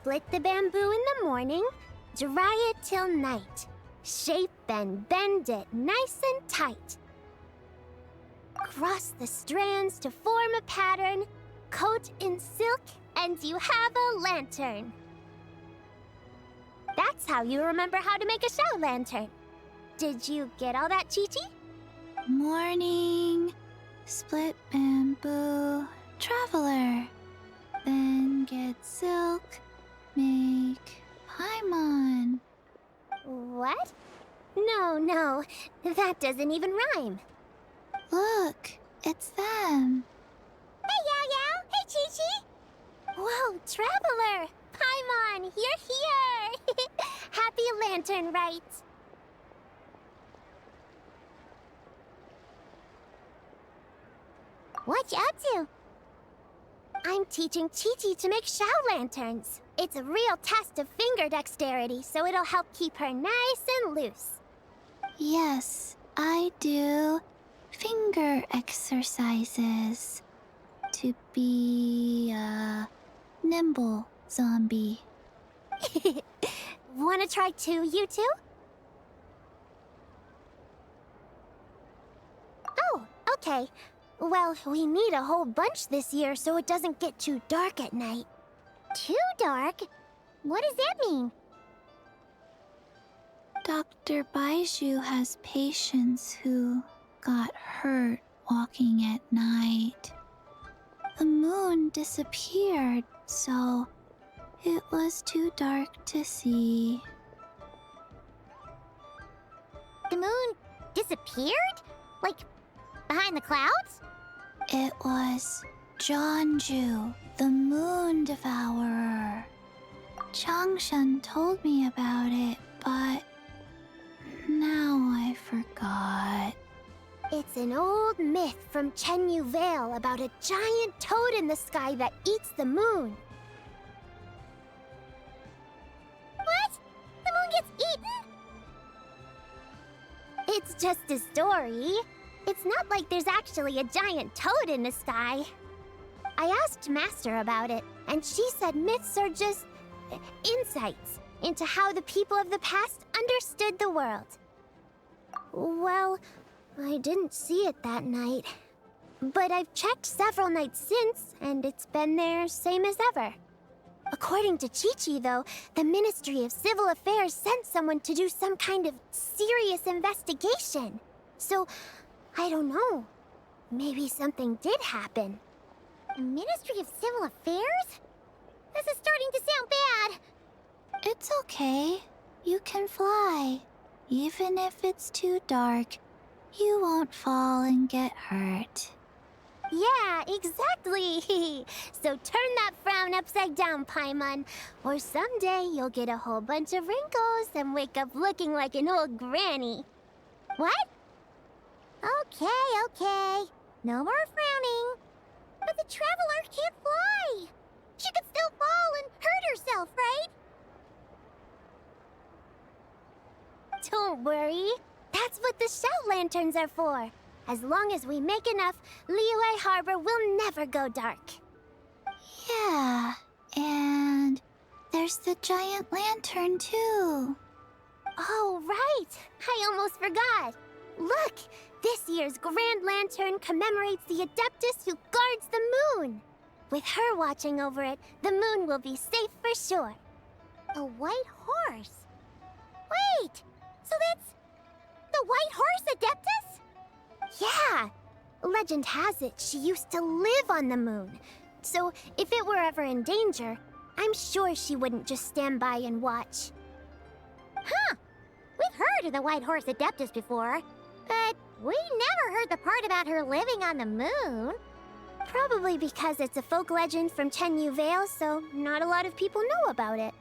Split the bamboo in the morning, dry it till night. Shape and bend it nice and tight. Cross the strands to form a pattern, coat in silk, and you have a lantern. That's how you remember how to make a show lantern. Did you get all that, Chi-Chi? Morning, split bamboo, traveler. Then get silk, make Paimon. What? No, that doesn't even rhyme. Look, it's them. Hey, Yao! Hey, Chi-Chi! Whoa, Traveler! Paimon, you're here! Happy Lantern Rite! What you up to? I'm teaching Chi-Chi to make show lanterns. It's a real test of finger dexterity, so it'll help keep her nice and loose. Yes, I do finger exercises to be a nimble zombie. Wanna try too, you two? Oh, okay. Well, we need a whole bunch this year so it doesn't get too dark at night. Too dark? What does that mean? Dr. Baiju has patients who got hurt walking at night. The moon disappeared, so it was too dark to see. The moon disappeared? Like, behind the clouds? It was Jeonju, the moon devourer. Changshan told me about it, but now I forgot. It's an old myth from Chenyu Vale about a giant toad in the sky that eats the moon. What? The moon gets eaten? It's just a story. It's not like there's actually a giant toad in the sky. I asked Master about it, and she said myths are just insights into how the people of the past understood the world. Well, I didn't see it that night. But I've checked several nights since, and it's been there same as ever. According to Chi-Chi, though, the Ministry of Civil Affairs sent someone to do some kind of serious investigation. So, I don't know. Maybe something did happen. The Ministry of Civil Affairs? This is starting to sound bad. It's okay. You can fly. Even if it's too dark, you won't fall and get hurt. Yeah, exactly. So turn that frown upside down, Paimon. Or someday you'll get a whole bunch of wrinkles and wake up looking like an old granny. What? Okay. No more frowning. But the Traveler can't fly. She could still fall and hurt herself, right? Don't worry. That's what the shout lanterns are for. As long as we make enough, Liyue Harbor will never go dark. Yeah, and there's the giant lantern too. Oh, right! I almost forgot. Look! This year's Grand Lantern commemorates the Adeptus who guards the moon. With her watching over it, the moon will be safe for sure. A white horse? Wait! So that's the White Horse Adeptus? Yeah! Legend has it she used to live on the moon. So if it were ever in danger, I'm sure she wouldn't just stand by and watch. Huh! We've heard of the White Horse Adeptus before, but we never heard the part about her living on the moon. Probably because it's a folk legend from Chenyu Vale, so not a lot of people know about it.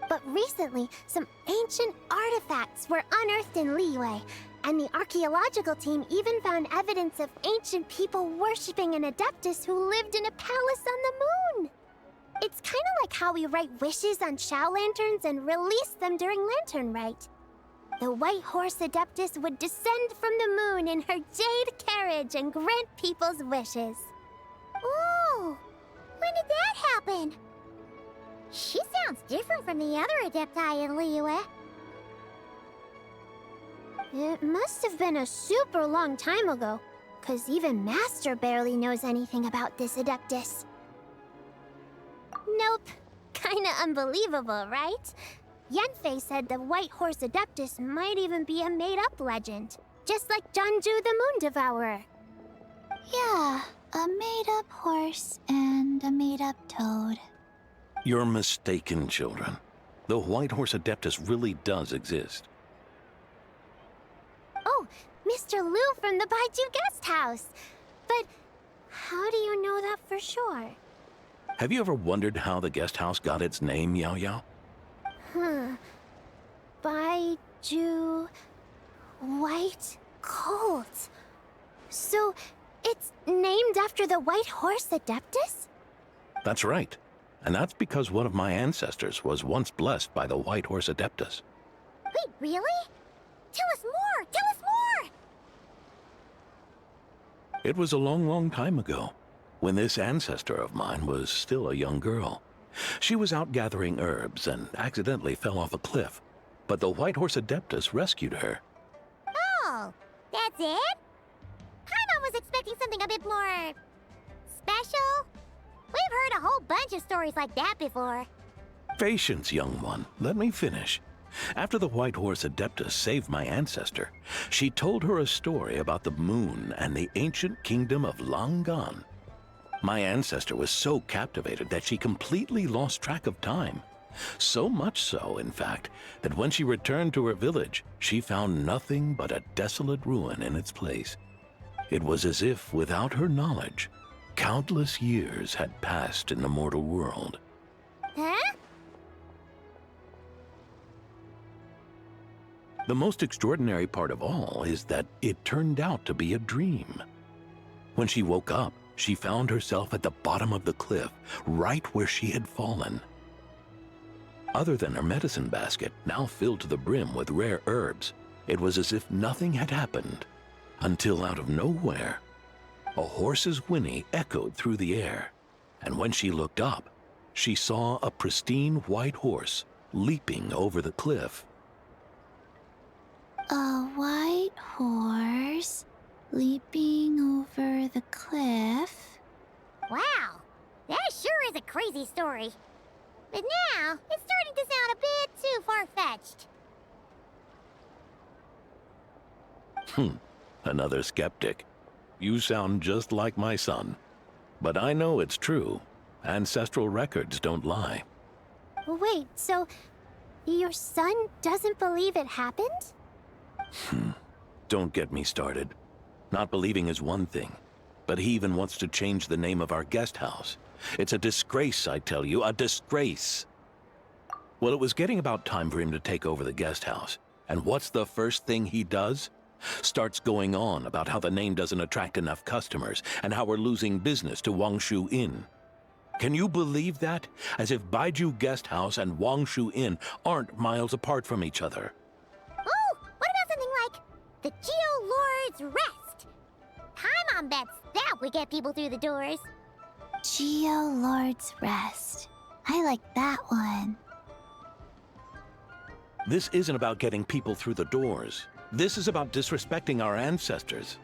But recently, some ancient artifacts were unearthed in Liyue, and the archaeological team even found evidence of ancient people worshipping an Adeptus who lived in a palace on the moon. It's kind of like how we write wishes on show lanterns and release them during Lantern Rite. The White Horse Adeptus would descend from the moon in her jade carriage and grant people's wishes. Ooh! When did that happen? She sounds different from the other Adepti in Liyue. It must have been a super long time ago, 'cause even Master barely knows anything about this Adeptus. Nope. Kinda unbelievable, right? Yanfei said the White Horse Adeptus might even be a made-up legend, just like Janju the Moon Devourer. Yeah, a made-up horse and a made-up toad. You're mistaken, children. The White Horse Adeptus really does exist. Oh, Mr. Liu from the Baiju Guest House. But how do you know that for sure? Have you ever wondered how the guest house got its name, Yao Yao? Baiju... White Colt. So, it's named after the White Horse Adeptus? That's right. And that's because one of my ancestors was once blessed by the White Horse Adeptus. Wait, really? Tell us more! Tell us more! It was a long, long time ago, when this ancestor of mine was still a young girl. She was out gathering herbs and accidentally fell off a cliff, but the White Horse Adeptus rescued her. Oh, that's it? Paimon was expecting something a bit more... special? We've heard a whole bunch of stories like that before. Patience, young one. Let me finish. After the White Horse Adeptus saved my ancestor, she told her a story about the moon and the ancient kingdom of long gone. My ancestor was so captivated that she completely lost track of time. So much so, in fact, that when she returned to her village, she found nothing but a desolate ruin in its place. It was as if, without her knowledge, countless years had passed in the mortal world. Huh? The most extraordinary part of all is that it turned out to be a dream. When she woke up, she found herself at the bottom of the cliff, right where she had fallen. Other than her medicine basket, now filled to the brim with rare herbs, it was as if nothing had happened, until out of nowhere, a horse's whinny echoed through the air, and when she looked up, she saw a pristine white horse leaping over the cliff. A white horse leaping over the cliff? Wow, that sure is a crazy story. But now, it's starting to sound a bit too far-fetched. Another skeptic. You sound just like my son. But I know it's true. Ancestral records don't lie. Wait, so your son doesn't believe it happened? Don't get me started. Not believing is one thing, but he even wants to change the name of our guest house. It's a disgrace, I tell you, a disgrace. Well, it was getting about time for him to take over the guest house. And what's the first thing he does? Starts going on about how the name doesn't attract enough customers and how we're losing business to Wangshu Inn. Can you believe that? As if Baiju Guest House and Wangshu Inn aren't miles apart from each other. Oh, what about something like the Geo Lord's Rest? Paimon bets that would get people through the doors. Geo Lord's Rest. I like that one. This isn't about getting people through the doors. This is about disrespecting our ancestors.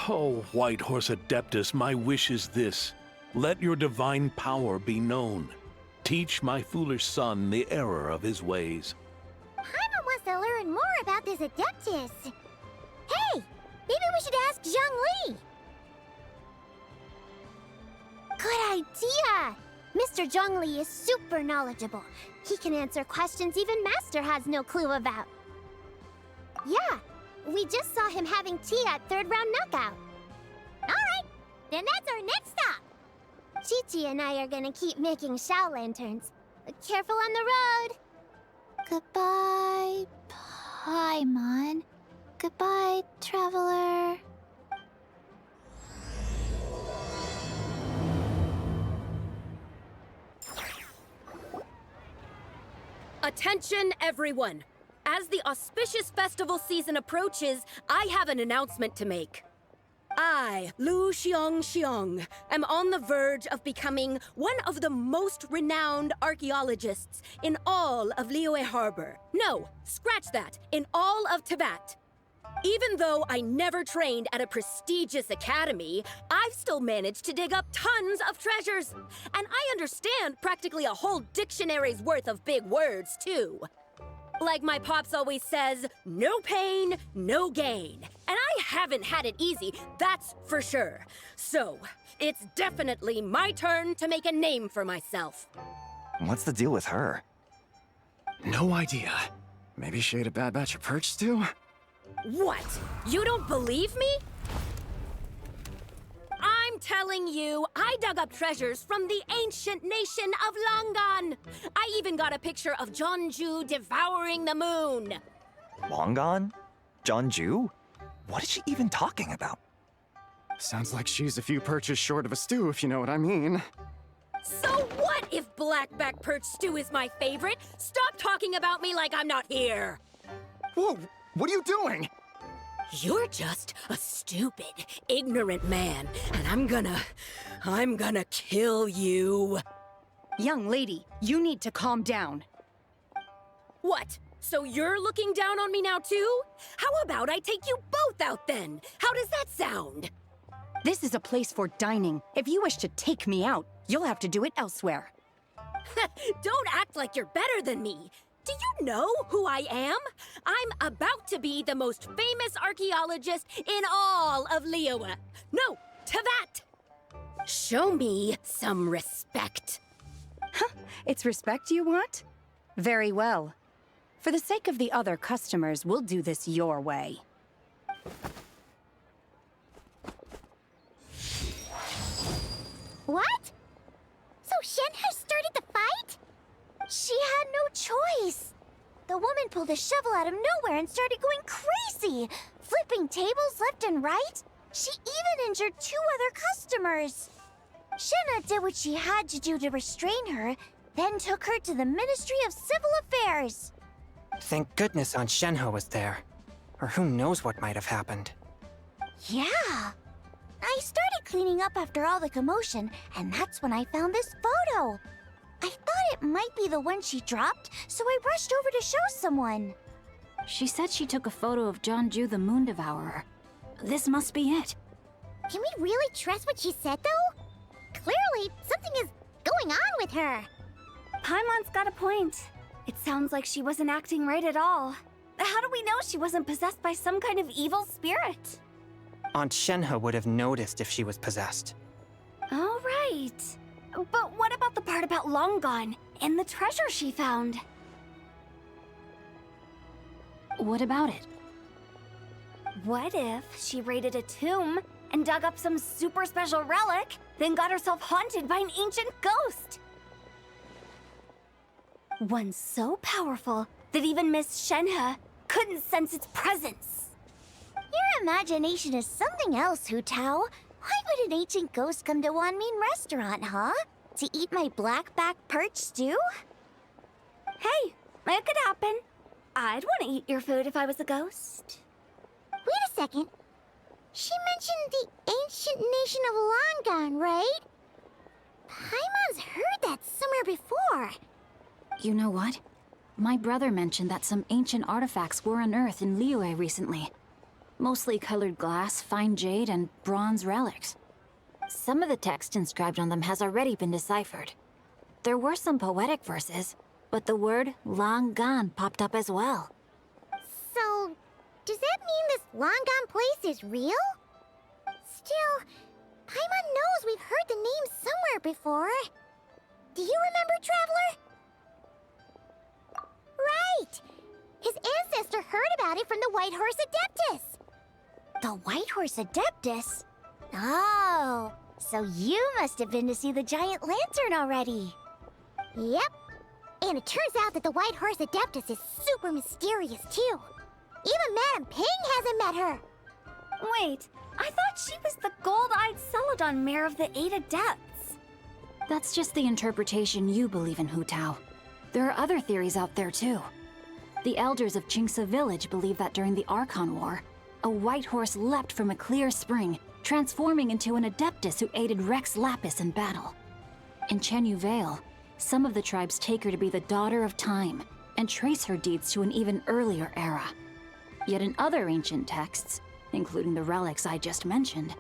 Oh, White Horse Adeptus, my wish is this. Let your divine power be known. Teach my foolish son the error of his ways. Paimon wants to learn more about this Adeptus. Hey, maybe we should ask Zhongli. Good idea! Mr. Zhongli is super knowledgeable. He can answer questions even Master has no clue about. Yeah, we just saw him having tea at third round knockout. Alright, then that's our next stop. Chi-Chi and I are gonna keep making Shao lanterns. Careful on the road. Goodbye, Paimon. Goodbye, traveler. Attention, everyone! As the auspicious festival season approaches, I have an announcement to make. I, Lu Xiong, am on the verge of becoming one of the most renowned archaeologists in all of Liyue Harbor. No, scratch that, in all of Teyvat. Even though I never trained at a prestigious academy, I've still managed to dig up tons of treasures. And I understand practically a whole dictionary's worth of big words, too. Like my pops always says, no pain, no gain. And I haven't had it easy, that's for sure. So, it's definitely my turn to make a name for myself. What's the deal with her? No idea. Maybe she ate a bad batch of perch stew? What? You don't believe me? I'm telling you, I dug up treasures from the ancient nation of Longan. I even got a picture of Jeonju devouring the moon. Long gone? Jeonju? What is she even talking about? Sounds like she's a few perches short of a stew, if you know what I mean. So what if blackback perch stew is my favorite? Stop talking about me like I'm not here. Whoa, what are you doing? You're just a stupid, ignorant man, and I'm gonna kill you. Young lady, you need to calm down. What? So you're looking down on me now too? How about I take you both out then? How does that sound? This is a place for dining. If you wish to take me out, you'll have to do it elsewhere. Don't act like you're better than me. Do you know who I am? I'm about to be the most famous archaeologist in all of Liyue. No, Teyvat! Show me some respect. It's respect you want? Very well. For the sake of the other customers, we'll do this your way. What? So Shenhe started the fight? She had no choice. The woman pulled a shovel out of nowhere and started going crazy, flipping tables left and right. She even injured 2 other customers. Shenhe did what she had to do to restrain her, then took her to the Ministry of Civil Affairs. Thank goodness Aunt Shenhe was there. Or who knows what might have happened. Yeah. I started cleaning up after all the commotion, and that's when I found this photo. I thought it might be the one she dropped, so I rushed over to show someone. She said she took a photo of Jeonju the Moon Devourer. This must be it. Can we really trust what she said, though? Clearly, something is going on with her. Paimon's got a point. It sounds like she wasn't acting right at all. How do we know she wasn't possessed by some kind of evil spirit? Aunt Shenhe would have noticed if she was possessed. All right. But what about the part about Long Gone and the treasure she found? What about it? What if she raided a tomb and dug up some super special relic, then got herself haunted by an ancient ghost? One so powerful that even Miss Shenhe couldn't sense its presence. Your imagination is something else, Hu Tao. Why would an ancient ghost come to Wanmin restaurant, huh? To eat my blackback perch stew? Hey, it could happen. I'd want to eat your food if I was a ghost. Wait a second. She mentioned the ancient nation of Longan, right? Paimon's heard that somewhere before. You know what? My brother mentioned that some ancient artifacts were unearthed in Liyue recently. Mostly colored glass, fine jade, and bronze relics. Some of the text inscribed on them has already been deciphered. There were some poetic verses, but the word long gone popped up as well. So, does that mean this Longan place is real? Still, Paimon knows we've heard the name somewhere before. Do you remember, Traveler? Right! His ancestor heard about it from the White Horse Adeptus. The White Horse Adeptus? Oh, so you must have been to see the giant lantern already. Yep. And it turns out that the White Horse Adeptus is super mysterious, too. Even Madame Ping hasn't met her. Wait, I thought she was the gold-eyed Celadon mare of the 8 Adepts. That's just the interpretation you believe in, Hu Tao. There are other theories out there, too. The elders of Qingce village believe that during the Archon War, a white horse leapt from a clear spring transforming into an Adeptus who aided Rex Lapis in battle. In Chenyu Vale, some of the tribes take her to be the Daughter of Time and trace her deeds to an even earlier era. Yet in other ancient texts, including the relics I just mentioned,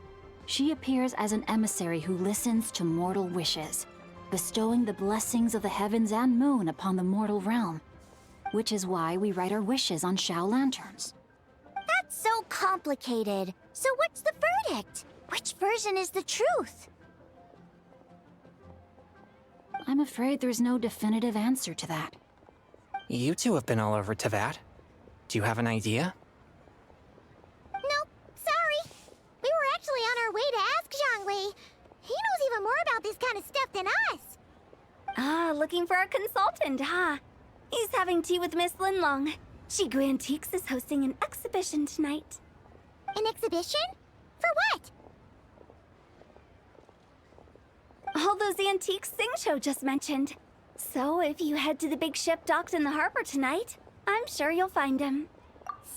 she appears as an emissary who listens to mortal wishes, bestowing the blessings of the heavens and moon upon the mortal realm, which is why we write our wishes on Shao lanterns. That's so complicated. So what's the verdict? Which version is the truth? I'm afraid there's no definitive answer to that. You two have been all over Tevat. Do you have an idea? Nope, sorry. We were actually on our way to ask Zhongli. He knows even more about this kind of stuff than us. Ah, looking for a consultant, huh? He's having tea with Miss Linlong. Shigu Antiques is hosting an exhibition tonight. An exhibition? For what? All those antiques Sing just mentioned. So if you head to the big ship docked in the harbor tonight, I'm sure you'll find him.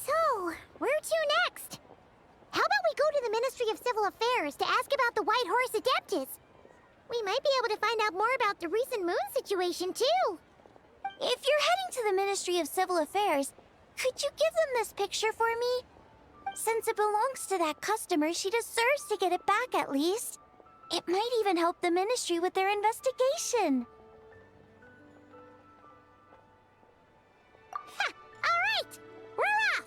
So, where to next? How about we go to the Ministry of Civil Affairs to ask about the White Horse Adeptus? We might be able to find out more about the recent moon situation, too. If you're heading to the Ministry of Civil Affairs, could you give them this picture for me? Since it belongs to that customer, she deserves to get it back at least. It might even help the Ministry with their investigation. Ha! All right! We're off!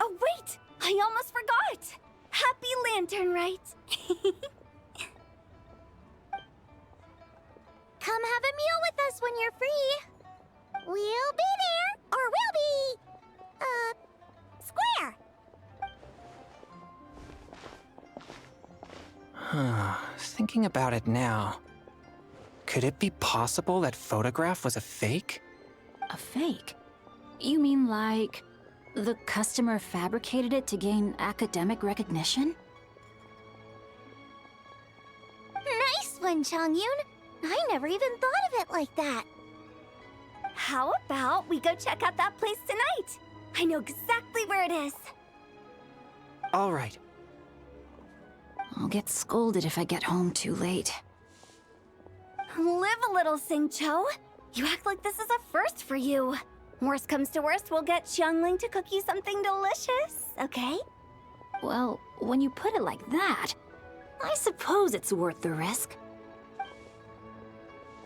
Oh, wait! I almost forgot! Happy Laternlit! Come have a meal with us when you're free. We'll be there, or we'll be... square. Thinking about it now, could it be possible that photograph was a fake? A fake? You mean like the customer fabricated it to gain academic recognition? Nice one, Chongyun. I never even thought of it like that. How about we go check out that place tonight? I know exactly where it is. All right. I'll get scolded if I get home too late. Live a little, Singcho. You act like this is a first for you. Worst comes to worst, we'll get Xiangling to cook you something delicious, okay? Well, when you put it like that, I suppose it's worth the risk.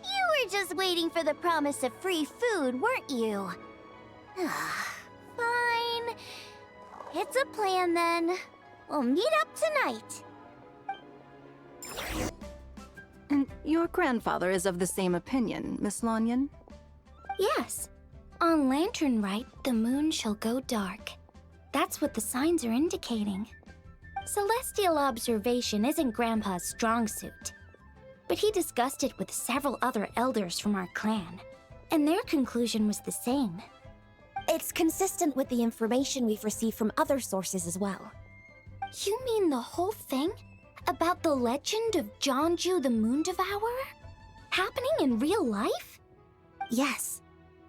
You were just waiting for the promise of free food, weren't you? Fine. It's a plan then. We'll meet up tonight. And your grandfather is of the same opinion, Miss Lanyan? Yes. On Laternlit, the moon shall go dark. That's what the signs are indicating. Celestial observation isn't Grandpa's strong suit. But he discussed it with several other elders from our clan, and their conclusion was the same. It's consistent with the information we've received from other sources as well. You mean the whole thing? About the legend of Jeonju the Moon Devourer? Happening in real life? Yes,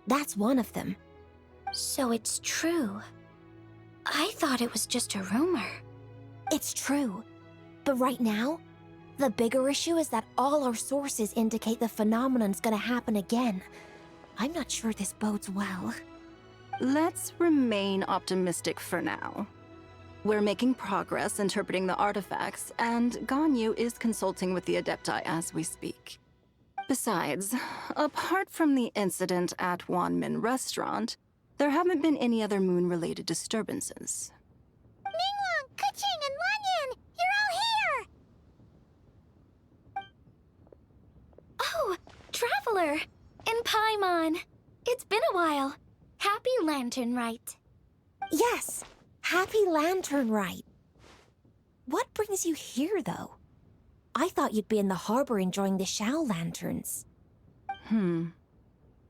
that's one of them. So it's true. I thought it was just a rumor. It's true. But right now, the bigger issue is that all our sources indicate the phenomenon's gonna happen again. I'm not sure this bodes well. Let's remain optimistic for now. We're making progress interpreting the artifacts, and Ganyu is consulting with the Adepti as we speak. Besides, apart from the incident at Wanmin Restaurant, there haven't been any other moon-related disturbances. Ningguang, Keqing, and Lanyan! You're all here! Oh, Traveler! And Paimon! It's been a while. Happy Laternlit. Yes, happy Laternlit. What brings you here, though? I thought you'd be in the harbor enjoying the Shao lanterns.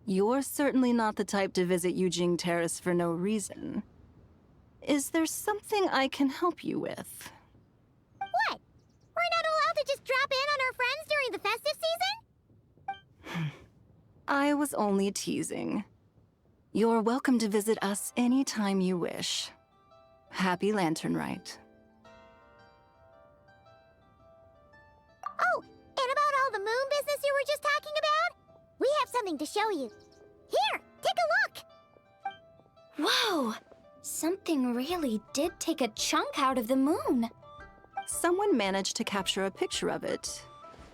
You're certainly not the type to visit Yujing Terrace for no reason. Is there something I can help you with? What? We're not allowed to just drop in on our friends during the festive season? I was only teasing. You're welcome to visit us anytime you wish. Happy Laternlit. something to show you. Here, take a look! Whoa! Something really did take a chunk out of the moon. Someone managed to capture a picture of it.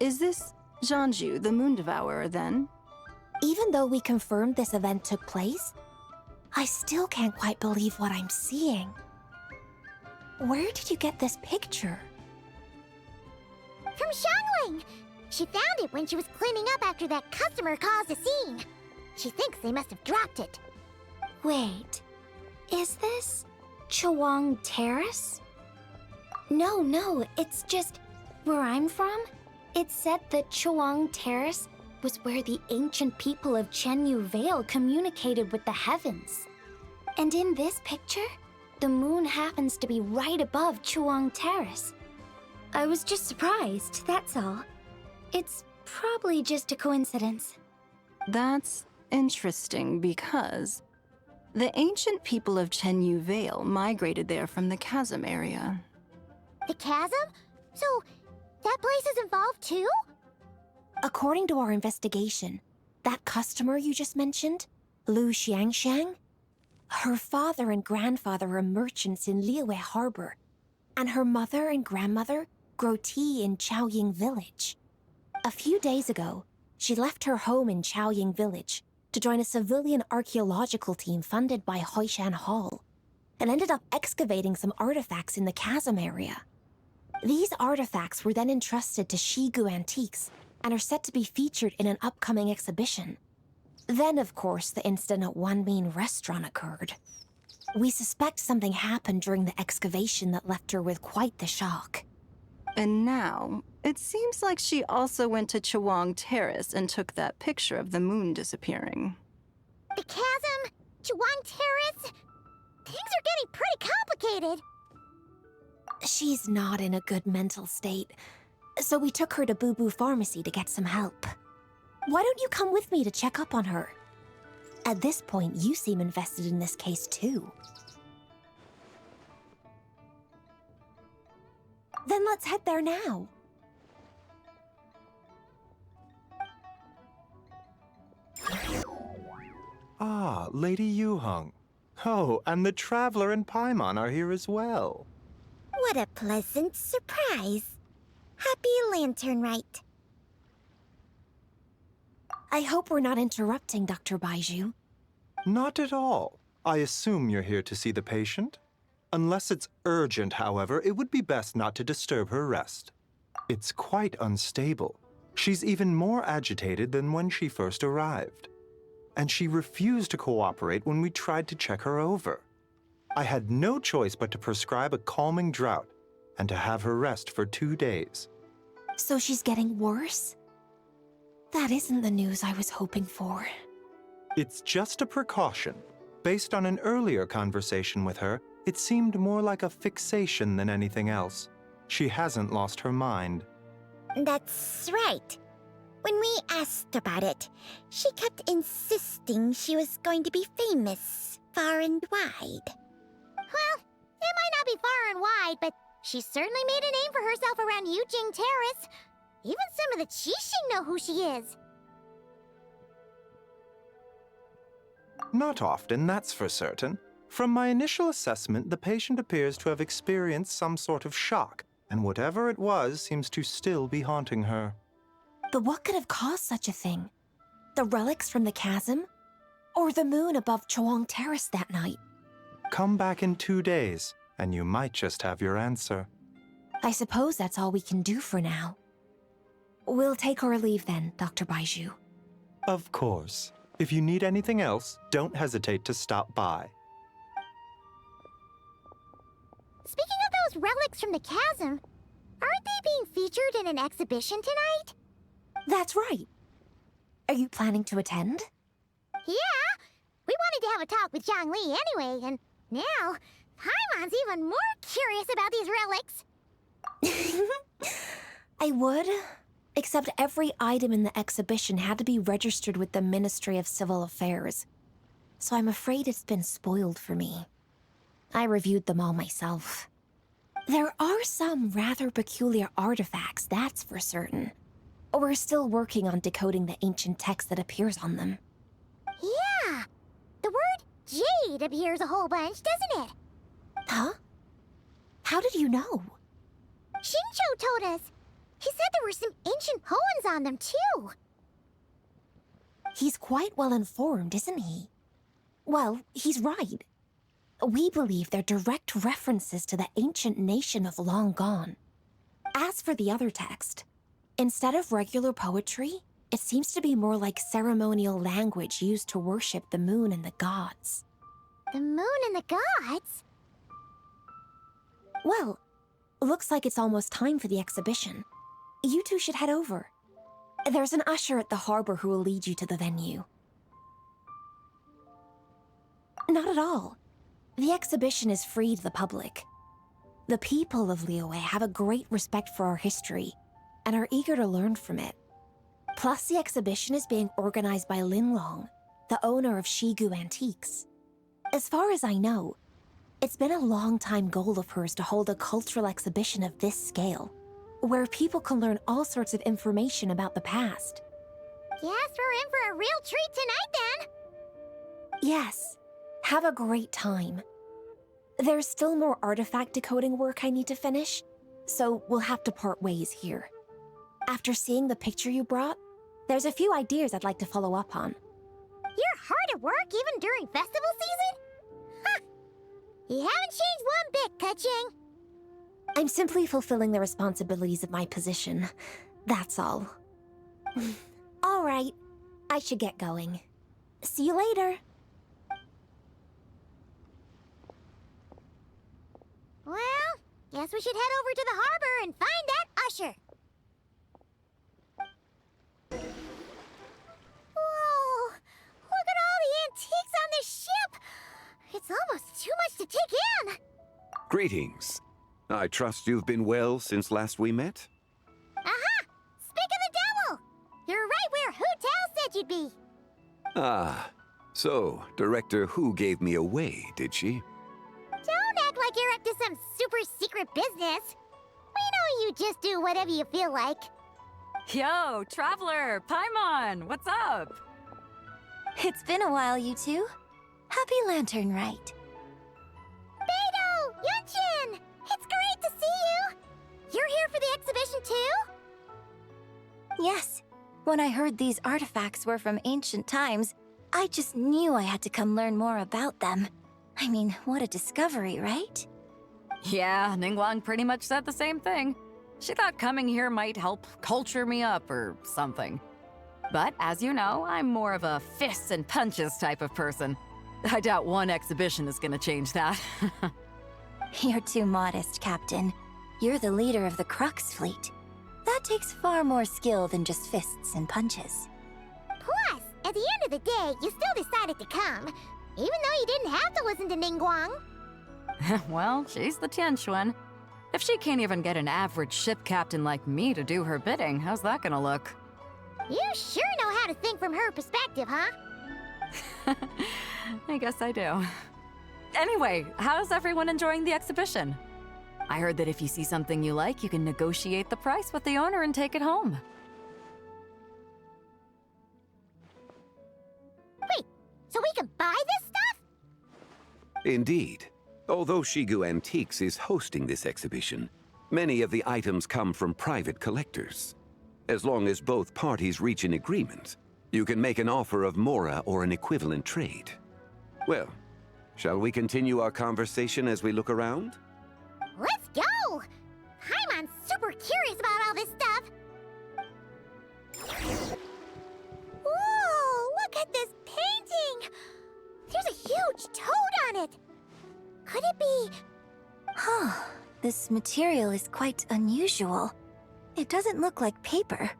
Is this Jianju, the Moon Devourer, then? Even though we confirmed this event took place, I still can't quite believe what I'm seeing. Where did you get this picture? From Xiangling! She found it when she was cleaning up after that customer caused a scene. She thinks they must have dropped it. Wait, is this Chawang Terrace? No, it's just where I'm from. It said that Chawang Terrace was where the ancient people of Chenyu Vale communicated with the heavens. And in this picture, the moon happens to be right above Chawang Terrace. I was just surprised, that's all. It's probably just a coincidence. That's interesting because the ancient people of Chenyu Vale migrated there from the chasm area. The chasm? So, that place is involved too? According to our investigation, that customer you just mentioned, Lu Xiangxiang, her father and grandfather are merchants in Liyue Harbor, and her mother and grandmother grow tea in Chaoying Village. A few days ago, she left her home in Chaoying Village to join a civilian archaeological team funded by Hoishan Hall, and ended up excavating some artifacts in the chasm area. These artifacts were then entrusted to Shigu Antiques and are set to be featured in an upcoming exhibition. Then, of course, the incident at Wanmin Restaurant occurred. We suspect something happened during the excavation that left her with quite the shock. And now, it seems like she also went to Chawang Terrace and took that picture of the moon disappearing. The chasm? Chawang Terrace? Things are getting pretty complicated. She's not in a good mental state, so we took her to Boo Boo Pharmacy to get some help. Why don't you come with me to check up on her? At this point, you seem invested in this case too. Then let's head there now. Ah, Lady Yuheng. Oh, and the Traveler and Paimon are here as well. What a pleasant surprise. Happy Laternlit. I hope we're not interrupting, Dr. Baiju. Not at all. I assume you're here to see the patient? Unless it's urgent, however, it would be best not to disturb her rest. It's quite unstable. She's even more agitated than when she first arrived. And she refused to cooperate when we tried to check her over. I had no choice but to prescribe a calming draught and to have her rest for 2 days. So she's getting worse? That isn't the news I was hoping for. It's just a precaution. Based on an earlier conversation with her, it seemed more like a fixation than anything else. She hasn't lost her mind. That's right. When we asked about it, she kept insisting she was going to be famous far and wide. Well, it might not be far and wide, but she certainly made a name for herself around Yujing Terrace. Even some of the Qixing know who she is. Not often, that's for certain. From my initial assessment, the patient appears to have experienced some sort of shock, and whatever it was seems to still be haunting her. But what could have caused such a thing? The relics from the chasm? Or the moon above Chawang Terrace that night? Come back in 2 days, and you might just have your answer. I suppose that's all we can do for now. We'll take our leave then, Dr. Baiju. Of course. If you need anything else, don't hesitate to stop by. Speaking of those relics from the chasm, aren't they being featured in an exhibition tonight? That's right. Are you planning to attend? Yeah! We wanted to have a talk with Zhang Li anyway, and now Paimon's even more curious about these relics. I would, except every item in the exhibition had to be registered with the Ministry of Civil Affairs, so I'm afraid it's been spoiled for me. I reviewed them all myself. There are some rather peculiar artifacts, that's for certain. We're still working on decoding the ancient text that appears on them. Yeah! The word jade appears a whole bunch, doesn't it? Huh? How did you know? Shincho told us. He said there were some ancient poems on them, too. He's quite well informed, isn't he? Well, he's right. We believe they're direct references to the ancient nation of long gone. As for the other text, instead of regular poetry, it seems to be more like ceremonial language used to worship the moon and the gods. The moon and the gods? Well, looks like it's almost time for the exhibition. You two should head over. There's an usher at the harbor who will lead you to the venue. Not at all. The exhibition is free to the public. The people of Liyue have a great respect for our history and are eager to learn from it. Plus, the exhibition is being organized by Linlong, the owner of Shigu Antiques. As far as I know, it's been a long-time goal of hers to hold a cultural exhibition of this scale, where people can learn all sorts of information about the past. Guess we're in for a real treat tonight, then. Yes, have a great time. There's still more artifact decoding work I need to finish, so we'll have to part ways here. After seeing the picture you brought, there's a few ideas I'd like to follow up on. You're hard at work even during festival season? Huh. You haven't changed one bit, Ka-Ching. I'm simply fulfilling the responsibilities of my position. That's all. All right, I should get going. See you later. Well, guess we should head over to the harbor and find that usher. Whoa! Look at all the antiques on this ship! It's almost too much to take in! Greetings. I trust you've been well since last we met? Aha! Speak of the devil! You're right where Hu Tao said you'd be. Ah, so Director Hu gave me away, did she? Don't act like you're up to some super secret business. We know you just do whatever you feel like. Yo, Traveler, Paimon, what's up? It's been a while, you two. Happy Laternlit. Beidou! Yunchin! It's great to see you! You're here for the exhibition too? Yes. When I heard these artifacts were from ancient times, I just knew I had to come learn more about them. I mean, what a discovery, right? Yeah, Ningguang pretty much said the same thing. She thought coming here might help culture me up or something. But as you know, I'm more of a fists and punches type of person. I doubt one exhibition is gonna change that. You're too modest, Captain. You're the leader of the Crux fleet. That takes far more skill than just fists and punches. Plus, at the end of the day, you still decided to come, even though you didn't have to listen to Ningguang. Well, she's the Tianquan. If she can't even get an average ship captain like me to do her bidding, how's that gonna look? You sure know how to think from her perspective, huh? I guess I do. Anyway, how's everyone enjoying the exhibition? I heard that if you see something you like, you can negotiate the price with the owner and take it home. Wait, so we can buy this stuff? Indeed. Although Shigu Antiques is hosting this exhibition, many of the items come from private collectors. As long as both parties reach an agreement, you can make an offer of mora or an equivalent trade. Well, shall we continue our conversation as we look around? Let's go! Paimon's super curious about all this stuff. Whoa, look at this painting! There's a huge toad on it! Could it be... Huh. This material is quite unusual. It doesn't look like paper.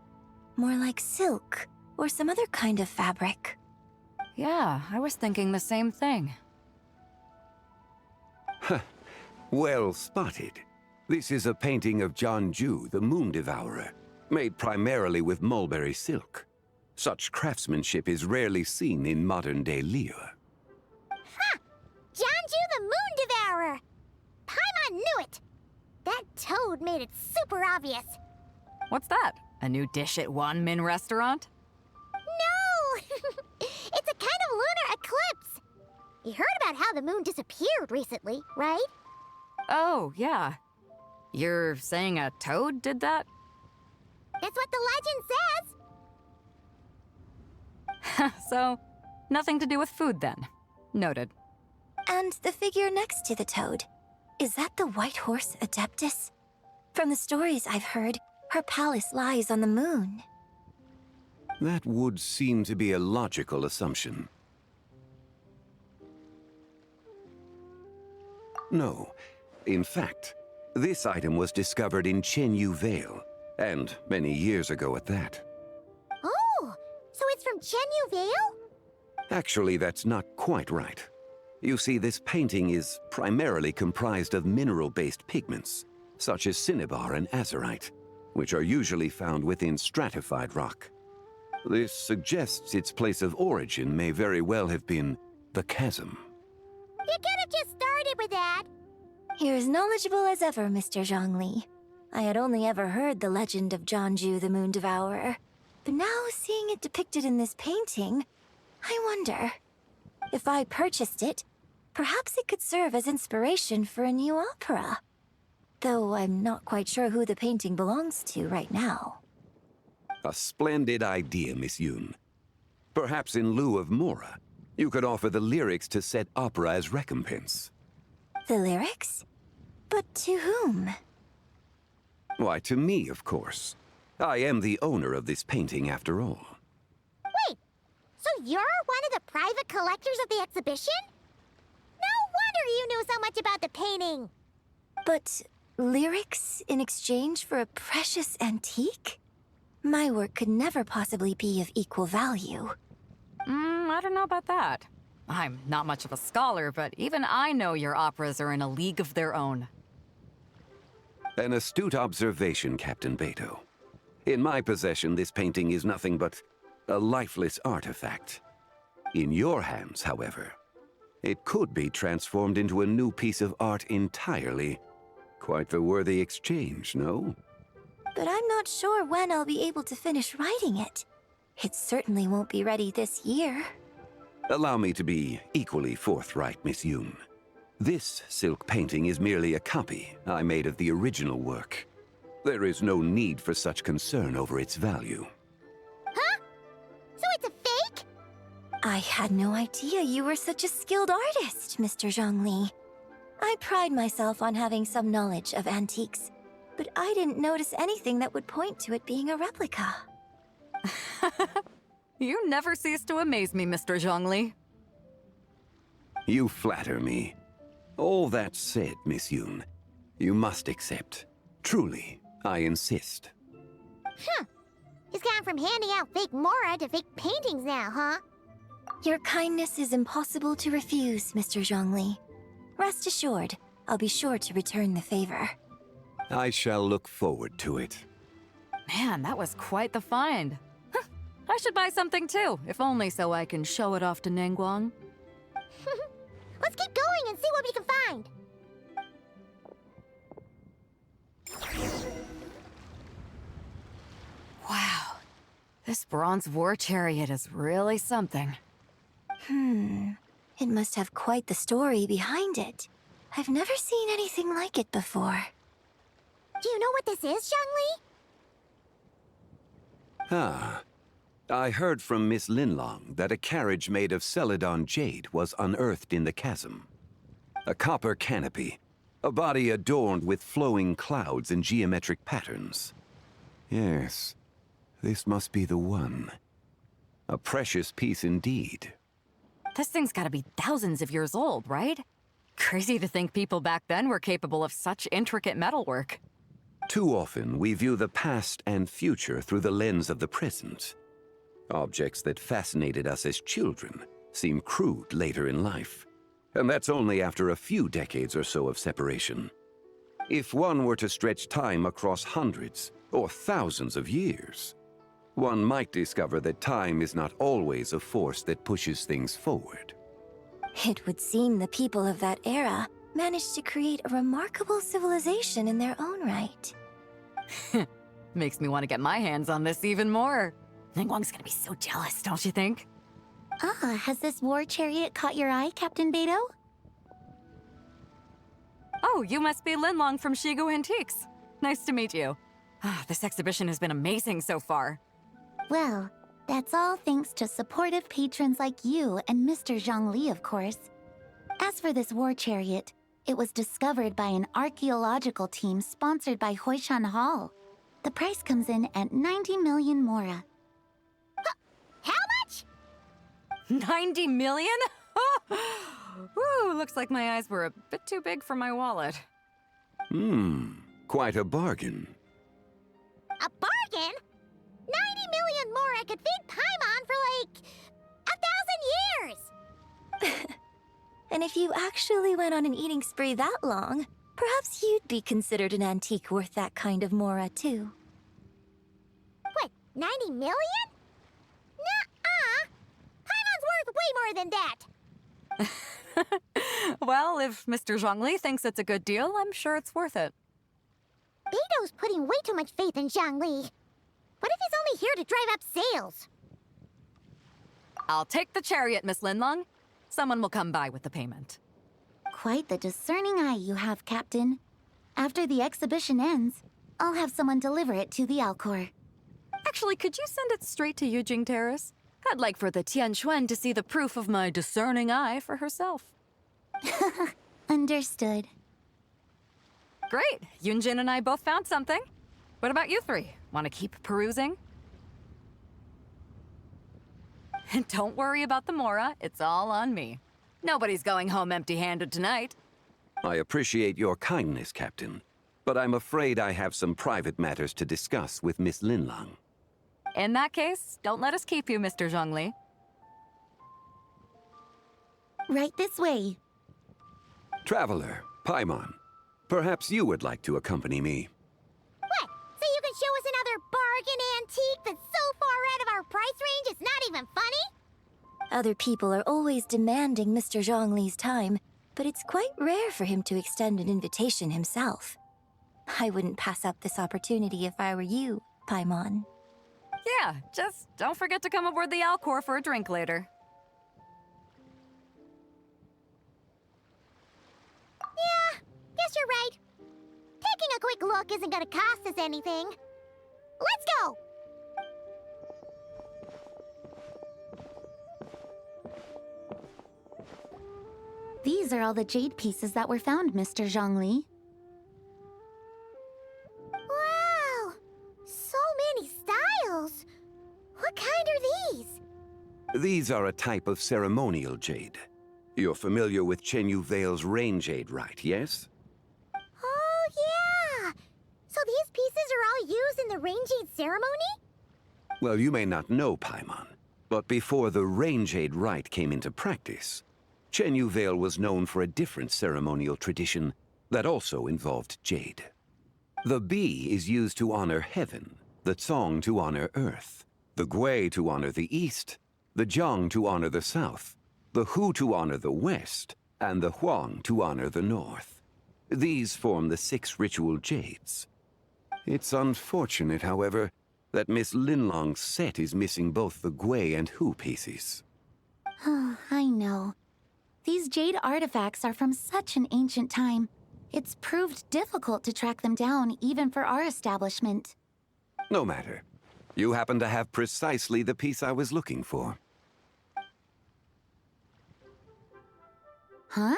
More like silk, or some other kind of fabric. Yeah, I was thinking the same thing. Huh. Well spotted. This is a painting of Jianju, the Moon Devourer, made primarily with mulberry silk. Such craftsmanship is rarely seen in modern-day Liyue. Ha! Jianju the Moon Devourer! Paimon knew it! That toad made it super obvious. What's that? A new dish at One Min restaurant? No! It's a kind of lunar eclipse. You heard about how the moon disappeared recently, right? Oh, yeah. You're saying a toad did that? That's what the legend says. So, nothing to do with food then. Noted. And the figure next to the toad, is that the White Horse Adeptus? From the stories I've heard, her palace lies on the moon. That would seem to be a logical assumption. No. In fact, this item was discovered in Chenyu Vale, and many years ago at that. Oh, so it's from Chenyu Vale? Actually, that's not quite right. You see, this painting is primarily comprised of mineral-based pigments, such as cinnabar and azurite, which are usually found within stratified rock. This suggests its place of origin may very well have been the chasm. You could have just started with that. You're as knowledgeable as ever, Mr. Zhongli. I had only ever heard the legend of Zhongju the Moon Devourer, but now seeing it depicted in this painting, I wonder, if I purchased it, perhaps it could serve as inspiration for a new opera. Though I'm not quite sure who the painting belongs to right now. A splendid idea, Miss Yoon. Perhaps in lieu of Mora, you could offer the lyrics to said opera as recompense. The lyrics? But to whom? Why, to me, of course. I am the owner of this painting, after all. Wait, so you're one of the private collectors of the exhibition? No wonder you knew so much about the painting. But lyrics in exchange for a precious antique? My work could never possibly be of equal value. I don't know about that. I'm not much of a scholar, but even I know your operas are in a league of their own. An astute observation, Captain Beto. In my possession, this painting is nothing but a lifeless artifact. In your hands, however, it could be transformed into a new piece of art entirely. Quite the worthy exchange, no? But I'm not sure when I'll be able to finish writing it. It certainly won't be ready this year. Allow me to be equally forthright, Miss Yoon. This silk painting is merely a copy I made of the original work. There is no need for such concern over its value. Huh? So it's a fake? I had no idea you were such a skilled artist, Mr. Zhongli. I pride myself on having some knowledge of antiques, but I didn't notice anything that would point to it being a replica. You never cease to amaze me, Mr. Zhongli. You flatter me. All that said, Miss Yoon, you must accept. Truly, I insist. Huh. He's gone from handing out fake Mora to fake paintings now, huh? Your kindness is impossible to refuse, Mr. Zhongli. Rest assured, I'll be sure to return the favor. I shall look forward to it. Man, that was quite the find. I should buy something too, if only so I can show it off to Ningguang. Let's keep going and see what we can find. Wow. This bronze war chariot is really something. It must have quite the story behind it. I've never seen anything like it before. Do you know what this is, Zhongli? Ah. I heard from Miss Linlong that a carriage made of Celadon jade was unearthed in the chasm. A copper canopy, a body adorned with flowing clouds and geometric patterns. Yes, this must be the one. A precious piece indeed. This thing's gotta be thousands of years old, right? Crazy to think people back then were capable of such intricate metalwork. Too often, we view the past and future through the lens of the present. Objects that fascinated us as children seem crude later in life. And that's only after a few decades or so of separation. If one were to stretch time across hundreds or thousands of years, one might discover that time is not always a force that pushes things forward. It would seem the people of that era managed to create a remarkable civilization in their own right. Makes me want to get my hands on this even more. Ningguang's gonna be so jealous, don't you think? Ah, has this war chariot caught your eye, Captain Beidou? Oh, you must be Linlong from Shigu Antiques. Nice to meet you. This exhibition has been amazing so far. Well, that's all thanks to supportive patrons like you and Mr. Zhongli, of course. As for this war chariot, it was discovered by an archaeological team sponsored by Huishan Hall. The price comes in at 90 million mora. How much? 90 million? Woo, looks like my eyes were a bit too big for my wallet. Quite a bargain. A bargain? 90 million more I could feed Paimon for like 1,000 years! And if you actually went on an eating spree that long, perhaps you'd be considered an antique worth that kind of mora, too. What, 90 million? Nuh-uh! Paimon's worth way more than that! Well, if Mr. Zhongli thinks it's a good deal, I'm sure it's worth it. Beidou's putting way too much faith in Zhongli. What if he's only here to drive up sales? I'll take the chariot, Miss Linlong. Someone will come by with the payment. Quite the discerning eye you have, Captain. After the exhibition ends, I'll have someone deliver it to the Alcor. Actually, could you send it straight to Yujing Terrace? I'd like for the Tianquan to see the proof of my discerning eye for herself. Understood. Great! Yunjin and I both found something. What about you three? Want to keep perusing? And don't worry about the mora, it's all on me. Nobody's going home empty-handed tonight. I appreciate your kindness, Captain, but I'm afraid I have some private matters to discuss with Miss Linlong. In that case, don't let us keep you, Mr. Zhongli. Right this way. Traveler, Paimon, perhaps you would like to accompany me. What? So you can show us another bargain antique that's so far out of our price range it's not even funny? Other people are always demanding Mr. Zhongli's time, but it's quite rare for him to extend an invitation himself. I wouldn't pass up this opportunity if I were you, Paimon. Yeah, just don't forget to come aboard the Alcor for a drink later. Yeah, guess you're right. Taking a quick look isn't gonna cost us anything. Let's go! These are all the jade pieces that were found, Mr. Zhongli. Wow! So many styles! What kind are these? These are a type of ceremonial jade. You're familiar with Chenyu Vale's rain jade, Rite, yes? Oh, yeah! So these pieces are all used in the rain jade ceremony? Well, you may not know, Paimon, but before the rain jade rite came into practice, Chenyu Vale was known for a different ceremonial tradition that also involved jade. The bee is used to honor heaven, the Tsong to honor earth, the Gui to honor the east, the Jiang to honor the south, the Hu to honor the west, and the Huang to honor the north. These form the 6 ritual jades. It's unfortunate, however, that Miss Linlong's set is missing both the Gui and Hu pieces. Oh, I know. These jade artifacts are from such an ancient time. It's proved difficult to track them down, even for our establishment. No matter. You happen to have precisely the piece I was looking for. Huh?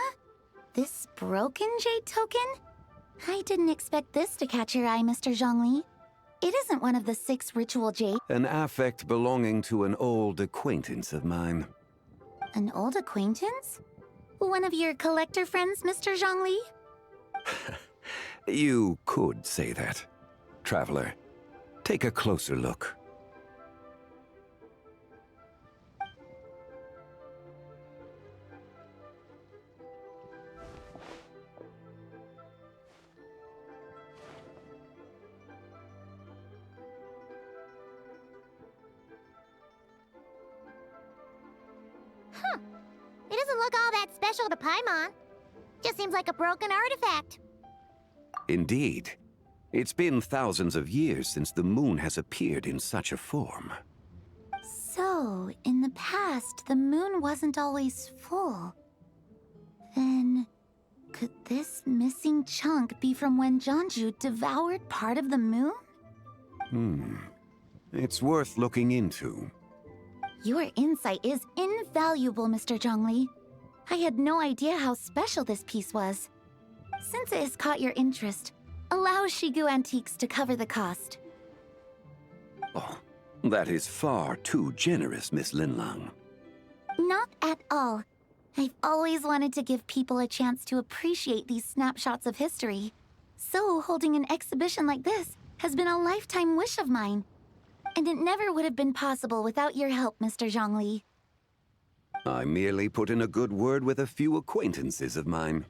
This broken jade token? I didn't expect this to catch your eye, Mr. Zhongli. It isn't one of the 6 ritual jade. An affect belonging to an old acquaintance of mine. An old acquaintance? One of your collector friends, Mr. Zhongli? You could say that. Traveler, take a closer look. Huh. It doesn't look all that special to Paimon. Just seems like a broken artifact. Indeed. It's been thousands of years since the moon has appeared in such a form. So, in the past, the moon wasn't always full. Then, could this missing chunk be from when Jianzhu devoured part of the moon? It's worth looking into. Your insight is invaluable, Mr. Zhongli. I had no idea how special this piece was. Since it has caught your interest, allow Shigu Antiques to cover the cost. Oh, that is far too generous, Miss Linlang. Not at all. I've always wanted to give people a chance to appreciate these snapshots of history. So holding an exhibition like this has been a lifetime wish of mine. And it never would have been possible without your help, Mr. Zhongli. I merely put in a good word with a few acquaintances of mine.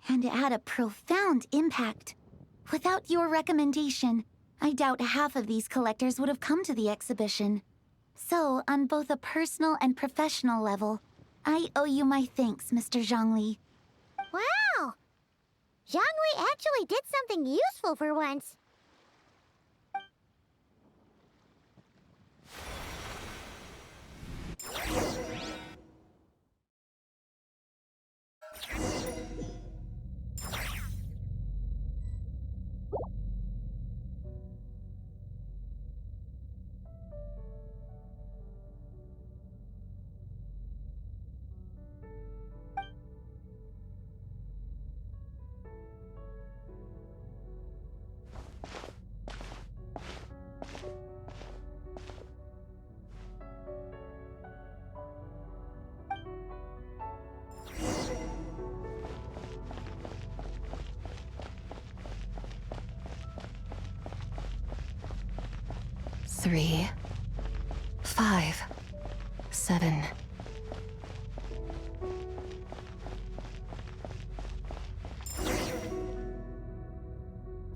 And it had a profound impact. Without your recommendation, I doubt half of these collectors would have come to the exhibition. So, on both a personal and professional level, I owe you my thanks, Mr. Zhongli. Wow! Zhongli actually did something useful for once. Three, 5, 7.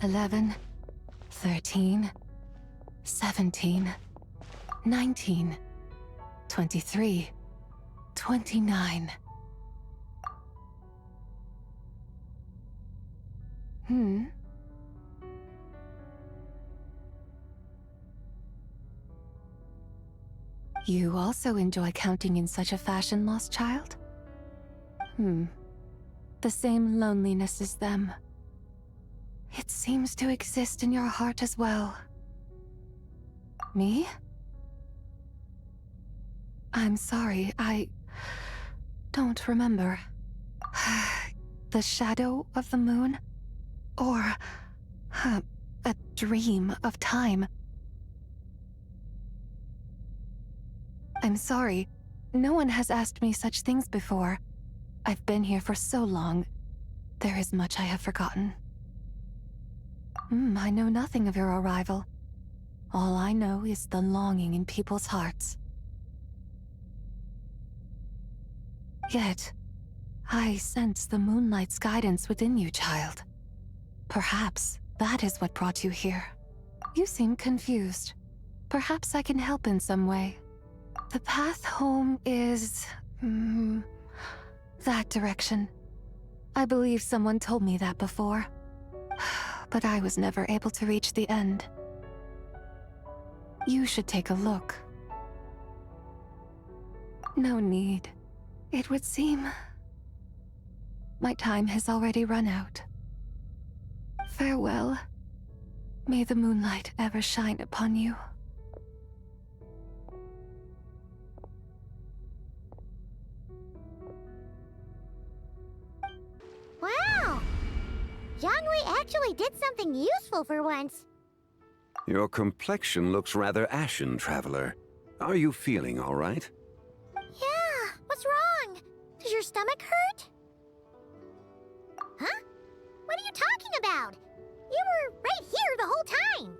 $11, 13, 17, 19, 23, 29. You also enjoy counting in such a fashion, lost child? The same loneliness as them. It seems to exist in your heart as well. Me? I'm sorry, I don't remember. The shadow of the moon? Or a dream of time? I'm sorry. No one has asked me such things before. I've been here for so long. There is much I have forgotten. I know nothing of your arrival. All I know is the longing in people's hearts. Yet, I sense the moonlight's guidance within you, child. Perhaps that is what brought you here. You seem confused. Perhaps I can help in some way. The path home is... that direction. I believe someone told me that before. But I was never able to reach the end. You should take a look. No need. It would seem... my time has already run out. Farewell. May the moonlight ever shine upon you. Wow! Zhongli actually did something useful for once. Your complexion looks rather ashen, Traveler. Are you feeling all right? Yeah, what's wrong? Does your stomach hurt? Huh? What are you talking about? You were right here the whole time.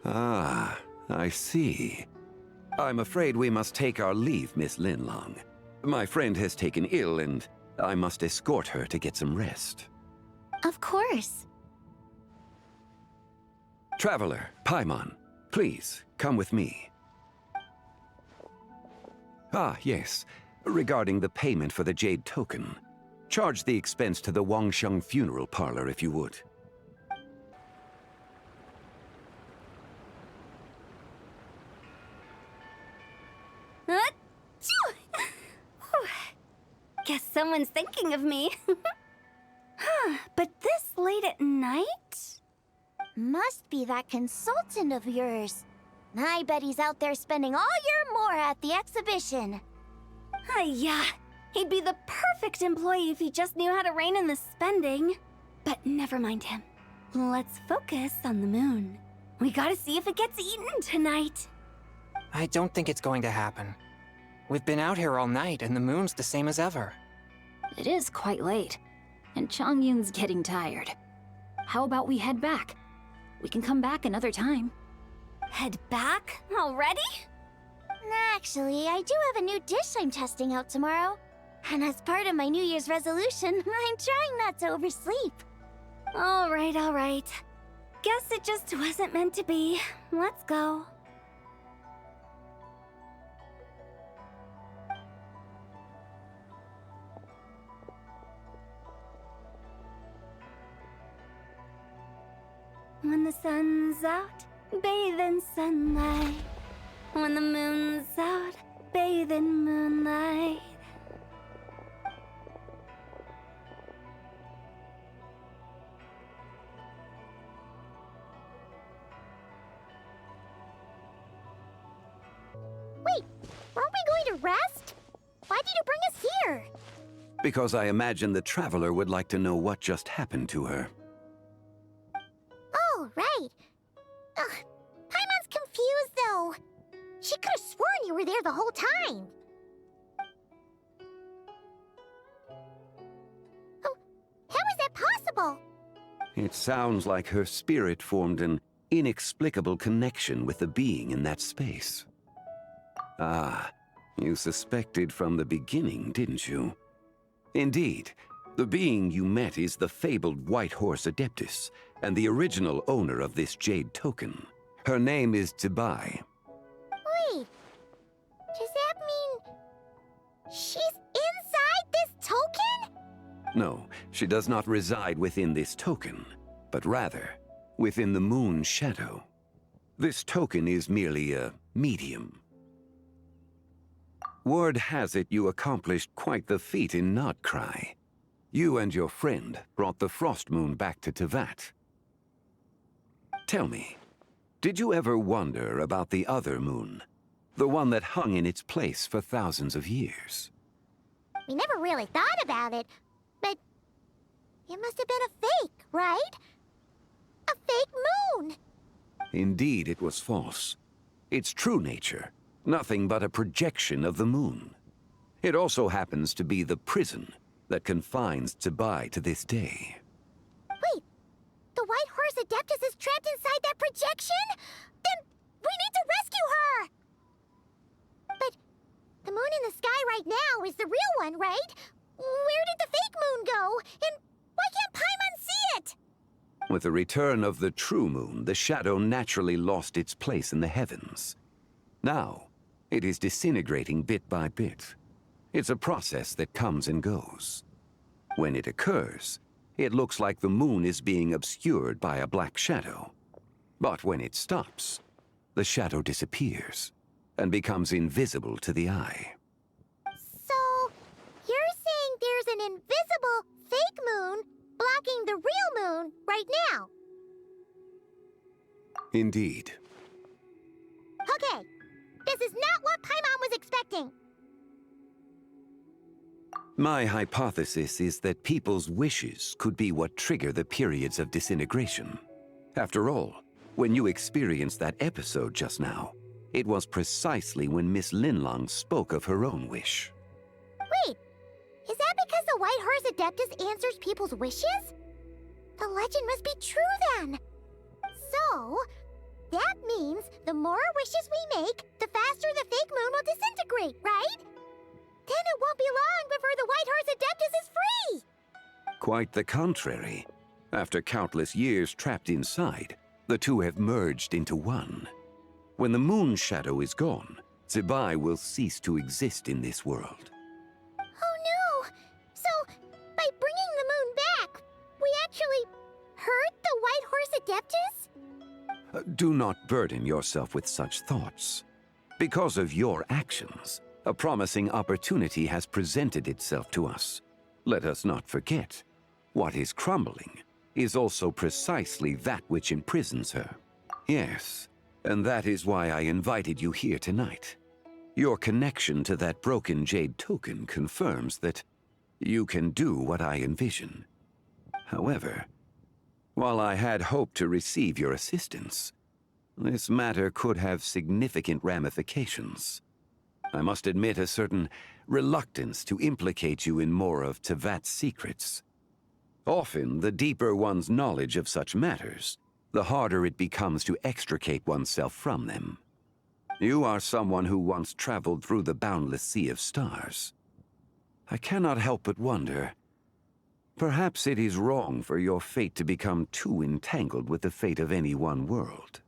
Ah, I see. I'm afraid we must take our leave, Miss Linlang. My friend has taken ill and I must escort her to get some rest. Of course. Traveler, Paimon, please, come with me. Ah, yes. Regarding the payment for the Jade Token. Charge the expense to the Wangsheng Funeral Parlor if you would. someone's thinking of me. But this late at night? Must be that consultant of yours. I bet he's out there spending all year more at the exhibition. Yeah, he'd be the perfect employee if he just knew how to rein in the spending. But never mind him. Let's focus on the moon. We gotta see if it gets eaten tonight. I don't think it's going to happen. We've been out here all night, and the moon's the same as ever. It is quite late, and Chongyun's getting tired. How about we head back? We can come back another time. Head back? Already? Actually, I do have a new dish I'm testing out tomorrow. And as part of my New Year's resolution, I'm trying not to oversleep. All right. Guess it just wasn't meant to be. Let's go. When the sun's out, bathe in sunlight. When the moon's out, bathe in moonlight. Wait, weren't we going to rest? Why did you bring us here? Because I imagine the traveler would like to know what just happened to her. Oh, right. Ugh, Paimon's confused, though. She could have sworn you were there the whole time. Oh, how is that possible? It sounds like her spirit formed an inexplicable connection with the being in that space. Ah, you suspected from the beginning, didn't you? Indeed, the being you met is the fabled White Horse Adeptus, and the original owner of this jade token. Her name is Zibai. Wait, does that mean she's inside this token? No, she does not reside within this token, but rather within the moon's shadow. This token is merely a medium. Word has it you accomplished quite the feat in Notcry. You and your friend brought the Frost Moon back to Tevat. Tell me, did you ever wonder about the other moon? The one that hung in its place for thousands of years? We never really thought about it, but it must have been a fake, right? A fake moon! Indeed, it was false. Its true nature, nothing but a projection of the moon. It also happens to be the prison that confines Zibai to this day. Wait, the White Horse Adeptus is trapped inside that projection? Then we need to rescue her! But the moon in the sky right now is the real one, right? Where did the fake moon go? And why can't Paimon see it? With the return of the true moon, the shadow naturally lost its place in the heavens. Now, it is disintegrating bit by bit. It's a process that comes and goes. When it occurs, it looks like the moon is being obscured by a black shadow. But when it stops, the shadow disappears and becomes invisible to the eye. So, you're saying there's an invisible fake moon blocking the real moon right now? Indeed. Okay, this is not what Paimon was expecting. My hypothesis is that people's wishes could be what trigger the periods of disintegration. After all, when you experienced that episode just now, it was precisely when Miss Linlong spoke of her own wish. Wait, is that because the White Horse Adeptus answers people's wishes? The legend must be true then. So, that means the more wishes we make, the faster the fake moon will disintegrate, right? Then it won't be long before the White Horse Adeptus is free! Quite the contrary. After countless years trapped inside, the two have merged into one. When the moon shadow is gone, Zibai will cease to exist in this world. Oh no! So, by bringing the moon back, we actually hurt the White Horse Adeptus? Do not burden yourself with such thoughts. Because of your actions, a promising opportunity has presented itself to us, Let us not forget, what is crumbling is also precisely that which imprisons her. Yes, and that is why I invited you here tonight. Your connection to that broken jade token confirms that you can do what I envision. However, while I had hoped to receive your assistance, this matter could have significant ramifications. I must admit a certain reluctance to implicate you in more of Tevat's secrets. Often, the deeper one's knowledge of such matters, the harder it becomes to extricate oneself from them. You are someone who once traveled through the boundless sea of stars. I cannot help but wonder, perhaps it is wrong for your fate to become too entangled with the fate of any one world.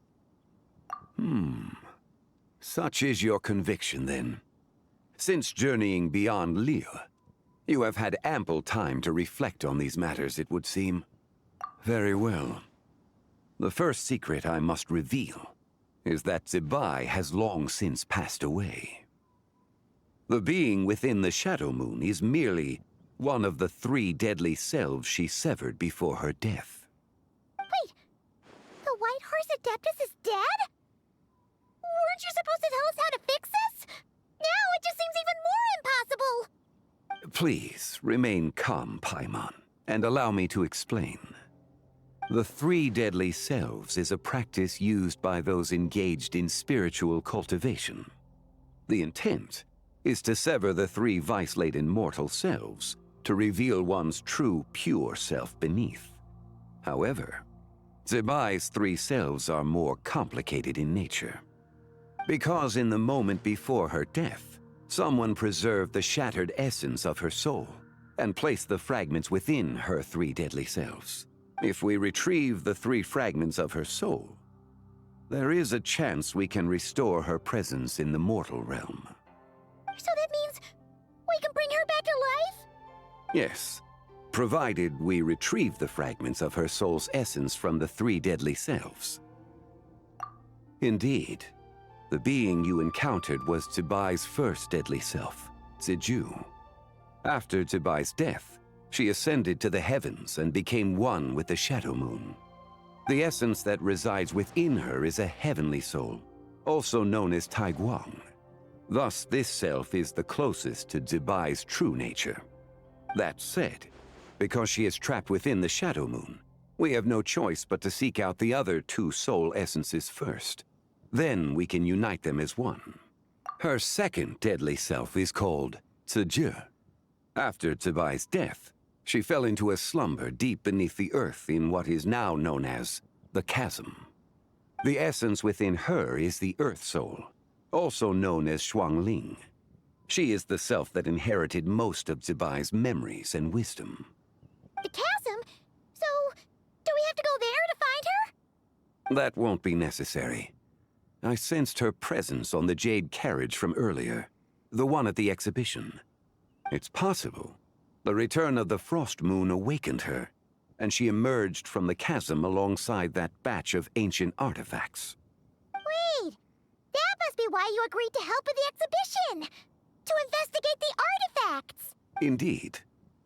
Such is your conviction, then. Since journeying beyond Liyue, you have had ample time to reflect on these matters, it would seem. Very well. The first secret I must reveal is that Zibai has long since passed away. The being within the Shadow Moon is merely one of the 3 deadly selves she severed before her death. Wait, the White Horse Adeptus is dead? Weren't you supposed to tell us how to fix this? Now it just seems even more impossible! Please, remain calm, Paimon, and allow me to explain. The 3 deadly selves is a practice used by those engaged in spiritual cultivation. The intent is to sever the 3 vice-laden mortal selves to reveal one's true, pure self beneath. However, Zibai's 3 selves are more complicated in nature. Because in the moment before her death, someone preserved the shattered essence of her soul and placed the fragments within her 3 deadly selves. If we retrieve the 3 fragments of her soul, there is a chance we can restore her presence in the mortal realm. So that means we can bring her back to life? Yes, provided we retrieve the fragments of her soul's essence from the 3 deadly selves. Indeed, the being you encountered was Zibai's first deadly self, Ziju. After Zibai's death, she ascended to the heavens and became one with the Shadow Moon. The essence that resides within her is a heavenly soul, also known as Taiguang. Thus, this self is the closest to Zibai's true nature. That said, because she is trapped within the Shadow Moon, we have no choice but to seek out the other 2 soul essences first. Then we can unite them as one. Her second deadly self is called Ziju. After Zibai's death, she fell into a slumber deep beneath the earth in what is now known as the Chasm. The essence within her is the Earth Soul, also known as Xuangling. She is the self that inherited most of Zibai's memories and wisdom. The chasm? So, do we have to go there to find her? That won't be necessary. I sensed her presence on the jade carriage from earlier, the one at the exhibition. It's possible the return of the Frost Moon awakened her, and she emerged from the chasm alongside that batch of ancient artifacts. Wait, that must be why you agreed to help with the exhibition! To investigate the artifacts! Indeed.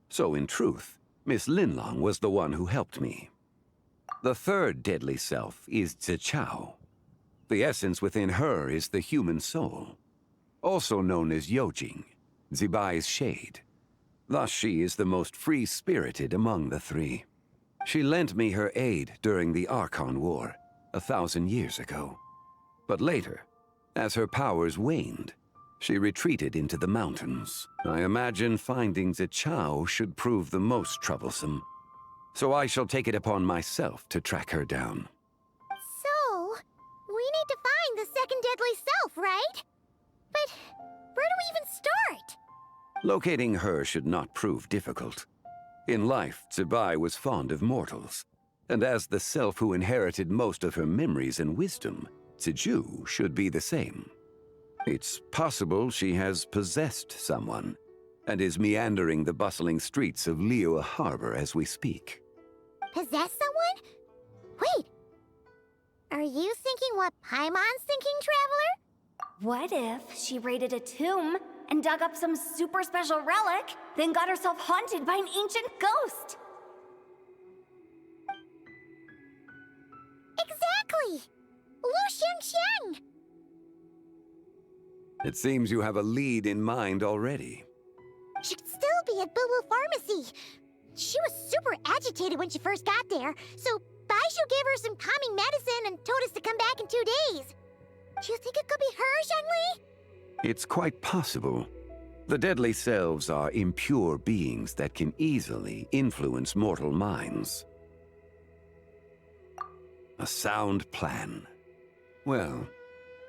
So in truth, Miss Linlong was the one who helped me. The third deadly self is Zichao. The essence within her is the human soul, also known as Yojing, Zibai's shade. Thus she is the most free-spirited among the 3. She lent me her aid during the Archon War 1,000 years ago. But later, as her powers waned, she retreated into the mountains. I imagine finding Zichao should prove the most troublesome, so I shall take it upon myself to track her down. So, we need to find the second deadly self, right? But where do we even start? Locating her should not prove difficult. In life, Zibai was fond of mortals, and as the self who inherited most of her memories and wisdom, Ziju should be the same. It's possible she has possessed someone, and is meandering the bustling streets of Liyue Harbor as we speak. Possess someone? Wait, are you thinking what Paimon's thinking, Traveler? What if she raided a tomb and dug up some super special relic, then got herself haunted by an ancient ghost? Exactly! Lu Xiangxiang! It seems you have a lead in mind already. She'd still be at Boo Boo Pharmacy. She was super agitated when she first got there, so Baishu gave her some calming medicine and told us to come back in 2 days. Do you think it could be her, Zhengli? It's quite possible. The deadly selves are impure beings that can easily influence mortal minds. A sound plan. Well,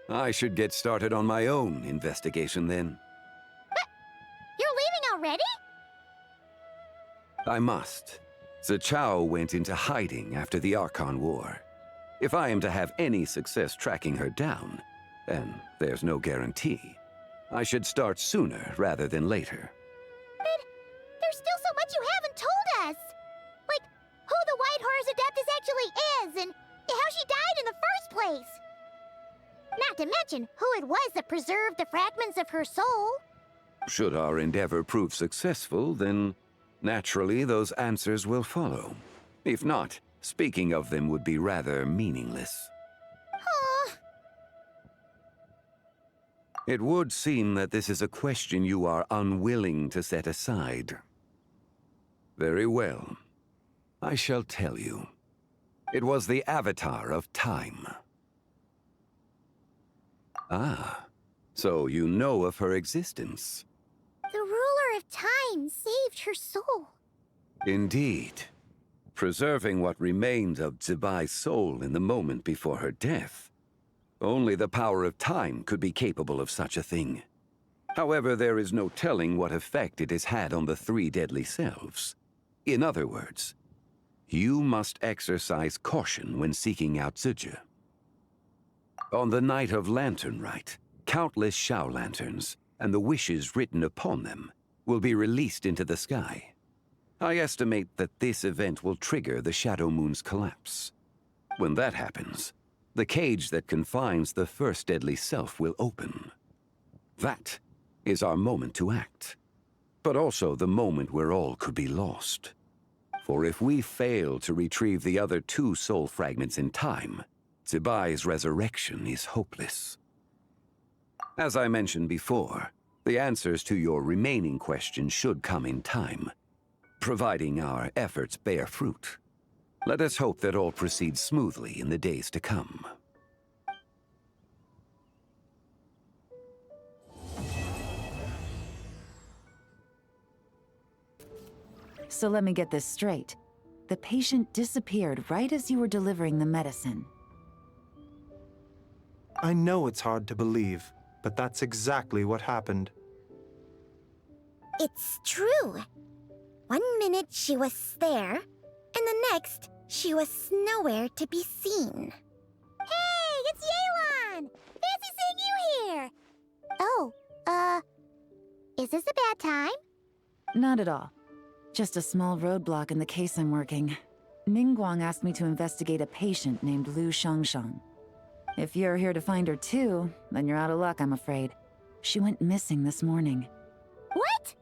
I should get started on my own investigation then. But you're leaving already? I must. Zichao went into hiding after the Archon War. If I am to have any success tracking her down, and there's no guarantee, I should start sooner rather than later. But there's still so much you haven't told us! Like, who the White Horse Adeptus actually is, and how she died in the first place! Not to mention who it was that preserved the fragments of her soul. Should our endeavor prove successful, then naturally those answers will follow. If not, speaking of them would be rather meaningless. It would seem that this is a question you are unwilling to set aside. Very well. I shall tell you. It was the Avatar of Time. Ah, so you know of her existence. The ruler of time saved her soul. Indeed. Preserving what remained of Zibai's soul in the moment before her death. Only the power of time could be capable of such a thing. However, there is no telling what effect it has had on the 3 deadly selves. In other words, you must exercise caution when seeking out Zije. On the night of Laternlit, countless Shao lanterns, and the wishes written upon them, will be released into the sky. I estimate that this event will trigger the Shadow Moon's collapse. When that happens, the cage that confines the first deadly self will open. That is our moment to act, but also the moment where all could be lost. For if we fail to retrieve the other 2 soul fragments in time, Zibai's resurrection is hopeless. As I mentioned before, the answers to your remaining questions should come in time, providing our efforts bear fruit. Let us hope that all proceeds smoothly in the days to come. So let me get this straight. The patient disappeared right as you were delivering the medicine. I know it's hard to believe, but that's exactly what happened. It's true. 1 minute she was there, and the next, she was nowhere to be seen. Hey, it's Yelan! Fancy seeing you here! Oh, is this a bad time? Not at all. Just a small roadblock in the case I'm working. Ningguang asked me to investigate a patient named Lu Xiangxiang. If you're here to find her too, then you're out of luck, I'm afraid. She went missing this morning. What?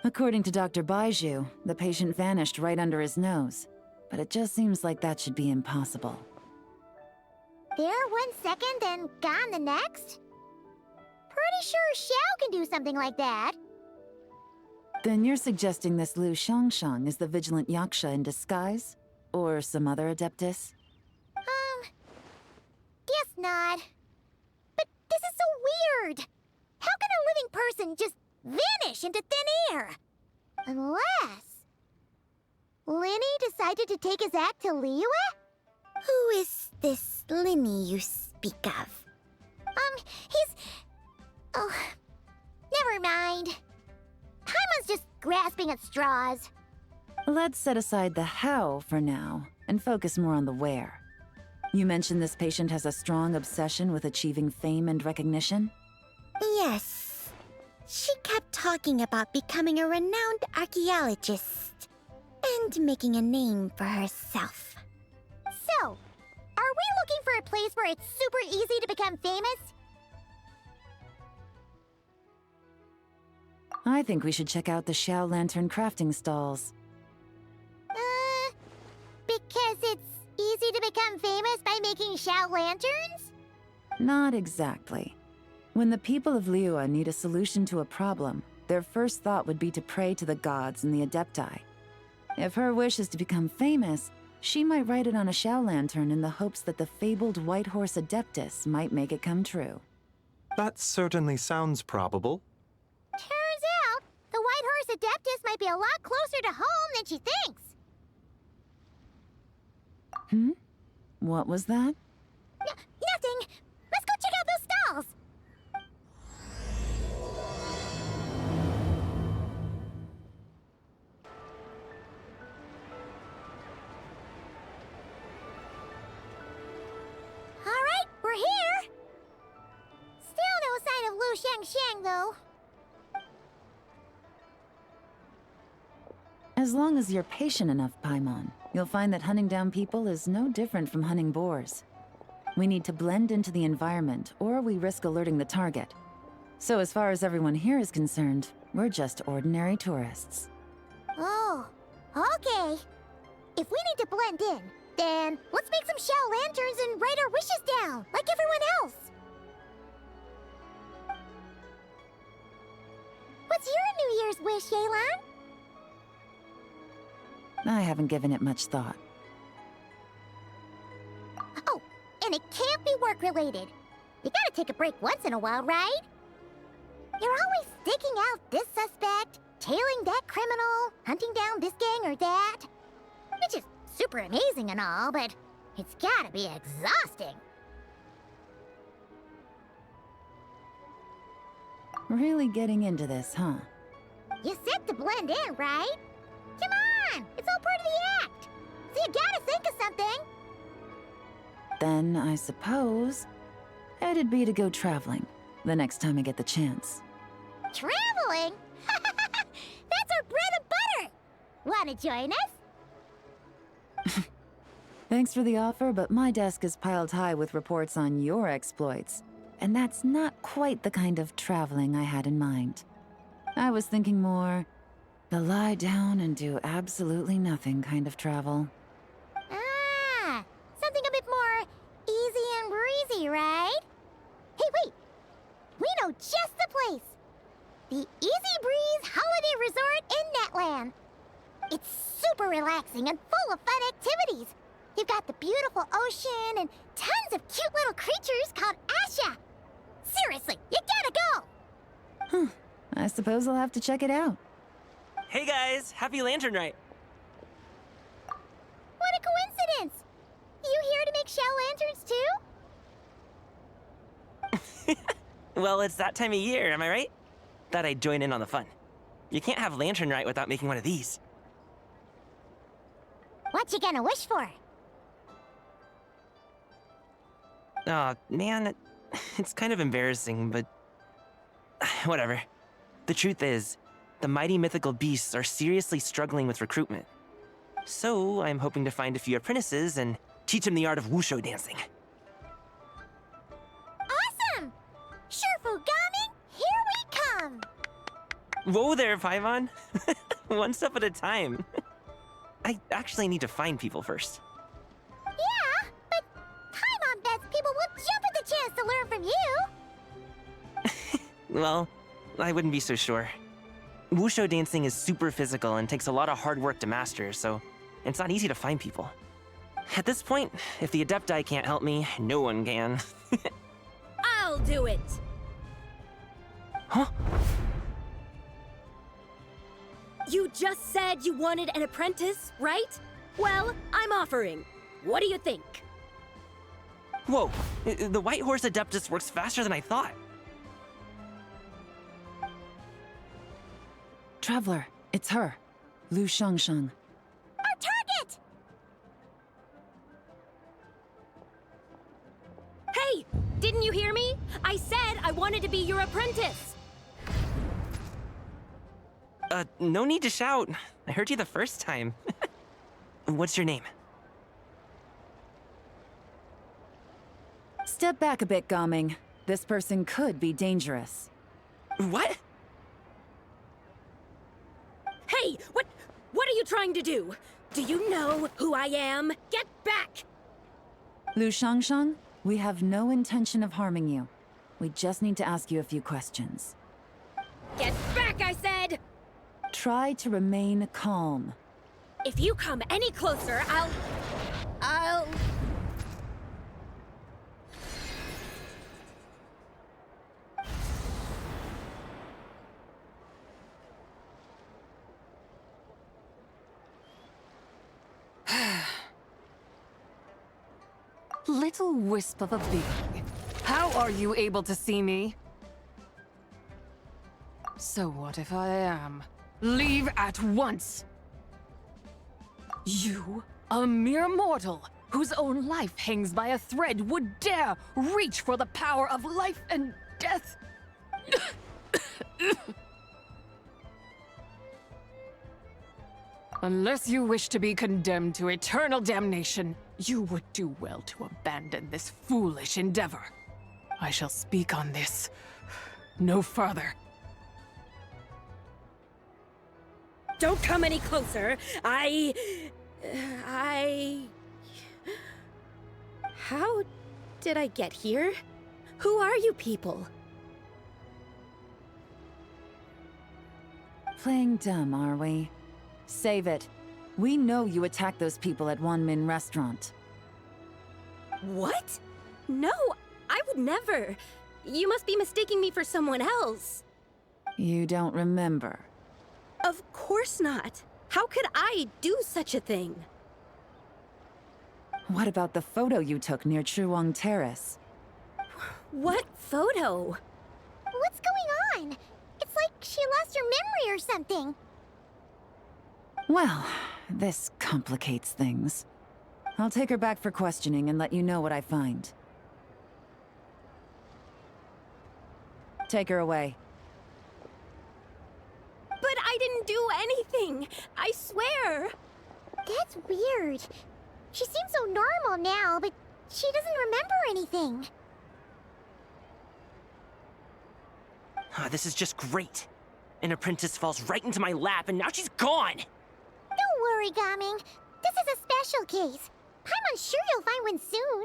According to Dr. Baizhu, the patient vanished right under his nose. But it just seems like that should be impossible. There 1 second and gone the next? Pretty sure Xiao can do something like that. Then you're suggesting this Lu Xiangxiang is the Vigilant Yaksha in disguise? Or some other Adeptus? Guess not. But this is so weird. How can a living person just vanish into thin air? Unless Linny decided to take his act to Liyue? Who is this Linny you speak of? He's... Oh, never mind. Paimon's just grasping at straws. Let's set aside the how for now, and focus more on the where. You mentioned this patient has a strong obsession with achieving fame and recognition? Yes. She kept talking about becoming a renowned archaeologist and making a name for herself. So, are we looking for a place where it's super easy to become famous? I think we should check out the Xiao Lantern crafting stalls. Because it's easy to become famous by making Xiao lanterns? Not exactly. When the people of Liyue need a solution to a problem, their first thought would be to pray to the gods and the Adepti. If her wish is to become famous, she might write it on a Xiao lantern in the hopes that the fabled White Horse Adeptus might make it come true. That certainly sounds probable. Turns out, the White Horse Adeptus might be a lot closer to home than she thinks. What was that? Nothing! Let's go check out those stalls! Alright, we're here! Still no sign of Lu Shangxiang, though. As long as you're patient enough, Paimon, you'll find that hunting down people is no different from hunting boars. We need to blend into the environment, or we risk alerting the target. So as far as everyone here is concerned, we're just ordinary tourists. Oh, okay. If we need to blend in, then let's make some Xiao lanterns and write our wishes down, like everyone else. What's your New Year's wish, Yelan? I haven't given it much thought. Oh, and it can't be work-related. You gotta take a break once in a while, right? You're always staking out this suspect, tailing that criminal, hunting down this gang or that. Which is super amazing and all, but it's gotta be exhausting. Really getting into this, huh? You said to blend in, right? Come on! It's all part of the act! So you gotta think of something! Then, I suppose, it'd be to go traveling, the next time I get the chance. Traveling? That's our bread and butter! Wanna join us? Thanks for the offer, but my desk is piled high with reports on your exploits. And that's not quite the kind of traveling I had in mind. I was thinking more the lie down and do absolutely nothing kind of travel. Ah, something a bit more easy and breezy, right? Hey, wait! We know just the place! The Easy Breeze Holiday Resort in Netland. It's super relaxing and full of fun activities. You've got the beautiful ocean and tons of cute little creatures called Asha. Seriously, you gotta go! Huh. I suppose I'll have to check it out. Hey guys, happy Lantern Rite! What a coincidence! You here to make Xiao lanterns too? Well, it's that time of year, am I right? Thought I'd join in on the fun. You can't have Lantern Rite without making one of these. What you gonna wish for? Aw, man, it's kind of embarrassing, but whatever. The truth is, the mighty mythical beasts are seriously struggling with recruitment. So I'm hoping to find a few apprentices and teach them the art of wushu dancing. Awesome! Shurfugami, here we come! Whoa there, Paimon! One step at a time. I actually need to find people first. Yeah, but Paimon bets people will jump at the chance to learn from you! Well, I wouldn't be so sure. Wushu dancing is super physical and takes a lot of hard work to master, so it's not easy to find people. At this point, if the Adepti can't help me, no one can. I'll do it! Huh? You just said you wanted an apprentice, right? Well, I'm offering. What do you think? Whoa, the White Horse Adeptus works faster than I thought. Traveler, it's her. Lu Shangshang. Our target! Hey! Didn't you hear me? I said I wanted to be your apprentice! No need to shout. I heard you the first time. What's your name? Step back a bit, Gaming. This person could be dangerous. What? Hey, what are you trying to do? Do you know who I am? Get back! Lu Shangshang, we have no intention of harming you. We just need to ask you a few questions. Get back, I said! Try to remain calm. If you come any closer, I'll... Little wisp of a being. How are you able to see me? So what if I am? Leave at once! You, a mere mortal, whose own life hangs by a thread, would dare reach for the power of life and death? Unless you wish to be condemned to eternal damnation, you would do well to abandon this foolish endeavor. I shall speak on this no further. Don't come any closer. How did I get here? Who are you people? Playing dumb, are we? Save it. We know you attacked those people at Wanmin Restaurant. What? No, I would never. You must be mistaking me for someone else. You don't remember? Of course not. How could I do such a thing? What about the photo you took near Chuang Terrace? What photo? What's going on? It's like she lost her memory or something. Well, this complicates things. I'll take her back for questioning and let you know what I find. Take her away. But I didn't do anything! I swear! That's weird. She seems so normal now, but she doesn't remember anything. This is just great. An apprentice falls right into my lap and now she's gone! Don't worry, Gaming. This is a special case. Paimon's sure you'll find one soon.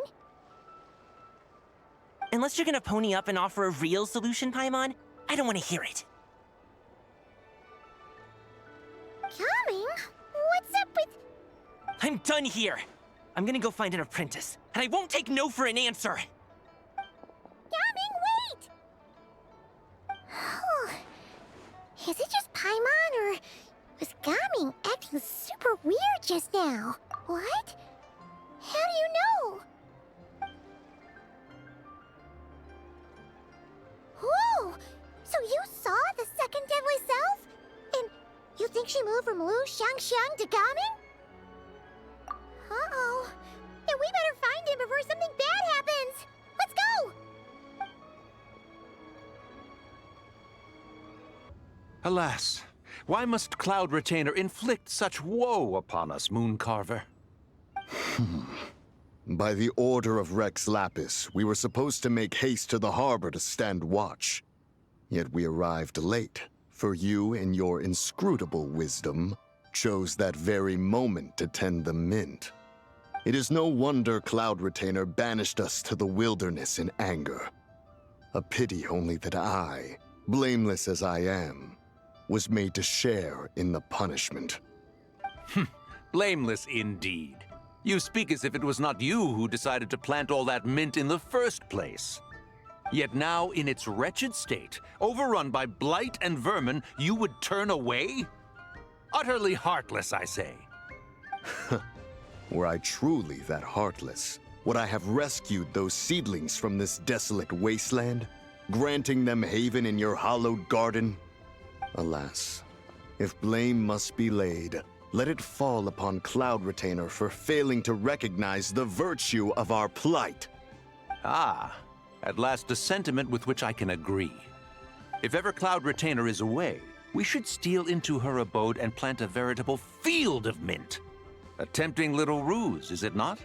Unless you're gonna pony up and offer a real solution, Paimon, I don't want to hear it. Gaming? What's up with... I'm done here. I'm gonna go find an apprentice, and I won't take no for an answer. Gaming, wait! Is it just Paimon, or was Gaming acting super weird just now? What? How do you know? Whoa! So you saw the second deadly self? And you think she moved from Lu Shangxiang to Gaming? Uh-oh. Then we better find him before something bad happens! Let's go! Alas, why must Cloud Retainer inflict such woe upon us, Mooncarver? By the order of Rex Lapis, we were supposed to make haste to the harbor to stand watch. Yet we arrived late, for you, in your inscrutable wisdom, chose that very moment to tend the mint. It is no wonder Cloud Retainer banished us to the wilderness in anger. A pity only that I, blameless as I am, was made to share in the punishment. Blameless indeed. You speak as if it was not you who decided to plant all that mint in the first place. Yet now, in its wretched state, overrun by blight and vermin, you would turn away? Utterly heartless, I say. Were I truly that heartless, would I have rescued those seedlings from this desolate wasteland, granting them haven in your hallowed garden? Alas, if blame must be laid, let it fall upon Cloud Retainer for failing to recognize the virtue of our plight. Ah, at last a sentiment with which I can agree. If ever Cloud Retainer is away, we should steal into her abode and plant a veritable field of mint. A tempting little ruse, is it not?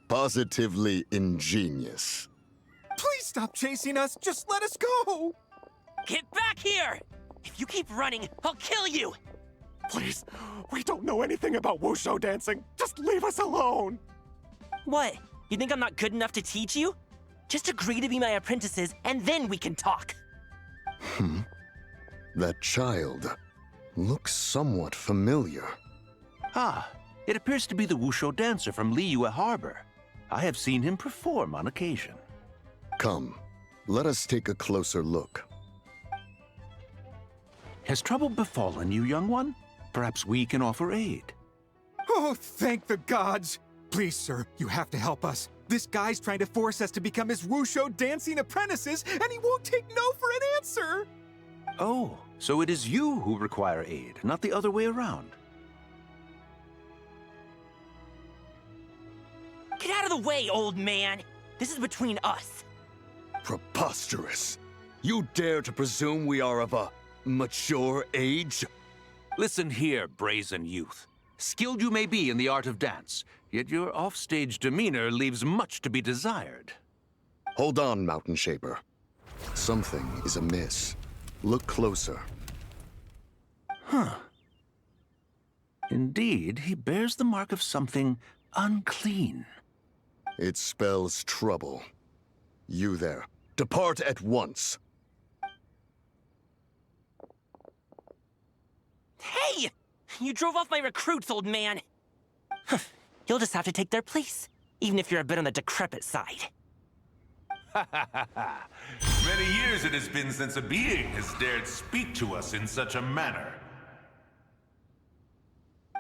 Positively ingenious. Please stop chasing us. Just let us go. Get back here! If you keep running, I'll kill you! Please, we don't know anything about wushu dancing. Just leave us alone. What? You think I'm not good enough to teach you? Just agree to be my apprentices, and then we can talk. That child looks somewhat familiar. Ah, it appears to be the wushu dancer from Liyue Harbor. I have seen him perform on occasion. Come, let us take a closer look. Has trouble befallen you, young one? Perhaps we can offer aid. Oh, thank the gods. Please, sir, you have to help us. This guy's trying to force us to become his wushu dancing apprentices, and he won't take no for an answer. Oh, so it is you who require aid, not the other way around. Get out of the way, old man! This is between us. Preposterous. You dare to presume we are of a mature age? Listen here, brazen youth. Skilled you may be in the art of dance, yet your offstage demeanor leaves much to be desired. Hold on, Mountain Shaper. Something is amiss. Look closer. Huh. Indeed, he bears the mark of something unclean. It spells trouble. You there, depart at once. Hey! You drove off my recruits, old man! You'll just have to take their place, even if you're a bit on the decrepit side. Many years it has been since a being has dared speak to us in such a manner.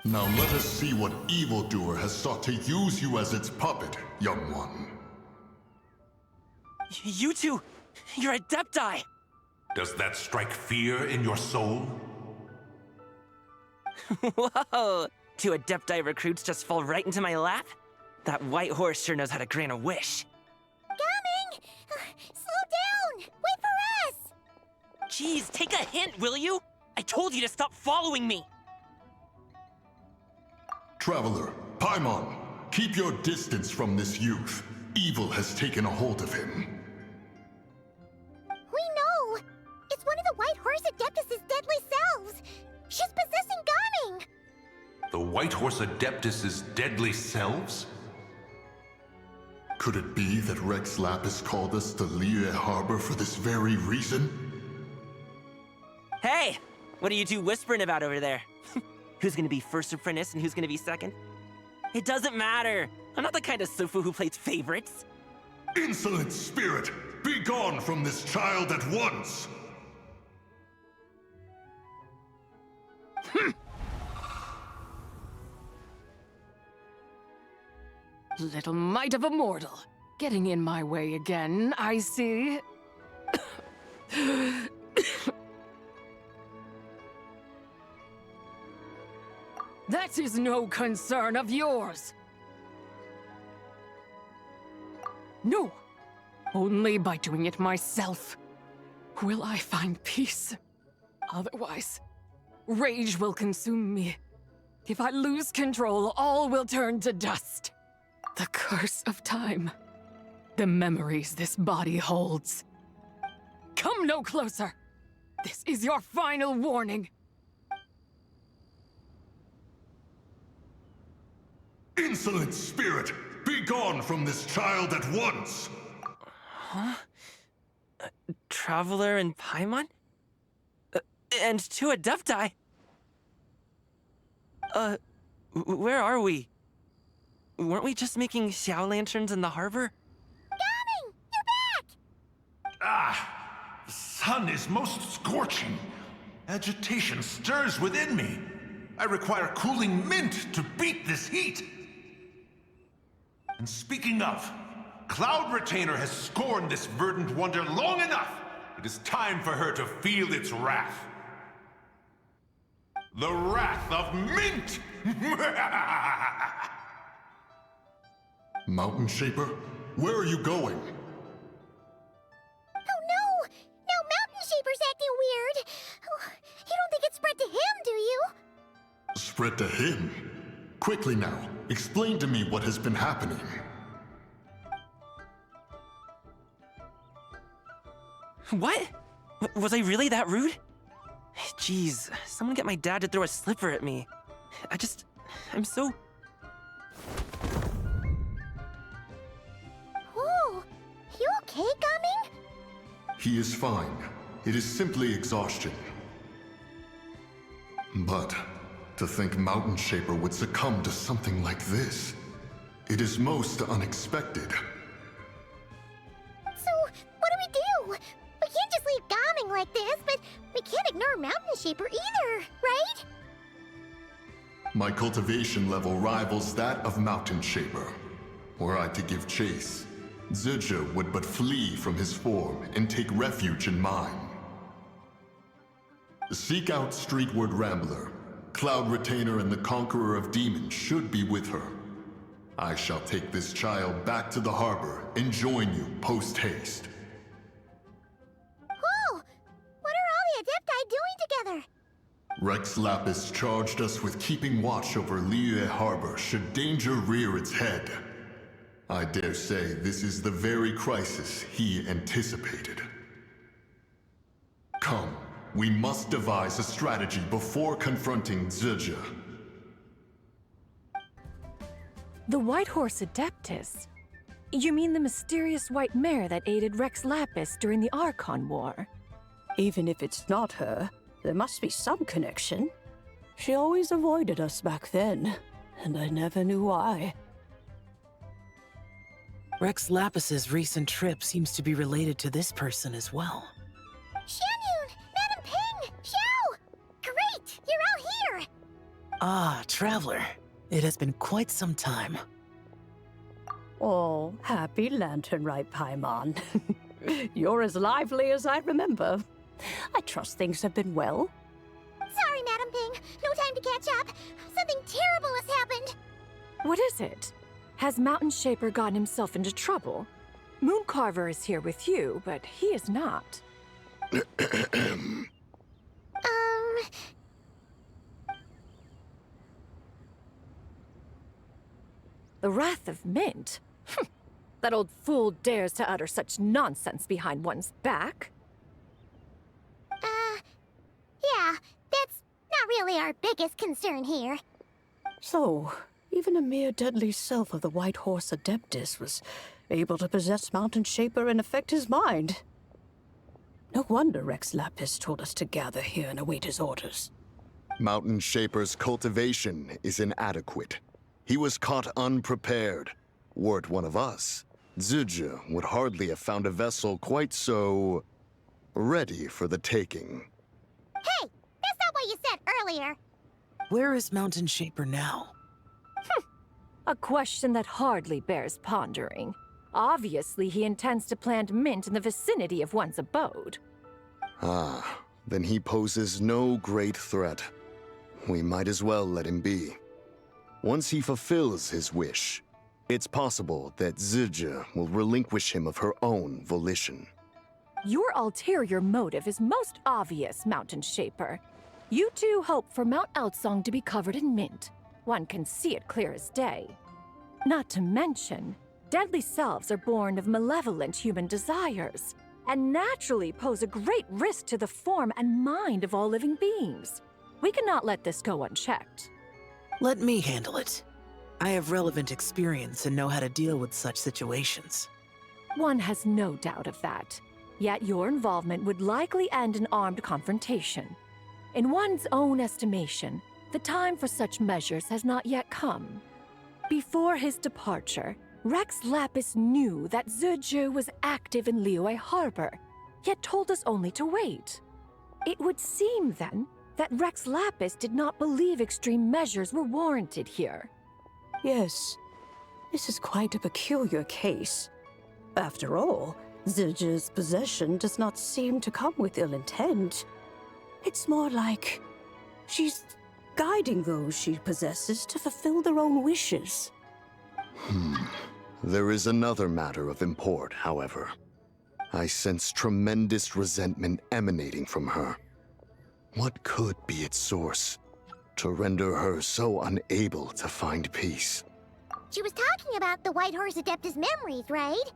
Now let us see what evildoer has sought to use you as its puppet, young one. You two, you're Adepti! Does that strike fear in your soul? Whoa! Two Adepti recruits just fall right into my lap? That white horse sure knows how to grant a wish. Coming! Slow down! Wait for us! Jeez, take a hint, will you? I told you to stop following me! Traveler, Paimon, keep your distance from this youth. Evil has taken a hold of him. We know! It's one of the White Horse Adeptus' deadly selves! She's possessing Gaming! The White Horse Adeptus' deadly selves? Could it be that Rex Lapis called us to Liyue Harbor for this very reason? Hey! What are you two whispering about over there? Who's gonna be first apprentice and who's gonna be second? It doesn't matter! I'm not the kind of Sufu who plays favorites. Insolent spirit! Be gone from this child at once! Little mite of a mortal. Getting in my way again, I see. That is no concern of yours. No, only by doing it myself will I find peace. Otherwise, rage will consume me. If I lose control, all will turn to dust. The curse of time. The memories this body holds. Come no closer. This is your final warning. Insolent spirit! Be gone from this child at once! Huh? Traveler and Paimon? And two Adepti? Where are we? Weren't we just making Xiao lanterns in the harbor? Gaming! You're back! Ah! The sun is most scorching. Agitation stirs within me. I require cooling mint to beat this heat. And speaking of, Cloud Retainer has scorned this verdant wonder long enough. It is time for her to feel its wrath. The wrath of Mint! Mountain Shaper, where are you going? Oh no! Now Mountain Shaper's acting weird! Oh, you don't think it spread to him, do you? Spread to him? Quickly now, explain to me what has been happening. What? Was I really that rude? Jeez, someone get my dad to throw a slipper at me. I'm so... Oh, you okay, Gaming? He is fine. It is simply exhaustion. But to think Mountain Shaper would succumb to something like this, it is most unexpected. So, what do? We can't just leave Gaming like this, but we can't ignore Mountain Shaper either, right? My cultivation level rivals that of Mountain Shaper. Were I to give chase, Zibai would but flee from his form and take refuge in mine. Seek out Streetward Rambler. Cloud Retainer and the Conqueror of Demons should be with her. I shall take this child back to the harbor and join you post-haste. Oh, what are all the Adepti doing together? Rex Lapis charged us with keeping watch over Liyue Harbor should danger rear its head. I dare say this is the very crisis he anticipated. Come, we must devise a strategy before confronting Zibai. The White Horse Adeptus? You mean the mysterious white mare that aided Rex Lapis during the Archon War? Even if it's not her, there must be some connection. She always avoided us back then, and I never knew why. Rex Lapis's recent trip seems to be related to this person as well. Xianyun! Madam Ping! Xiao! Great! You're all here! Ah, Traveler. It has been quite some time. Oh, happy Laternlit Paimon. You're as lively as I remember. I trust things have been well. Sorry, Madam Ping. No time to catch up. Something terrible has happened. What is it? Has Mountain Shaper gotten himself into trouble? Mooncarver is here with you, but he is not. The Wrath of Mint? That old fool dares to utter such nonsense behind one's back. Yeah, that's not really our biggest concern here. So, even a mere deadly self of the White Horse Adeptus was able to possess Mountain Shaper and affect his mind. No wonder Rex Lapis told us to gather here and await his orders. Mountain Shaper's cultivation is inadequate. He was caught unprepared. Were it one of us, Zibai would hardly have found a vessel quite so... ready for the taking. Hey! That's not what you said earlier! Where is Mountain Shaper now? A question that hardly bears pondering. Obviously, he intends to plant mint in the vicinity of one's abode. Ah, then he poses no great threat. We might as well let him be. Once he fulfills his wish, it's possible that Zibai will relinquish him of her own volition. Your ulterior motive is most obvious, Mountain Shaper. You two hope for Mount Outsong to be covered in mint. One can see it clear as day. Not to mention, deadly selves are born of malevolent human desires, and naturally pose a great risk to the form and mind of all living beings. We cannot let this go unchecked. Let me handle it. I have relevant experience and know how to deal with such situations. One has no doubt of that. Yet your involvement would likely end in armed confrontation. In one's own estimation, the time for such measures has not yet come. Before his departure, Rex Lapis knew that Zibai was active in Liyue Harbor, yet told us only to wait. It would seem, then, that Rex Lapis did not believe extreme measures were warranted here. Yes, this is quite a peculiar case. After all, Zibai's possession does not seem to come with ill intent. It's more like she's guiding those she possesses to fulfill their own wishes. There is another matter of import, however. I sense tremendous resentment emanating from her. What could be its source to render her so unable to find peace? She was talking about the White Horse Adeptus memories, right?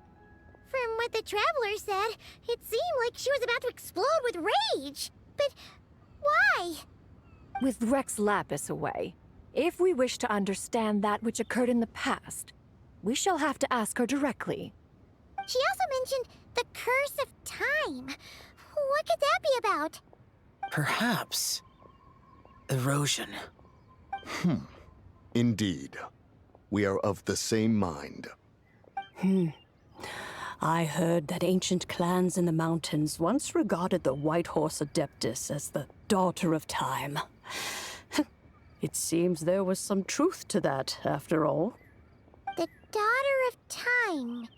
From what the Traveler said, it seemed like she was about to explode with rage. But why? With Rex Lapis away, if we wish to understand that which occurred in the past, we shall have to ask her directly. She also mentioned the Curse of Time. What could that be about? Perhaps erosion. Indeed. We are of the same mind. I heard that ancient clans in the mountains once regarded the White Horse Adeptus as the daughter of time. It seems there was some truth to that, after all. The Daughter of Time.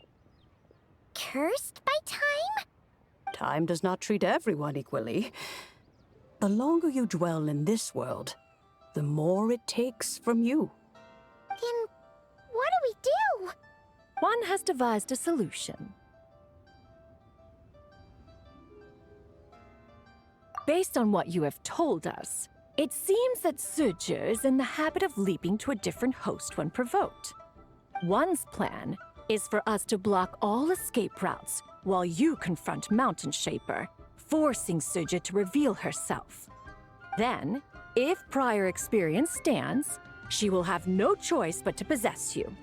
Cursed by time? Time does not treat everyone equally. The longer you dwell in this world, the more it takes from you. Then what do we do? One has devised a solution. Based on what you have told us, it seems that Zizhi is in the habit of leaping to a different host when provoked. One's plan is for us to block all escape routes while you confront Mountain Shaper, forcing Zizhi to reveal herself. Then, if prior experience stands, she will have no choice but to possess you.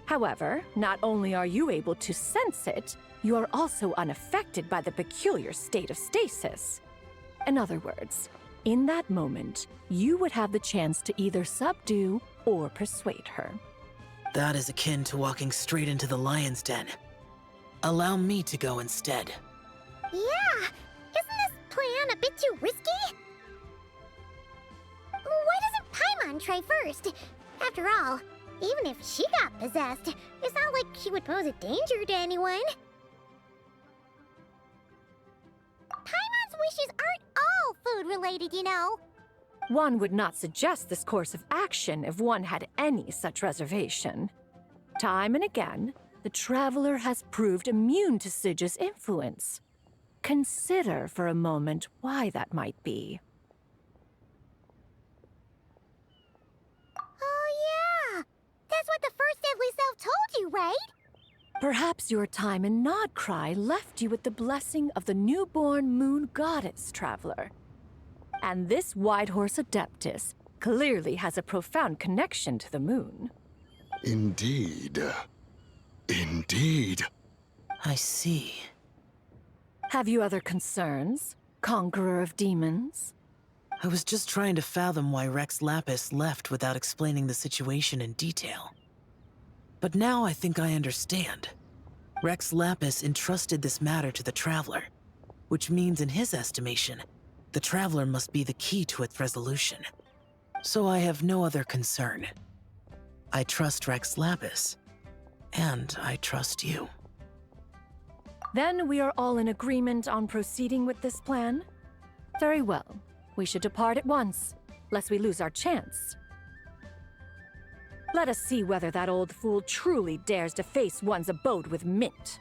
However, not only are you able to sense it, you are also unaffected by the peculiar state of stasis. In other words, in that moment, you would have the chance to either subdue or persuade her. That is akin to walking straight into the lion's den. Allow me to go instead. Yeah! Isn't this plan a bit too risky? Why doesn't Paimon try first? After all, even if she got possessed, it's not like she would pose a danger to anyone. Paimon's wishes aren't all food-related, you know. One would not suggest this course of action if one had any such reservation. Time and again, the Traveler has proved immune to Zizhi's influence. Consider for a moment why that might be. Oh yeah! That's what the First Deadly Self told you, right? Perhaps your time in Nodcry left you with the blessing of the newborn moon goddess, Traveler. And this White Horse Adeptus clearly has a profound connection to the moon. Indeed. Indeed. I see. Have you other concerns, Conqueror of Demons? I was just trying to fathom why Rex Lapis left without explaining the situation in detail. But now I think I understand. Rex Lapis entrusted this matter to the Traveler, which means in his estimation, the Traveler must be the key to its resolution. So I have no other concern. I trust Rex Lapis, and I trust you. Then we are all in agreement on proceeding with this plan? Very well. We should depart at once, lest we lose our chance. Let us see whether that old fool truly dares to face one's abode with mint.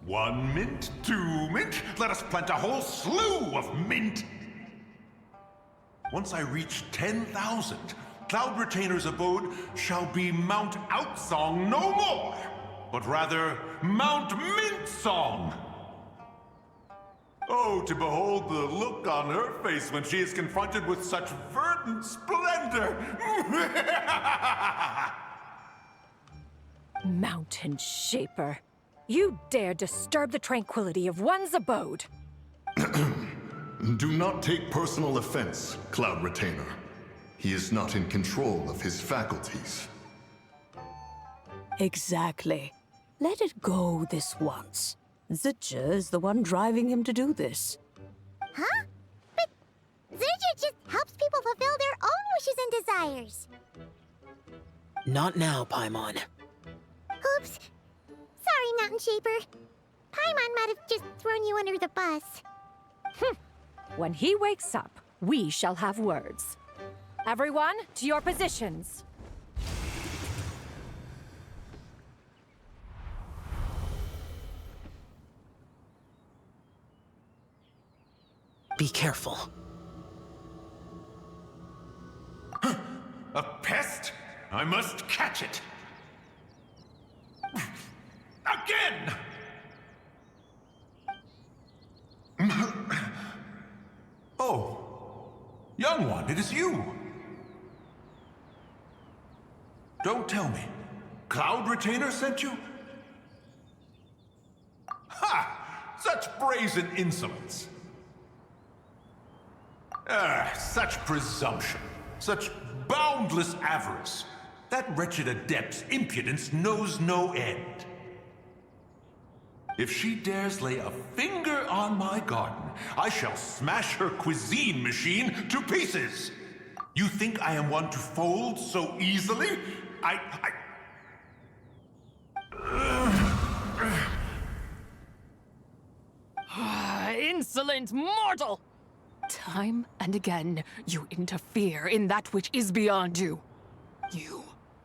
1 mint, 2 mint, let us plant a whole slew of mint! Once I reach 10,000, Cloud Retainer's abode shall be Mount Outsong no more, but rather Mount Mintsong! Oh, to behold the look on her face when she is confronted with such verdant splendor! Mountain Shaper, you dare disturb the tranquility of one's abode! Do not take personal offense, Cloud Retainer. He is not in control of his faculties. Exactly. Let it go this once. Zizhi is the one driving him to do this. Huh? But Zizhi just helps people fulfill their own wishes and desires. Not now, Paimon. Oops. Sorry, Mountain Shaper. Paimon might have just thrown you under the bus. When he wakes up, we shall have words. Everyone, to your positions. Be careful. A pest? I must catch it! Again! Oh, young one, it is you! Don't tell me. Cloud Retainer sent you? Ha! Such brazen insolence! Such presumption. Such boundless avarice. That wretched adept's impudence knows no end. If she dares lay a finger on my garden, I shall smash her cuisine machine to pieces! You think I am one to fold so easily? Insolent mortal! Time and again, you interfere in that which is beyond you. You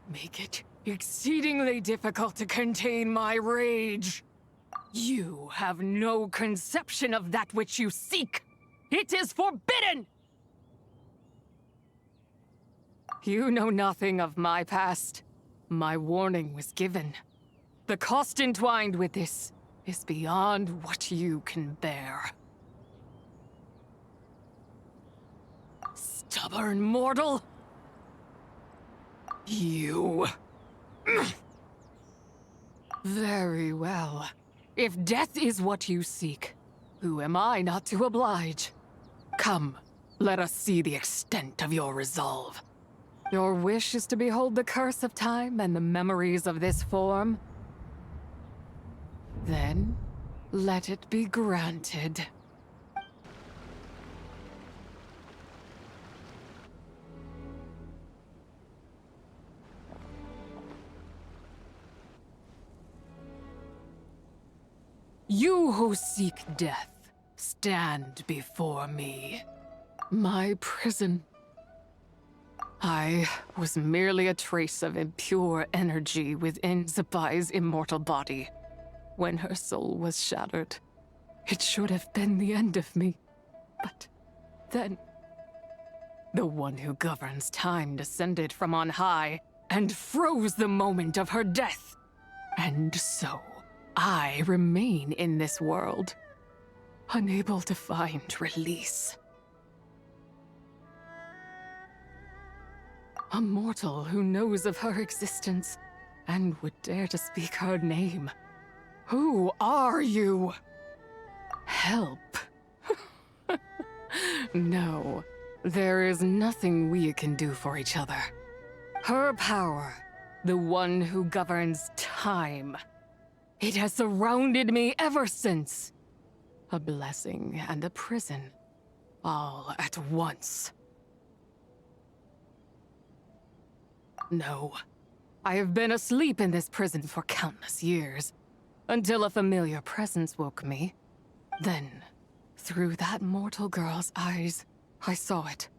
make it exceedingly difficult to contain my rage. You have no conception of that which you seek. It is forbidden! You know nothing of my past. My warning was given. The cost entwined with this is beyond what you can bear. Stubborn mortal! You... Very well. If death is what you seek, who am I not to oblige? Come, let us see the extent of your resolve. Your wish is to behold the curse of time and the memories of this form? Then, let it be granted. You who seek death, stand before me. My prison. I was merely a trace of impure energy within Zibai's immortal body. When her soul was shattered, it should have been the end of me. But then, the one who governs time descended from on high and froze the moment of her death. And so, I remain in this world, unable to find release. A mortal who knows of her existence and would dare to speak her name. Who are you? Help. No, there is nothing we can do for each other. Her power, the one who governs time, it has surrounded me ever since. A blessing and a prison, all at once. No, I have been asleep in this prison for countless years, until a familiar presence woke me. Then, through that mortal girl's eyes, I saw it.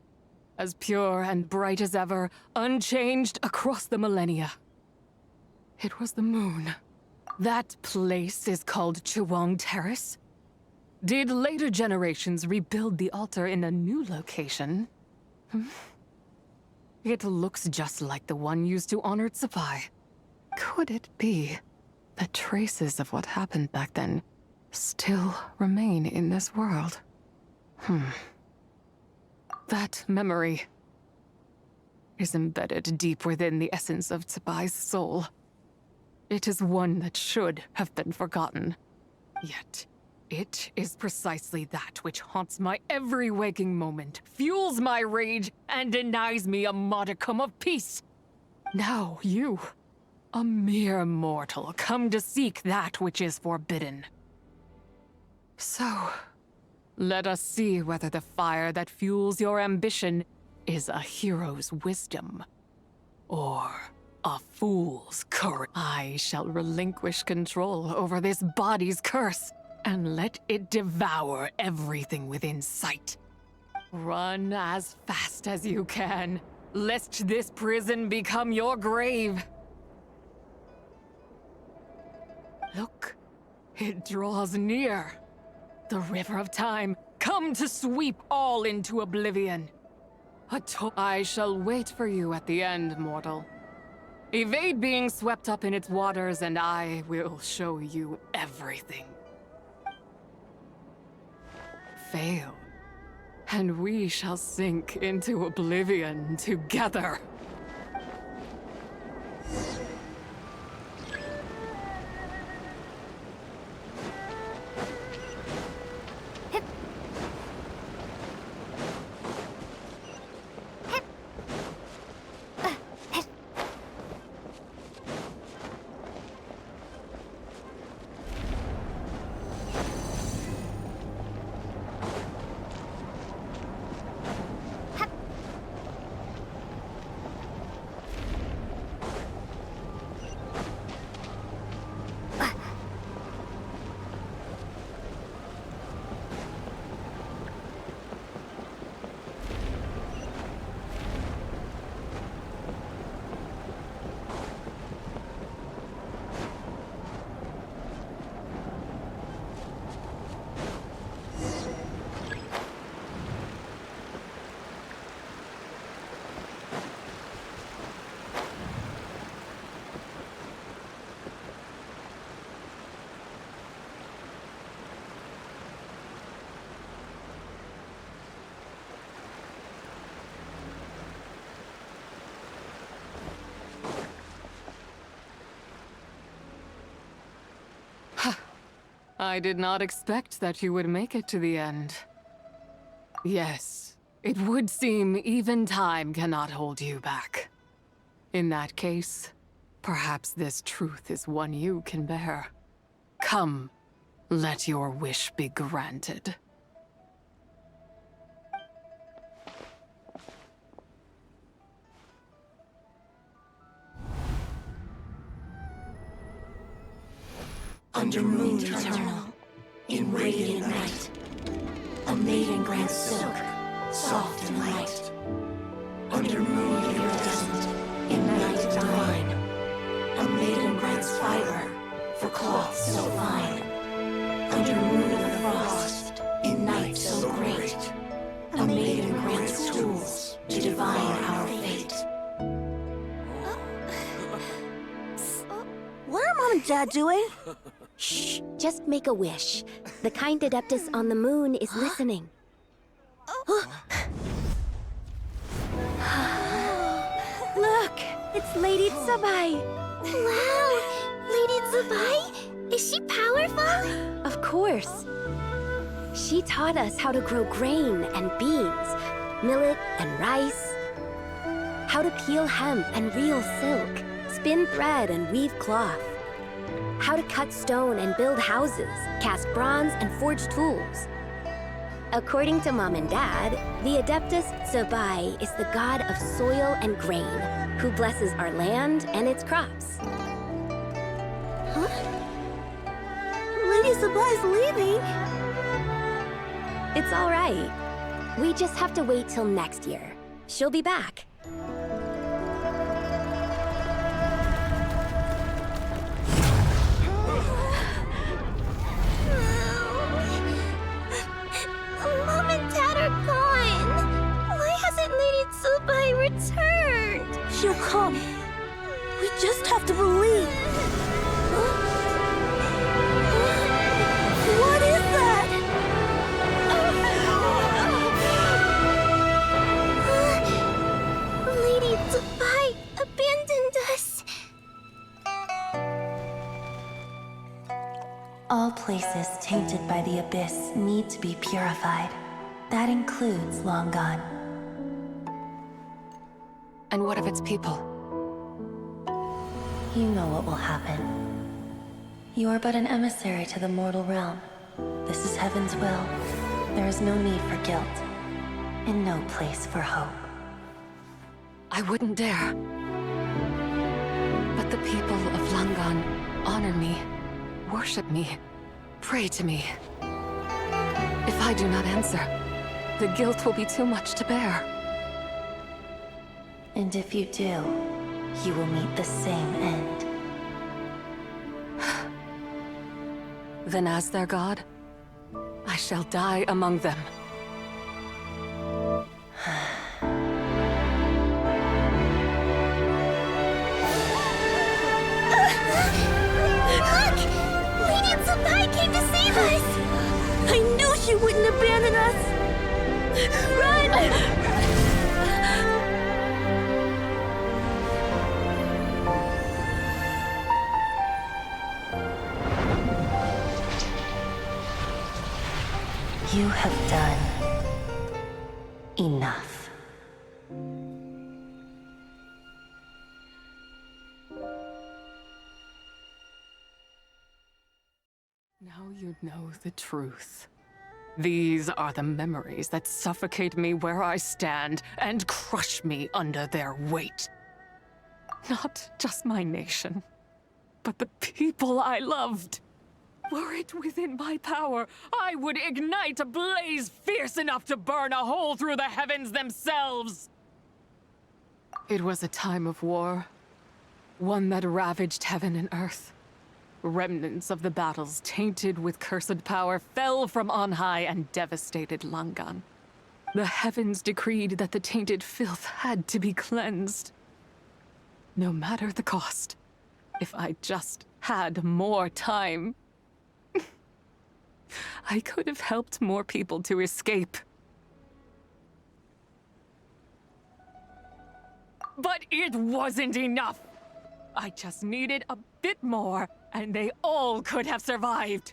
As pure and bright as ever, unchanged across the millennia. It was the moon. That place is called Chuang Terrace. Did later generations rebuild the altar in a new location? It looks just like the one used to honor Zibai. Could it be that traces of what happened back then still remain in this world? That memory is embedded deep within the essence of Zibai's soul. It is one that should have been forgotten. Yet, it is precisely that which haunts my every waking moment, fuels my rage, and denies me a modicum of peace. Now you, a mere mortal, come to seek that which is forbidden. So, let us see whether the fire that fuels your ambition is a hero's wisdom, or a fool's courage. I shall relinquish control over this body's curse, and let it devour everything within sight. Run as fast as you can, lest this prison become your grave. Look, it draws near. The river of time, come to sweep all into oblivion. I shall wait for you at the end, mortal. Evade being swept up in its waters, and I will show you everything. Fail, and we shall sink into oblivion together. I did not expect that you would make it to the end. Yes, it would seem even time cannot hold you back. In that case, perhaps this truth is one you can bear. Come, let your wish be granted. Under moon eternal, in radiant night, a maiden grants silk, soft and light. Under moon iridescent, in night divine, a maiden grants fiber for cloth so fine. Under moon of the frost, in night so great, a maiden grants tools to divine our fate. What are Mom and Dad doing? Shh, just make a wish. The kind Adeptus on the moon is listening. Look, it's Lady Zibai. Wow, Lady Zibai? Is she powerful? Of course. She taught us how to grow grain and beans, millet and rice, how to peel hemp and reel silk, spin thread and weave cloth, how to cut stone and build houses, cast bronze and forge tools. According to Mom and Dad, the Adeptus Zibai is the god of soil and grain, who blesses our land and its crops. Huh? Lady Zibai's leaving. It's all right. We just have to wait till next year. She'll be back. Mom and Dad are gone. Why hasn't Lady Zibai returned? She'll come. We just have to believe. What is that? Lady Zibai abandoned us. All places tainted by the abyss need to be purified. That includes Long Gone. And what of its people? You know what will happen. You are but an emissary to the mortal realm. This is Heaven's will. There is no need for guilt, and no place for hope. I wouldn't dare. But the people of Langan honor me, worship me, pray to me. If I do not answer, the guilt will be too much to bear. And if you do, you will meet the same end. Then as their god, I shall die among them. She wouldn't abandon us! Run! You have done enough. Now you know the truth. These are the memories that suffocate me where I stand and crush me under their weight. Not just my nation, but the people I loved. Were it within my power, I would ignite a blaze fierce enough to burn a hole through the heavens themselves. It was a time of war, one that ravaged heaven and earth. Remnants of the battles tainted with cursed power fell from on high and devastated Langan. The heavens decreed that the tainted filth had to be cleansed. No matter the cost, if I just had more time, I could have helped more people to escape. But it wasn't enough! I just needed a bit more, and they all could have survived.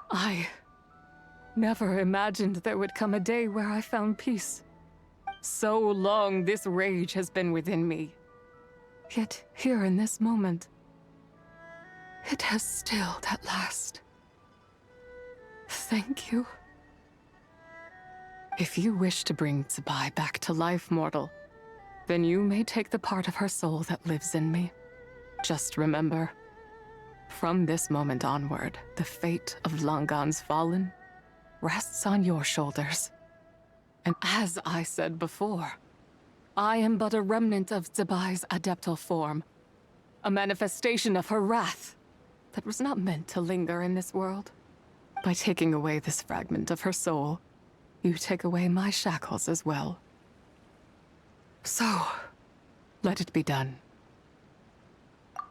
I never imagined there would come a day where I found peace. So long this rage has been within me. Yet here in this moment, it has stilled at last. Thank you. If you wish to bring Zibai back to life, mortal, then you may take the part of her soul that lives in me. Just remember, from this moment onward, the fate of Langan's fallen rests on your shoulders. And as I said before, I am but a remnant of Zibai's adeptal form, a manifestation of her wrath that was not meant to linger in this world. By taking away this fragment of her soul, you take away my shackles as well. So, let it be done.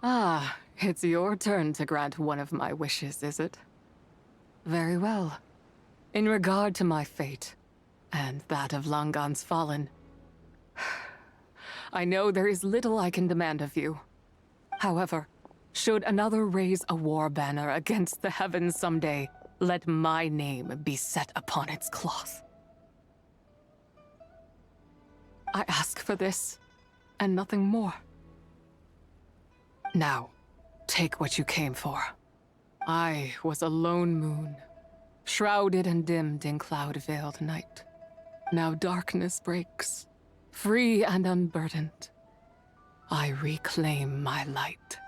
Ah, it's your turn to grant one of my wishes, is it? Very well. In regard to my fate, and that of Langan's fallen, I know there is little I can demand of you. However, should another raise a war banner against the heavens someday, let my name be set upon its cloth. I ask for this, and nothing more. Now, take what you came for. I was a lone moon, shrouded and dimmed in cloud-veiled night. Now darkness breaks, free and unburdened. I reclaim my light.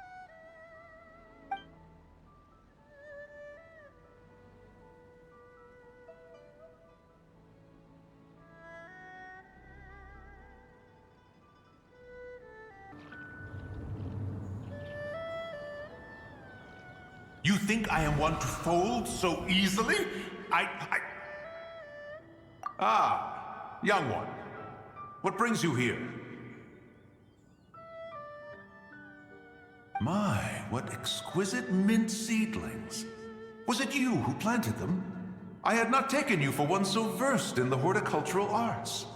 You think I am one to fold so easily? Ah, young one. What brings you here? My, what exquisite mint seedlings. Was it you who planted them? I had not taken you for one so versed in the horticultural arts.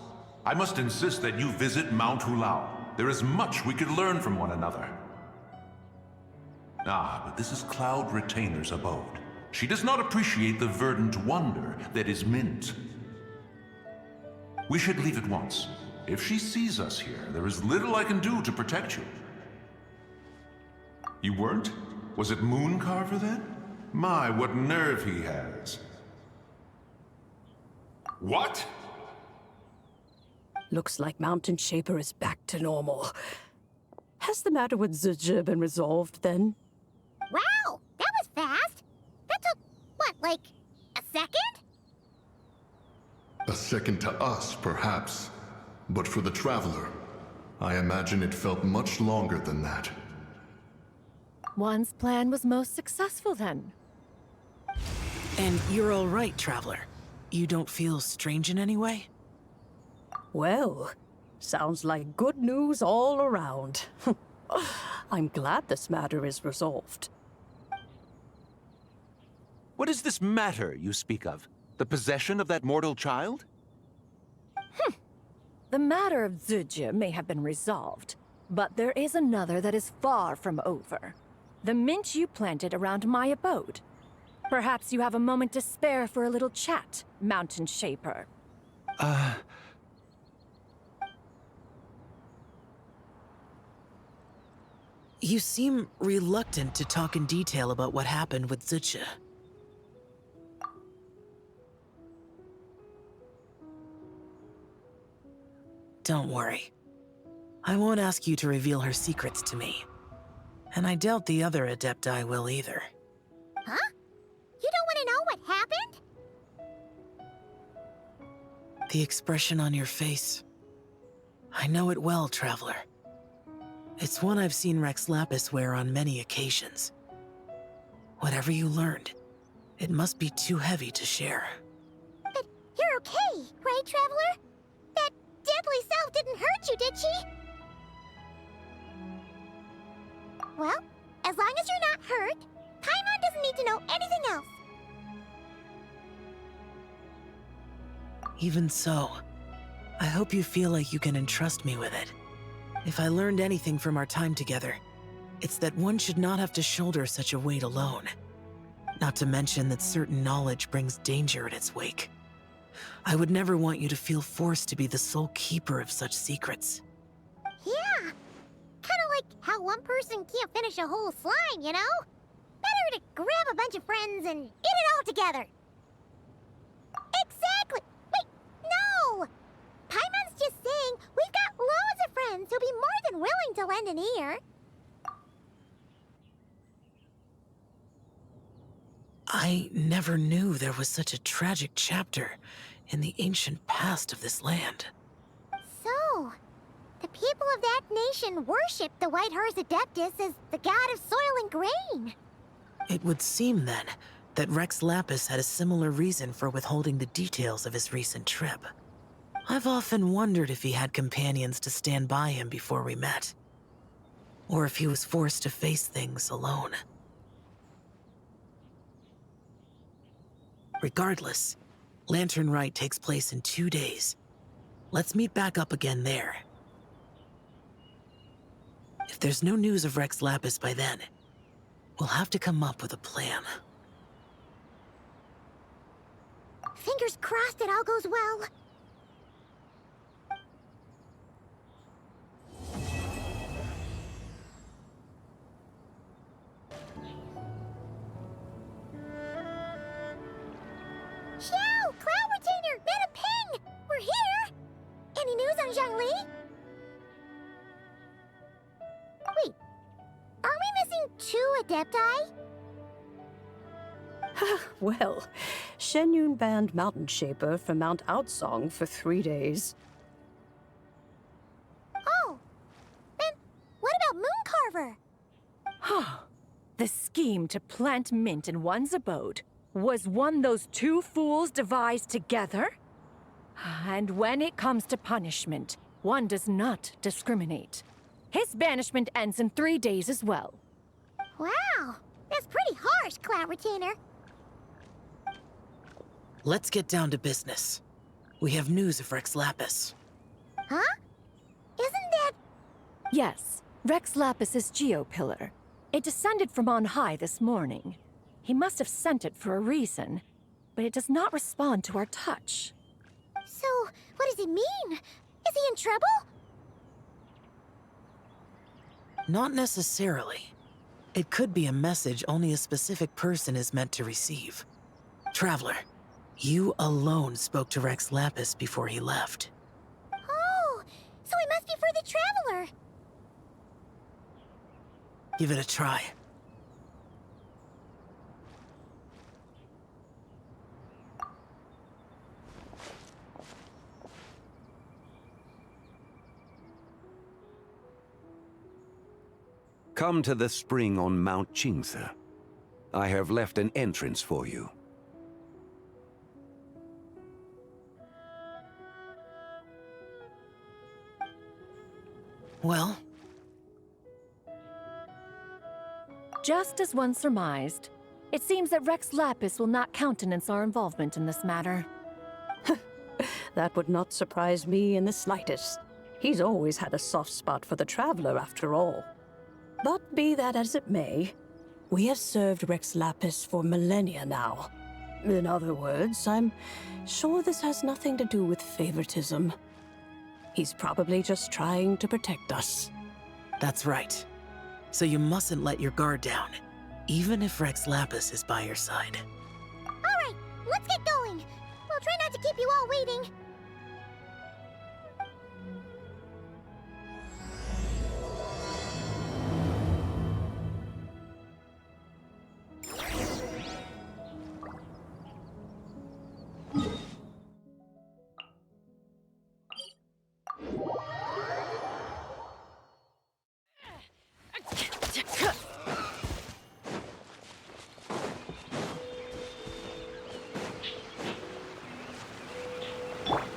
I must insist that you visit Mount Hulao. There is much we could learn from one another. Ah, but this is Cloud Retainer's abode. She does not appreciate the verdant wonder that is mint. We should leave at once. If she sees us here, there is little I can do to protect you. You weren't? Was it Mooncarver then? My, what nerve he has. What? Looks like Mountain Shaper is back to normal. Has the matter with Zizhi been resolved then? Wow, that was fast. That took, what, like, a second? A second to us, perhaps. But for the Traveler, I imagine it felt much longer than that. One's plan was most successful then. And you're all right, Traveler. You don't feel strange in any way? Well, sounds like good news all around. I'm glad this matter is resolved. What is this matter you speak of? The possession of that mortal child? The matter of Zuje may have been resolved, but there is another that is far from over. The mint you planted around my abode. Perhaps you have a moment to spare for a little chat, Mountain Shaper. You seem reluctant to talk in detail about what happened with Zuje. Don't worry. I won't ask you to reveal her secrets to me. And I doubt the other Adepti will either. Huh? You don't want to know what happened? The expression on your face. I know it well, Traveler. It's one I've seen Rex Lapis wear on many occasions. Whatever you learned, it must be too heavy to share. But you're okay, right, Traveler? That deadly self didn't hurt you, did she? Well, as long as you're not hurt, Paimon doesn't need to know anything else. Even so, I hope you feel like you can entrust me with it. If I learned anything from our time together, it's that one should not have to shoulder such a weight alone. Not to mention that certain knowledge brings danger in its wake. I would never want you to feel forced to be the sole keeper of such secrets. Yeah, kinda like how one person can't finish a whole slime, you know? Better to grab a bunch of friends and eat it all together. Exactly! Wait, no! Paimon's just saying we've got loads of friends who'll be more than willing to lend an ear. I never knew there was such a tragic chapter in the ancient past of this land. So, the people of that nation worship the White Horse Adeptus as the god of soil and grain. It would seem, then, that Rex Lapis had a similar reason for withholding the details of his recent trip. I've often wondered if he had companions to stand by him before we met. Or if he was forced to face things alone. Regardless, Laternlit takes place in 2 days. Let's meet back up again there. If there's no news of Rex Lapis by then, we'll have to come up with a plan. Fingers crossed it all goes well. Xiao! Cloud Retainer! Madam Ping! We're here! Any news on Zhongli? Wait, are we missing 2 Adepti? Well, Shenyun banned Mountain Shaper from Mount Outsong for 3 days. Oh, then what about Mooncarver? The scheme to plant mint in one's abode was one those 2 fools devised together? And when it comes to punishment, one does not discriminate. His banishment ends in 3 days as well. Wow, that's pretty harsh, Cloud Retainer. Let's get down to business. We have news of Rex Lapis. Huh? Isn't that... Yes, Rex Lapis's Geopillar. It descended from on high this morning. He must have sent it for a reason, but it does not respond to our touch. So, what does it mean? Is he in trouble? Not necessarily. It could be a message only a specific person is meant to receive. Traveler, you alone spoke to Rex Lapis before he left. Oh, so it must be for the Traveler. Give it a try. Come to the spring on Mount Qingse. I have left an entrance for you. Well? Just as one surmised, it seems that Rex Lapis will not countenance our involvement in this matter. That would not surprise me in the slightest. He's always had a soft spot for the Traveler, after all. But be that as it may, we have served Rex Lapis for millennia now. In other words, I'm sure this has nothing to do with favoritism. He's probably just trying to protect us. That's right. So you mustn't let your guard down, even if Rex Lapis is by your side. Alright, let's get going. We'll try not to keep you all waiting.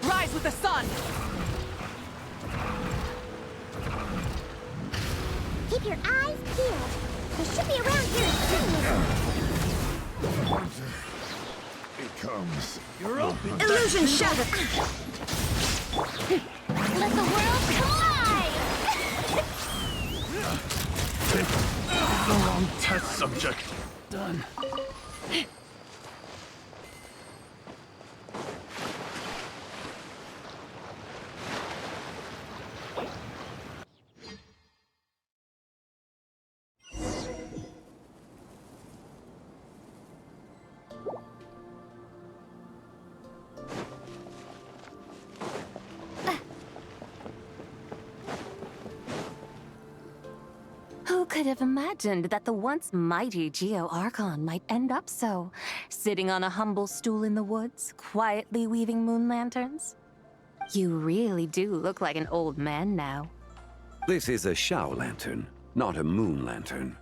Rise with the sun! Keep your eyes peeled. They should be around here soon. It comes. You're open. Illusion shattered. Let the world collide! The wrong test subject. Done. Who could have imagined that the once mighty Geo-Archon might end up so, sitting on a humble stool in the woods, quietly weaving moon lanterns? You really do look like an old man now. This is a Shao lantern, not a moon lantern.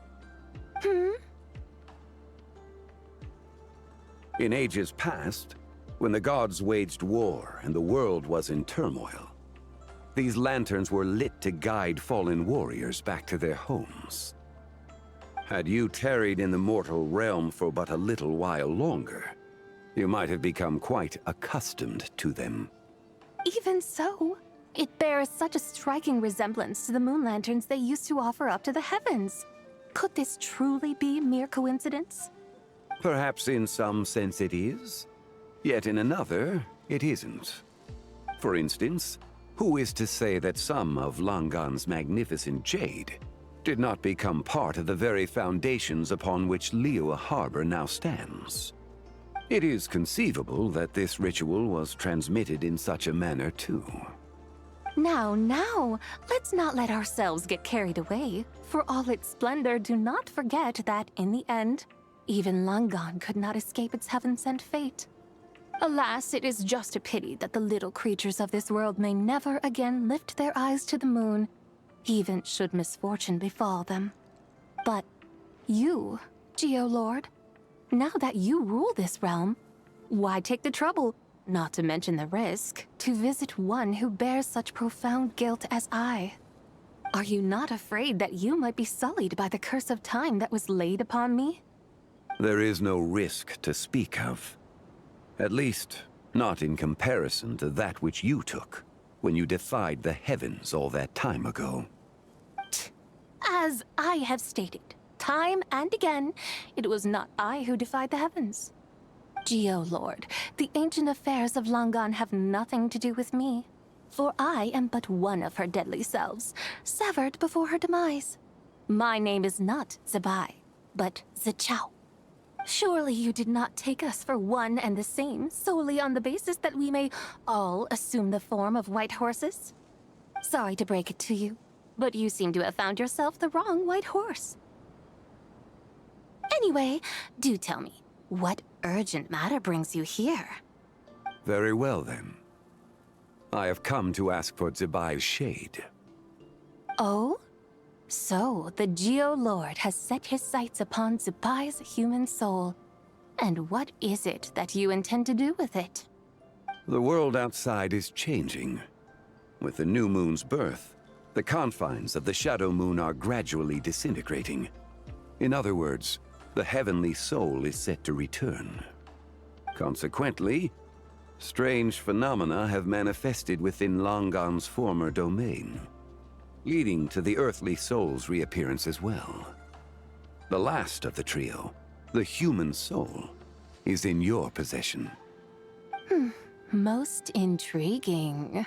In ages past, when the gods waged war and the world was in turmoil, these lanterns were lit to guide fallen warriors back to their homes. Had you tarried in the mortal realm for but a little while longer, you might have become quite accustomed to them. Even so, it bears such a striking resemblance to the moon lanterns they used to offer up to the heavens. Could this truly be mere coincidence? Perhaps in some sense it is, yet in another, it isn't. For instance, who is to say that some of Langan's magnificent jade did not become part of the very foundations upon which Liyue Harbor now stands? It is conceivable that this ritual was transmitted in such a manner too. Now, let's not let ourselves get carried away. For all its splendor, do not forget that, in the end, even Langan could not escape its heaven-sent fate. Alas, it is just a pity that the little creatures of this world may never again lift their eyes to the moon, even should misfortune befall them. But you, Geo-Lord, now that you rule this realm, why take the trouble, not to mention the risk, to visit one who bears such profound guilt as I? Are you not afraid that you might be sullied by the curse of time that was laid upon me? There is no risk to speak of. At least, not in comparison to that which you took when you defied the heavens all that time ago. As I have stated, time and again, it was not I who defied the heavens. Geo-Lord, the ancient affairs of Langan have nothing to do with me, for I am but one of her deadly selves, severed before her demise. My name is not Zibai, but Zichao. Surely you did not take us for one and the same solely on the basis that we may all assume the form of white horses? Sorry to break it to you, but you seem to have found yourself the wrong white horse. Anyway, do tell me, what urgent matter brings you here? Very well then. I have come to ask for Zibai's shade. Oh? So, the Geo-Lord has set his sights upon Zibai's human soul. And what is it that you intend to do with it? The world outside is changing. With the new moon's birth, The confines of the Shadow Moon are gradually disintegrating. In other words, the heavenly soul is set to return. Consequently, strange phenomena have manifested within Longon's former domain, leading to the earthly soul's reappearance as well. The last of the trio, the human soul, is in your possession. Most intriguing.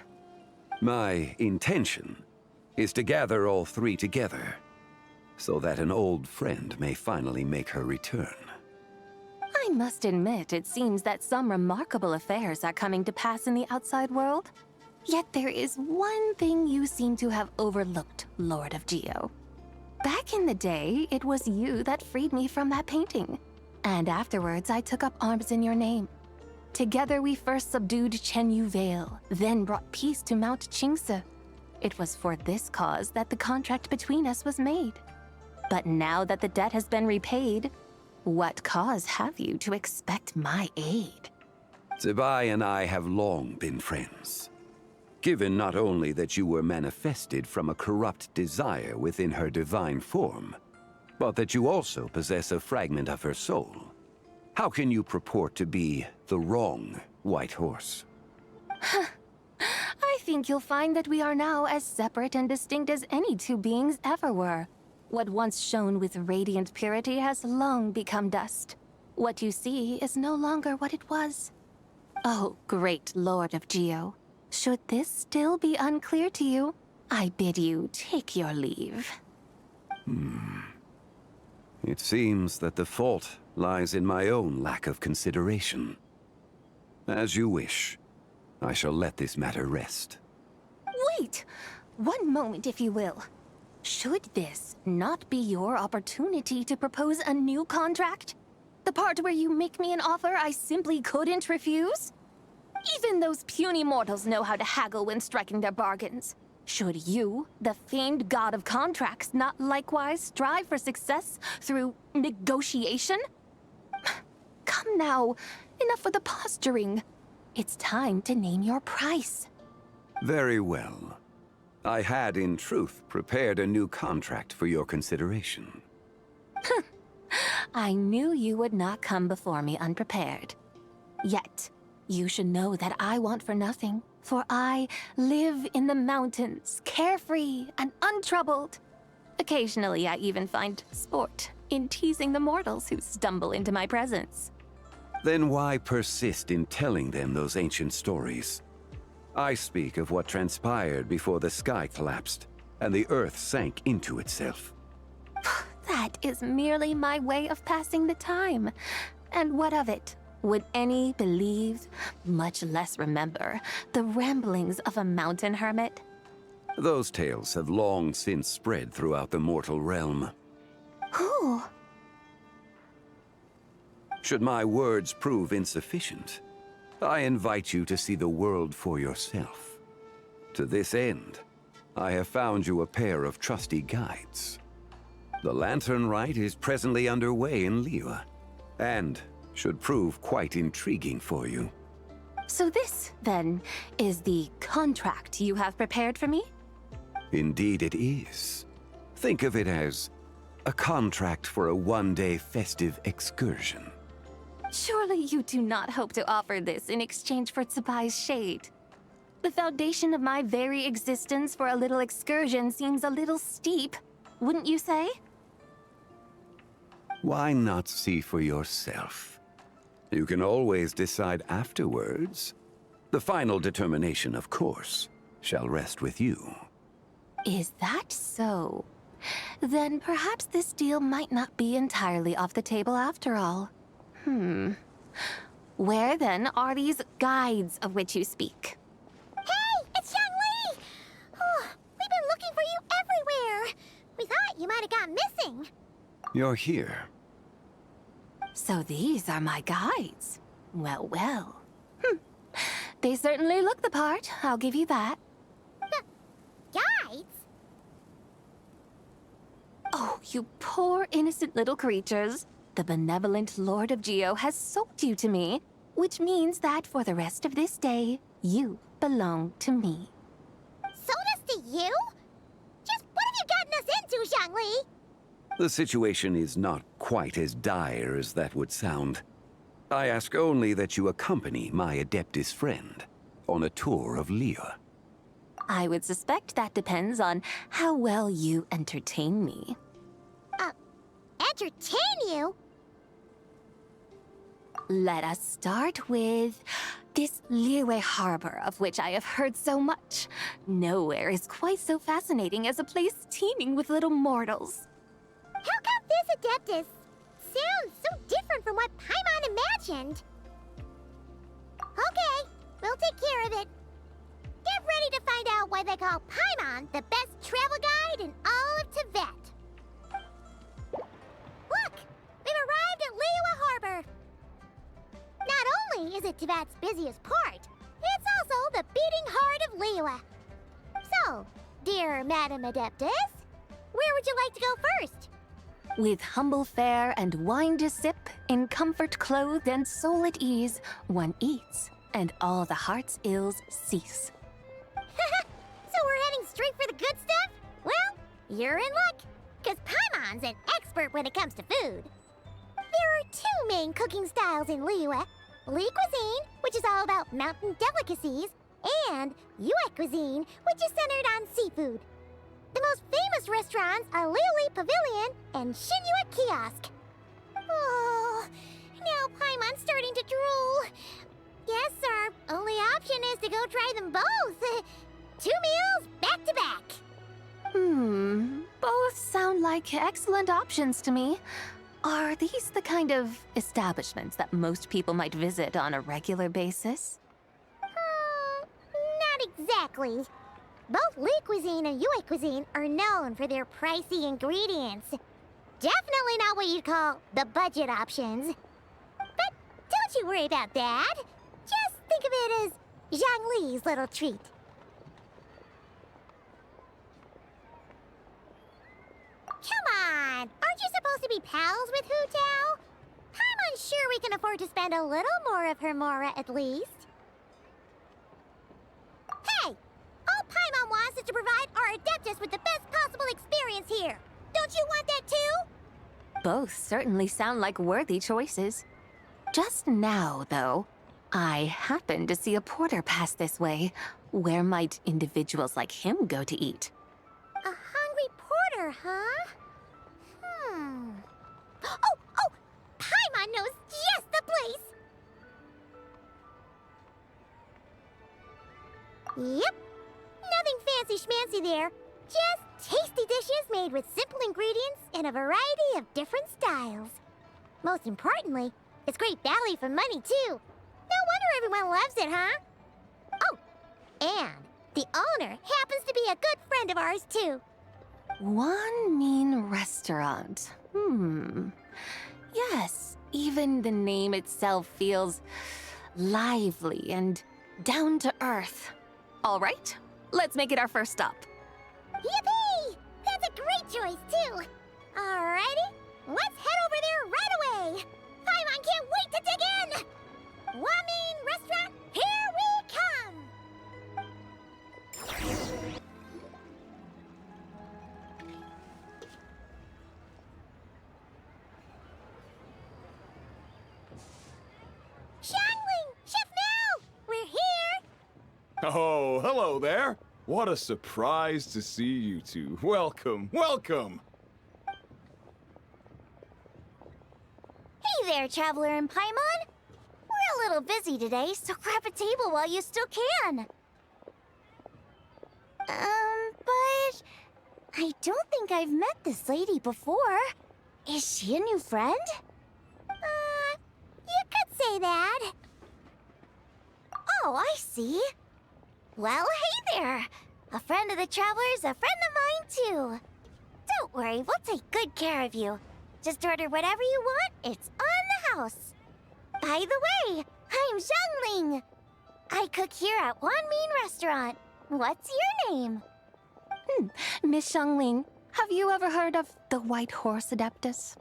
My intention is to gather all three together, so that an old friend may finally make her return. I must admit, it seems that some remarkable affairs are coming to pass in the outside world. Yet there is one thing you seem to have overlooked, Lord of Geo. Back in the day, it was you that freed me from that painting. And afterwards, I took up arms in your name. Together we first subdued Chenyu Vale, then brought peace to Mount Qingse. It was for this cause that the contract between us was made. But now that the debt has been repaid, what cause have you to expect my aid? Zibai and I have long been friends. Given not only that you were manifested from a corrupt desire within her divine form, but that you also possess a fragment of her soul, how can you purport to be the wrong White Horse? I think you'll find that we are now as separate and distinct as any two beings ever were. What once shone with radiant purity has long become dust. What you see is no longer what it was. Oh, great Lord of Geo, should this still be unclear to you, I bid you take your leave. It seems that the fault lies in my own lack of consideration. As you wish. I shall let this matter rest. Wait! One moment, if you will. Should this not be your opportunity to propose a new contract? The part where you make me an offer I simply couldn't refuse? Even those puny mortals know how to haggle when striking their bargains. Should you, the famed god of contracts, not likewise strive for success through negotiation? Come now, enough with the posturing. It's time to name your price. Very well. I had, in truth, prepared a new contract for your consideration. I knew you would not come before me unprepared. Yet, you should know that I want for nothing, for I live in the mountains, carefree and untroubled. Occasionally, I even find sport in teasing the mortals who stumble into my presence. Then why persist in telling them those ancient stories? I speak of what transpired before the sky collapsed and the earth sank into itself. That is merely my way of passing the time. And what of it? Would any believe, much less remember, the ramblings of a mountain hermit? Those tales have long since spread throughout the mortal realm. Who? Should my words prove insufficient, I invite you to see the world for yourself. To this end, I have found you a pair of trusty guides. The Lantern Rite is presently underway in Liyue, and should prove quite intriguing for you. So this, then, is the contract you have prepared for me? Indeed it is. Think of it as a contract for a one-day festive excursion. Surely you do not hope to offer this in exchange for Zibai's shade. The foundation of my very existence for a little excursion seems a little steep, wouldn't you say? Why not see for yourself? You can always decide afterwards. The final determination, of course, shall rest with you. Is that so? Then perhaps this deal might not be entirely off the table after all. Where then are these guides of which you speak? Hey, it's Young Lee! Oh, we've been looking for you everywhere. We thought you might have gone missing. You're here. So these are my guides. Well, well. They certainly look the part, I'll give you that. Guides? Oh, you poor innocent little creatures. The benevolent Lord of Geo has sold you to me, which means that for the rest of this day, you belong to me. Sold us to you? Zhangli! The situation is not quite as dire as that would sound. I ask only that you accompany my Adeptus friend on a tour of Liyue. I would suspect that depends on how well you entertain me. Entertain you? Let us start with this Liyue harbor of which I have heard so much. Nowhere is quite so fascinating as a place teeming with little mortals. How come this Adeptus sounds so different from what Paimon imagined? Okay, we'll take care of it. Get ready to find out why they call Paimon the best travel guide in all of Tibet. Look! We've arrived at Liyue Harbor. Not only is it Tibet's busiest port, it's also the beating heart of Liyue. So, dear Madam Adeptus, where would you like to go first? With humble fare and wine to sip, in comfort clothed and soul at ease, one eats, and all the heart's ills cease. So we're heading straight for the good stuff? Well, you're in luck, because Paimon's an expert when it comes to food. There are two main cooking styles in Liyue. Li cuisine, which is all about mountain delicacies, and Yue cuisine, which is centered on seafood. The most famous restaurants are Liyue Pavilion and Xinyue Kiosk. Oh, now Paimon's starting to drool. Yes, our only option is to go try them both. 2 meals back to back. Both sound like excellent options to me. Are these the kind of establishments that most people might visit on a regular basis? Not exactly. Both Li cuisine and Yue cuisine are known for their pricey ingredients. Definitely not what you'd call the budget options. But don't you worry about that. Just think of it as Zhang Li's little treat. Come on! Aren't you supposed to be pals with Hu Tao? I'm unsure we can afford to spend a little more of her mora at least. Hey! All Paimon wants is to provide our Adeptus with the best possible experience here. Don't you want that too? Both certainly sound like worthy choices. Just now, though, I happened to see a porter pass this way. Where might individuals like him go to eat? A hungry porter, huh? Oh! Paimon knows just the place! Yep. Nothing fancy-schmancy there. Just tasty dishes made with simple ingredients in a variety of different styles. Most importantly, it's great value for money, too. No wonder everyone loves it, huh? Oh, and the owner happens to be a good friend of ours, too. One mean restaurant. Yes, even the name itself feels lively and down to earth. All right, let's make it our first stop. Yippee! That's a great choice, too. Alrighty, let's head over there right away. Paimon can't wait to dig in. Wamin Restaurant, here we come. Xiangling! Chef Now! We're here! Oh, hello there. What a surprise to see you two. Welcome, welcome. Hey there, Traveler and Paimon. We're a little busy today, so grab a table while you still can. But I don't think I've met this lady before. Is she a new friend? You could say that. Oh, I see. Well, hey there. A friend of the Traveler's a friend of mine, too. Don't worry, we'll take good care of you. Just order whatever you want, it's on the house. By the way, I'm Zhangling. I cook here at Wanmin Restaurant. What's your name? Miss Xiangling, have you ever heard of the White Horse Adeptus?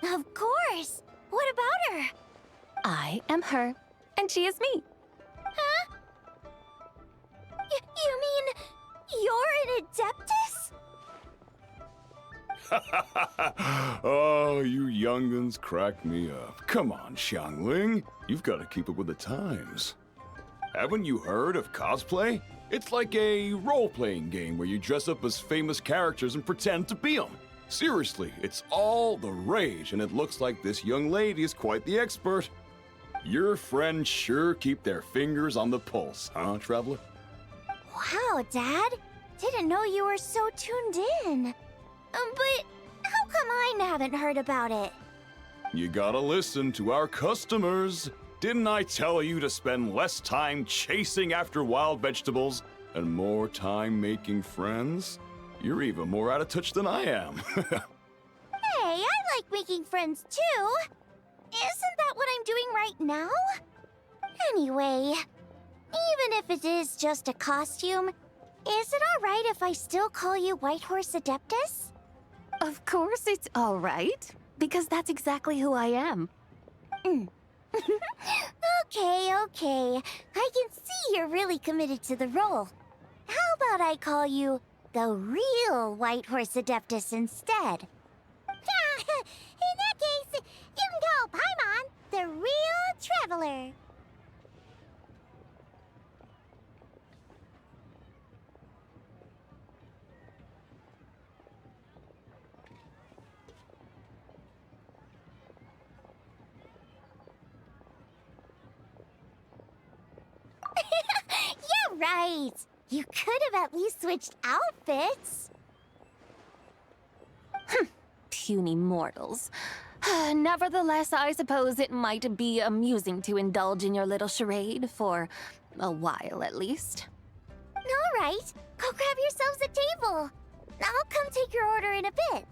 Of course. What about her? I am her, and she is me. Huh? You mean you're an Adeptus? Oh, you young'uns crack me up. Come on, Xiangling. You've got to keep up with the times. Haven't you heard of cosplay? It's like a role-playing game where you dress up as famous characters and pretend to be them. Seriously, it's all the rage, and it looks like this young lady is quite the expert. Your friends sure keep their fingers on the pulse, huh, Traveler? Wow, Dad. Didn't know you were so tuned in. But how come I haven't heard about it? You gotta listen to our customers. Didn't I tell you to spend less time chasing after wild vegetables and more time making friends? You're even more out of touch than I am. Hey, I like making friends too. Isn't that what I'm doing right now? Anyway, even if it is just a costume, is it alright if I still call you Whitehorse Adeptus? Of course it's all right, because that's exactly who I am. Okay. I can see you're really committed to the role. How about I call you the real Whitehorse Adeptus instead? In that case, you can call Paimon the real traveler. Yeah, right. You could have at least switched outfits. Puny mortals. Nevertheless, I suppose it might be amusing to indulge in your little charade, for a while at least. All right, go grab yourselves a table. I'll come take your order in a bit.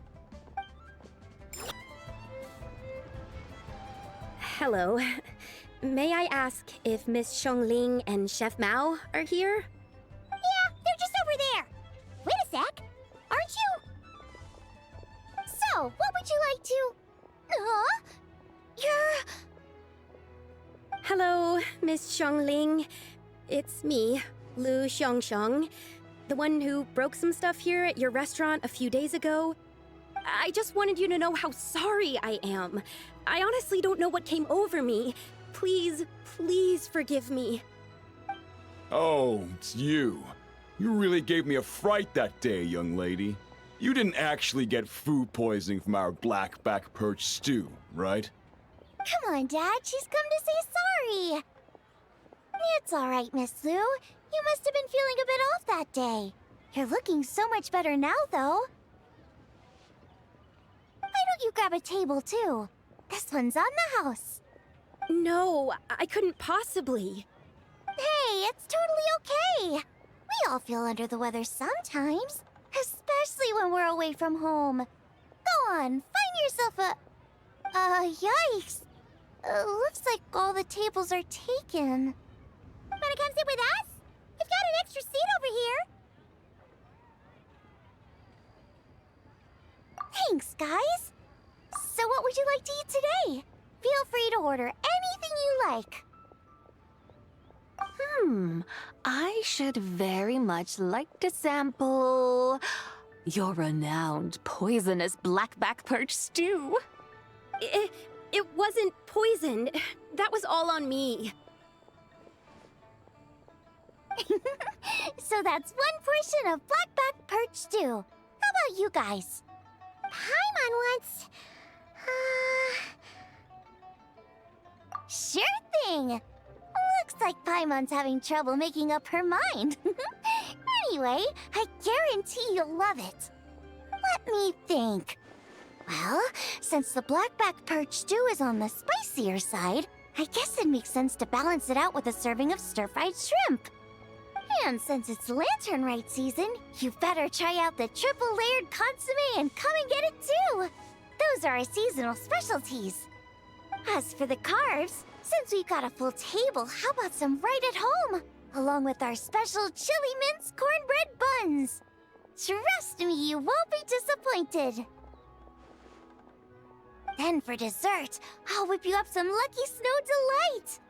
Hello. May I ask if Miss Xiangling and Chef Mao are here? Yeah, they're just over there. Wait a sec. Aren't you? So, what would you like to... You're... Hello, Miss Xiangling. It's me, Lu Xiangxiang, the one who broke some stuff here at your restaurant a few days ago. I just wanted you to know how sorry I am. I honestly don't know what came over me. Please forgive me. Oh, it's you. You really gave me a fright that day, young lady. You didn't actually get food poisoning from our blackback perch stew, right? Come on, Dad. She's come to say sorry. It's all right, Miss Lu. You must have been feeling a bit off that day. You're looking so much better now, though. Why don't you grab a table, too? This one's on the house. No, I couldn't possibly. Hey, it's totally okay. We all feel under the weather sometimes, especially when we're away from home. Go on, find yourself a... yikes. Looks like all the tables are taken. Wanna come sit with us? We've got an extra seat over here. Thanks, guys. So what would you like to eat today? Feel free to order anything you like. I should very much like to sample your renowned poisonous blackback perch stew. It wasn't poisoned. That was all on me. So that's one portion of blackback perch stew. How about you guys? Paimon wants... Sure thing! Looks like Paimon's having trouble making up her mind. Anyway, I guarantee you'll love it. Let me think. Well, since the blackback perch stew is on the spicier side, I guess it makes sense to balance it out with a serving of stir-fried shrimp. And since it's Laternlit season, you better try out the triple-layered consommé and come and get it too! Those are our seasonal specialties. As for the carbs, since we've got a full table, how about some right at home? Along with our special chili mince cornbread buns. Trust me, you won't be disappointed. Then for dessert, I'll whip you up some Lucky Snow Delight.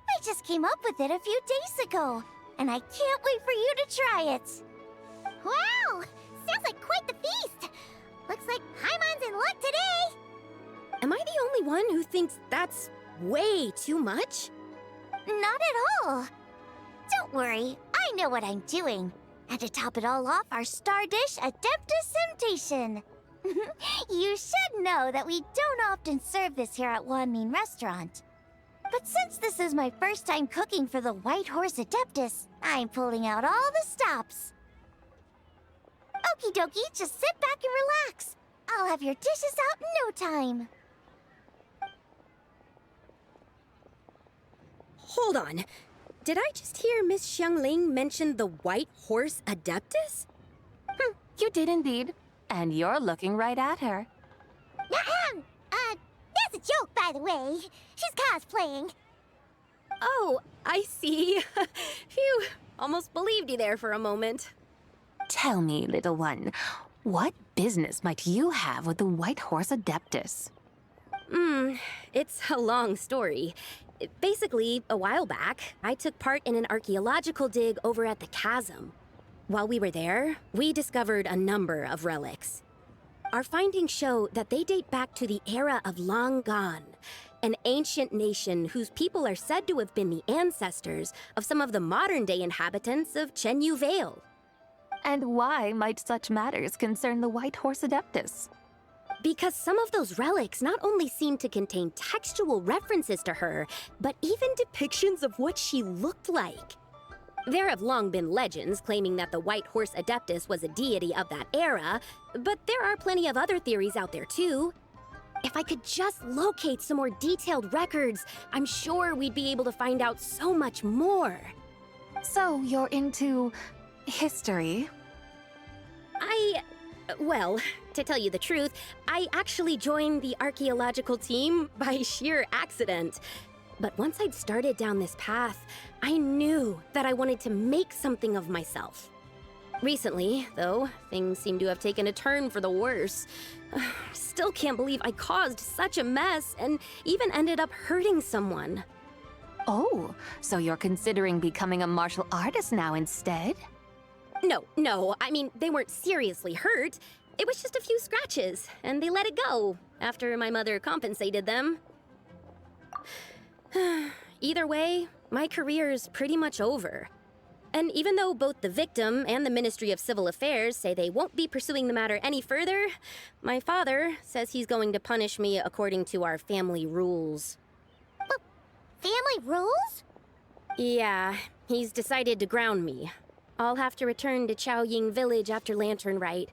I just came up with it a few days ago, and I can't wait for you to try it. Wow! Sounds like quite the feast! Looks like Paimon's in luck today! Am I the only one who thinks that's way too much? Not at all. Don't worry, I know what I'm doing. And to top it all off, our star dish, Adeptus Temptation. You should know that we don't often serve this here at Wanmin Restaurant. But since this is my first time cooking for the White Horse Adeptus, I'm pulling out all the stops. Okie dokie, just sit back and relax. I'll have your dishes out in no time. Hold on. Did I just hear Miss Xiangling mention the White Horse Adeptus? You did indeed. And you're looking right at her. That's a joke, by the way. She's cosplaying. Oh, I see. Phew, almost believed you there for a moment. Tell me, little one, what business might you have with the White Horse Adeptus? It's a long story. Basically, a while back, I took part in an archaeological dig over at the chasm. While we were there, we discovered a number of relics. Our findings show that they date back to the era of Long Gone, an ancient nation whose people are said to have been the ancestors of some of the modern-day inhabitants of Chenyu Vale. And why might such matters concern the White Horse Adeptus? Because some of those relics not only seem to contain textual references to her, but even depictions of what she looked like. There have long been legends claiming that the White Horse Adeptus was a deity of that era, but there are plenty of other theories out there too. If I could just locate some more detailed records, I'm sure we'd be able to find out so much more. So you're into history? Well, to tell you the truth, I actually joined the archaeological team by sheer accident. But once I'd started down this path, I knew that I wanted to make something of myself. Recently, though, things seem to have taken a turn for the worse. Still can't believe I caused such a mess and even ended up hurting someone. Oh, so you're considering becoming a martial artist now instead? No, I mean, they weren't seriously hurt. It was just a few scratches, and they let it go after my mother compensated them. Either way, my career's pretty much over. And even though both the victim and the Ministry of Civil Affairs say they won't be pursuing the matter any further, my father says he's going to punish me according to our family rules. Family rules? Yeah, he's decided to ground me. I'll have to return to Chaoying Village after Laternlit,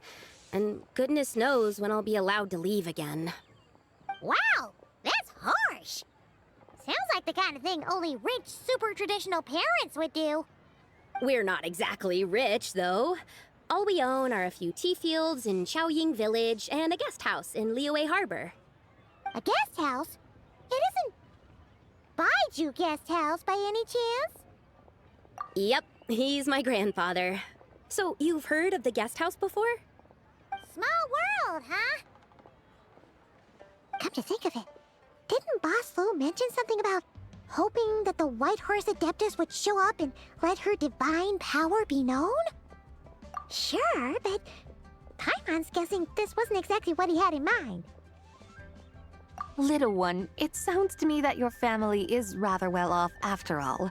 and goodness knows when I'll be allowed to leave again. Wow, that's harsh. Sounds like the kind of thing only rich, super traditional parents would do. We're not exactly rich, though. All we own are a few tea fields in Chaoying Village and a guest house in Liyue Harbor. A guest house? It isn't Baiju Guest House by any chance? Yep, he's my grandfather. So, you've heard of the guest house before? Small world, huh? Come to think of it, didn't Boss Lu mention something about hoping that the White Horse Adeptus would show up and let her divine power be known? Sure, but Paimon's guessing this wasn't exactly what he had in mind. Little one, it sounds to me that your family is rather well off after all.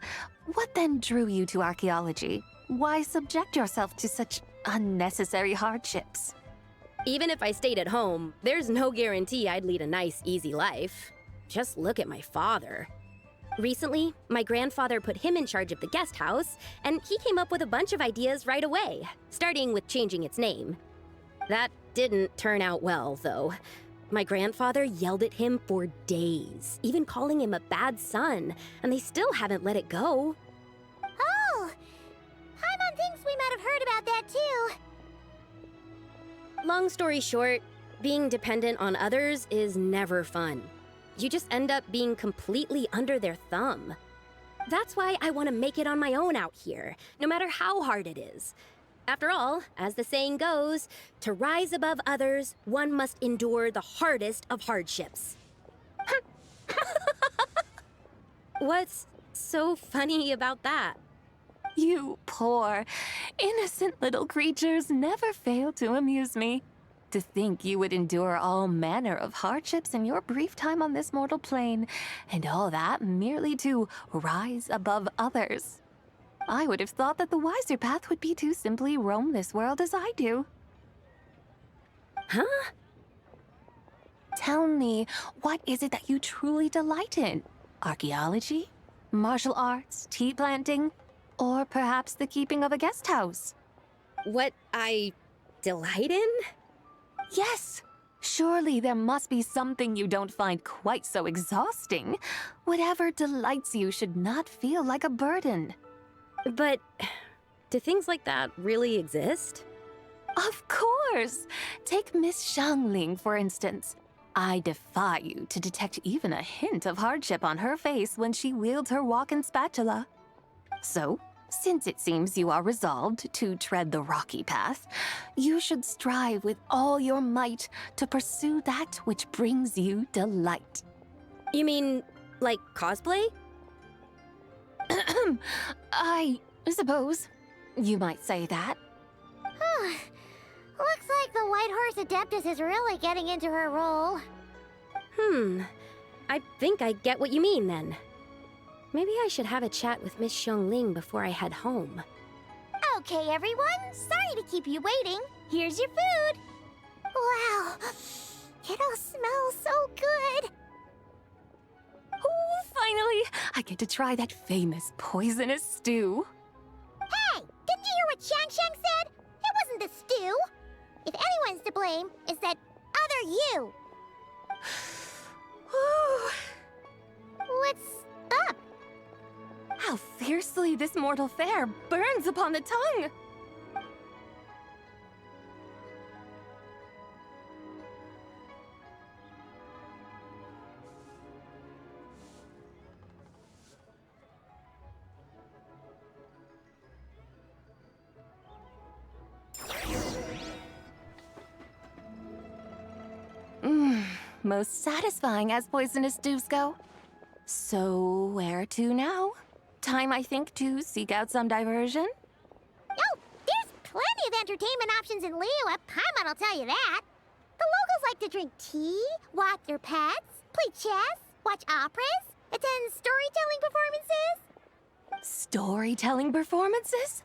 What then drew you to archaeology? Why subject yourself to such unnecessary hardships? Even if I stayed at home, there's no guarantee I'd lead a nice, easy life. Just look at my father. Recently, my grandfather put him in charge of the guest house, and he came up with a bunch of ideas right away, starting with changing its name. That didn't turn out well, though. My grandfather yelled at him for days, even calling him a bad son, and they still haven't let it go. Oh! Paimon thinks we might have heard about that too. Long story short, being dependent on others is never fun. You just end up being completely under their thumb. That's why I want to make it on my own out here, no matter how hard it is. After all, as the saying goes, to rise above others, one must endure the hardest of hardships. What's so funny about that? You poor, innocent little creatures never fail to amuse me. To think you would endure all manner of hardships in your brief time on this mortal plane, and all that merely to rise above others. I would have thought that the wiser path would be to simply roam this world as I do. Huh? Tell me, what is it that you truly delight in? Archaeology? Martial arts? Tea planting? Or perhaps the keeping of a guest house? What I delight in? Yes. Surely there must be something you don't find quite so exhausting. Whatever delights you should not feel like a burden. But do things like that really exist? Of course! Take Miss Xiangling, for instance. I defy you to detect even a hint of hardship on her face when she wields her walking spatula. So, since it seems you are resolved to tread the rocky path, you should strive with all your might to pursue that which brings you delight. You mean, like cosplay? I suppose you might say that. Looks like the White Horse Adeptus is really getting into her role. I think I get what you mean then. Maybe I should have a chat with Miss Xiangling before I head home. Okay, everyone. Sorry to keep you waiting. Here's your food. Wow. It all smells so good. Oh, finally! I get to try that famous poisonous stew. Hey! Didn't you hear what Shang said? It wasn't the stew. If anyone's to blame, it's that other you. What's up? How fiercely this mortal fare burns upon the tongue! Most satisfying as poisonous stews go. So, where to now? Time, I think, to seek out some diversion? Oh, there's plenty of entertainment options in Liyue. Paimon will tell you that. The locals like to drink tea, walk their pets, play chess, watch operas, attend storytelling performances. Storytelling performances?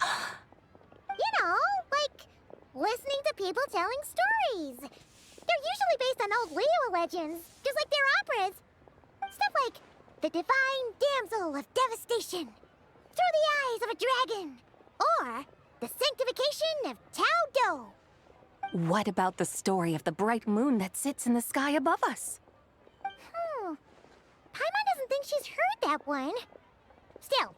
You know, like listening to people telling stories. They're usually based on old Liyue legends, just like their operas. Stuff like the Divine Damsel of Devastation, Through the Eyes of a Dragon, or the Sanctification of Tao Do. What about the story of the bright moon that sits in the sky above us? Paimon doesn't think she's heard that one. Still,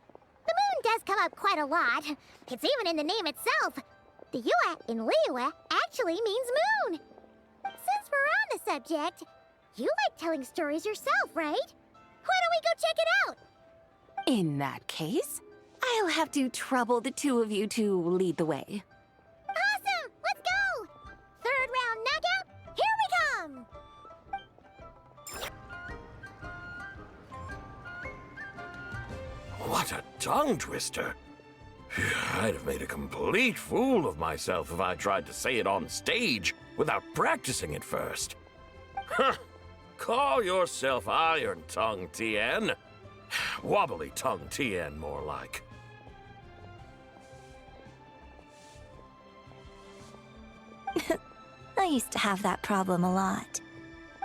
the moon does come up quite a lot. It's even in the name itself. The Yue in Liyue actually means moon. Since we're on the subject, you like telling stories yourself, right? Why don't we go check it out? In that case, I'll have to trouble the two of you to lead the way. Awesome! Let's go! Third round knockout, here we come! What a tongue twister! I'd have made a complete fool of myself if I tried to say it on stage without practicing it first. Huh! Call yourself Iron Tongue, Tien. Wobbly Tongue, Tien, more like. I used to have that problem a lot.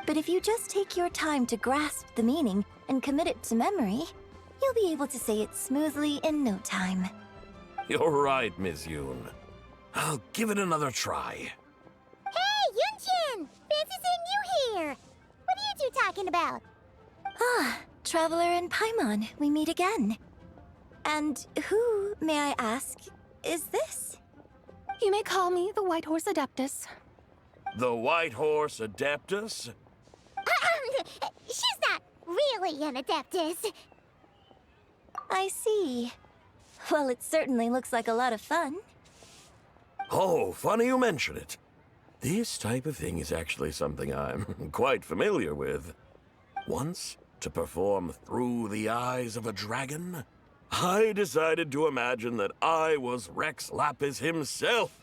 But if you just take your time to grasp the meaning and commit it to memory, you'll be able to say it smoothly in no time. You're right, Ms. Yoon. I'll give it another try. Hey, Yunchin! Fancy seeing you here! What are you two talking about? Ah, Traveler and Paimon, we meet again. And who, may I ask, is this? You may call me the White Horse Adeptus. The White Horse Adeptus? She's not really an Adeptus. I see. Well, it certainly looks like a lot of fun. Oh, funny you mention it. This type of thing is actually something I'm quite familiar with. Once, to perform Through the Eyes of a Dragon, I decided to imagine that I was Rex Lapis himself.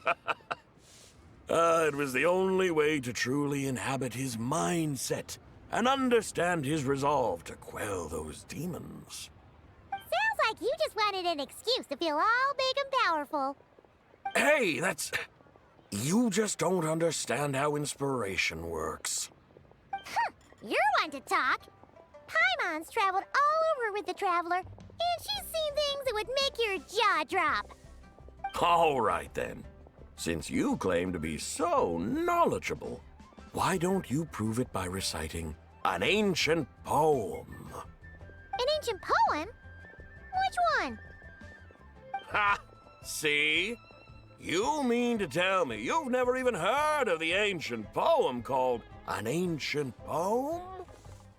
It was the only way to truly inhabit his mindset and understand his resolve to quell those demons. Sounds like you just wanted an excuse to feel all big and powerful. Hey, you just don't understand how inspiration works. You're one to talk. Paimon's traveled all over with the Traveler, and she's seen things that would make your jaw drop. All right, then. Since you claim to be so knowledgeable, why don't you prove it by reciting an ancient poem? An ancient poem? Which one? Ha! See? You mean to tell me you've never even heard of the ancient poem called An Ancient Poem?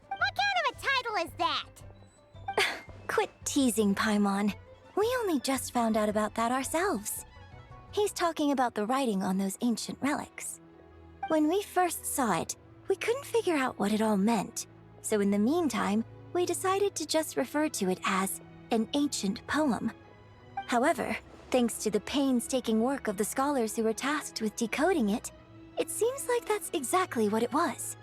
What kind of a title is that? Quit teasing, Paimon. We only just found out about that ourselves. He's talking about the writing on those ancient relics. When we first saw it, we couldn't figure out what it all meant. So in the meantime, we decided to just refer to it as an ancient poem. However, thanks to the painstaking work of the scholars who were tasked with decoding it, it seems like that's exactly what it was.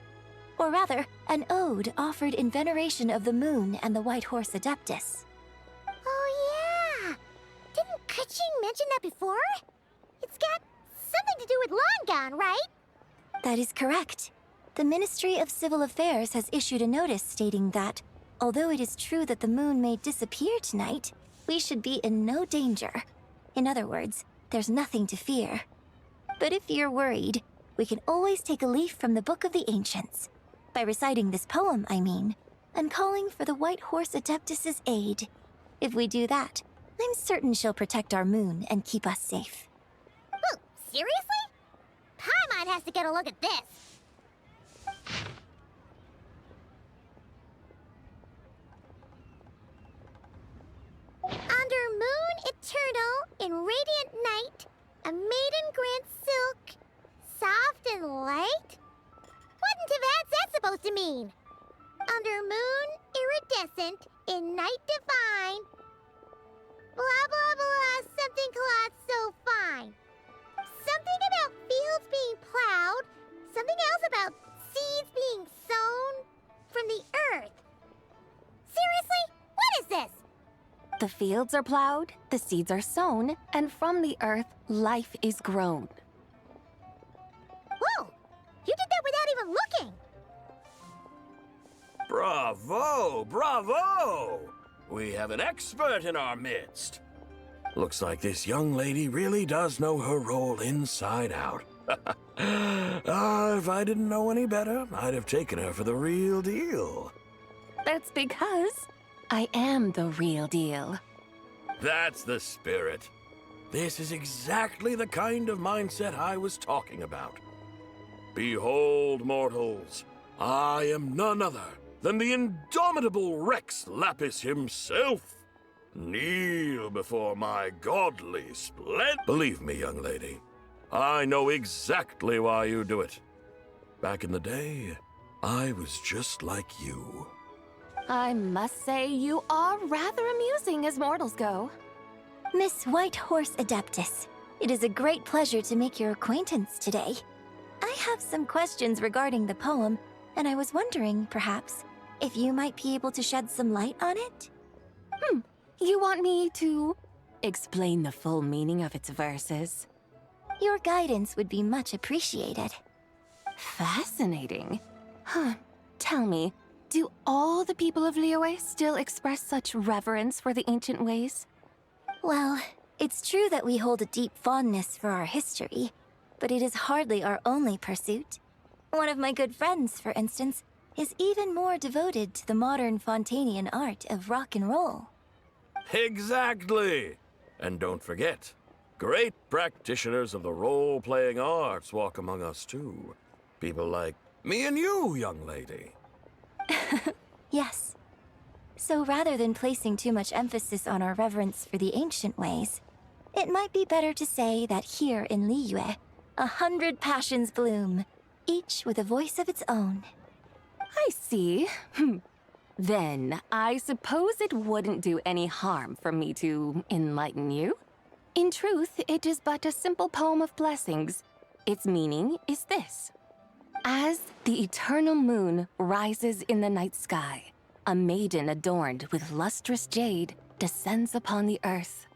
Or rather, an ode offered in veneration of the moon and the White Horse Adeptus. Oh yeah! Didn't Keqing mention that before? It's got something to do with Longon, right? That is correct. The Ministry of Civil Affairs has issued a notice stating that, although it is true that the moon may disappear tonight, we should be in no danger. In other words, there's nothing to fear. But if you're worried, we can always take a leaf from the Book of the Ancients. By reciting this poem, I mean, and calling for the White Horse Adeptus' aid. If we do that, I'm certain she'll protect our moon and keep us safe. Oh, seriously? Paimon has to get a look at this. Under moon eternal, in radiant night, a maiden grants silk, soft and light? What in Tibet's that supposed to mean? Under moon iridescent, in night divine, blah blah blah, something cloth so fine. Something about fields being plowed, something else about seeds being sown from the earth. Seriously? What is this? The fields are plowed, the seeds are sown, and from the earth, life is grown. Whoa! You did that without even looking! Bravo! Bravo! We have an expert in our midst. Looks like this young lady really does know her role inside out. If I didn't know any better, I'd have taken her for the real deal. That's because I am the real deal. That's the spirit. This is exactly the kind of mindset I was talking about. Behold, mortals, I am none other than the indomitable Rex Lapis himself. Kneel before my godly splendor. Believe me, young lady, I know exactly why you do it. Back in the day, I was just like you. I must say you are rather amusing as mortals go. Miss White Horse Adeptus, it is a great pleasure to make your acquaintance today. I have some questions regarding the poem, and I was wondering, perhaps, if you might be able to shed some light on it? You want me to explain the full meaning of its verses? Your guidance would be much appreciated. Fascinating. Tell me, do all the people of Liyue still express such reverence for the ancient ways? Well, it's true that we hold a deep fondness for our history, but it is hardly our only pursuit. One of my good friends, for instance, is even more devoted to the modern Fontanian art of rock and roll. Exactly! And don't forget, great practitioners of the role-playing arts walk among us too. People like me and you, young lady. Yes. So rather than placing too much emphasis on our reverence for the ancient ways, it might be better to say that here in Liyue, 100 passions bloom, each with a voice of its own. I see. Then, I suppose it wouldn't do any harm for me to enlighten you. In truth, it is but a simple poem of blessings, Its meaning is this. As the eternal moon rises in the night sky, a maiden adorned with lustrous jade descends upon the earth.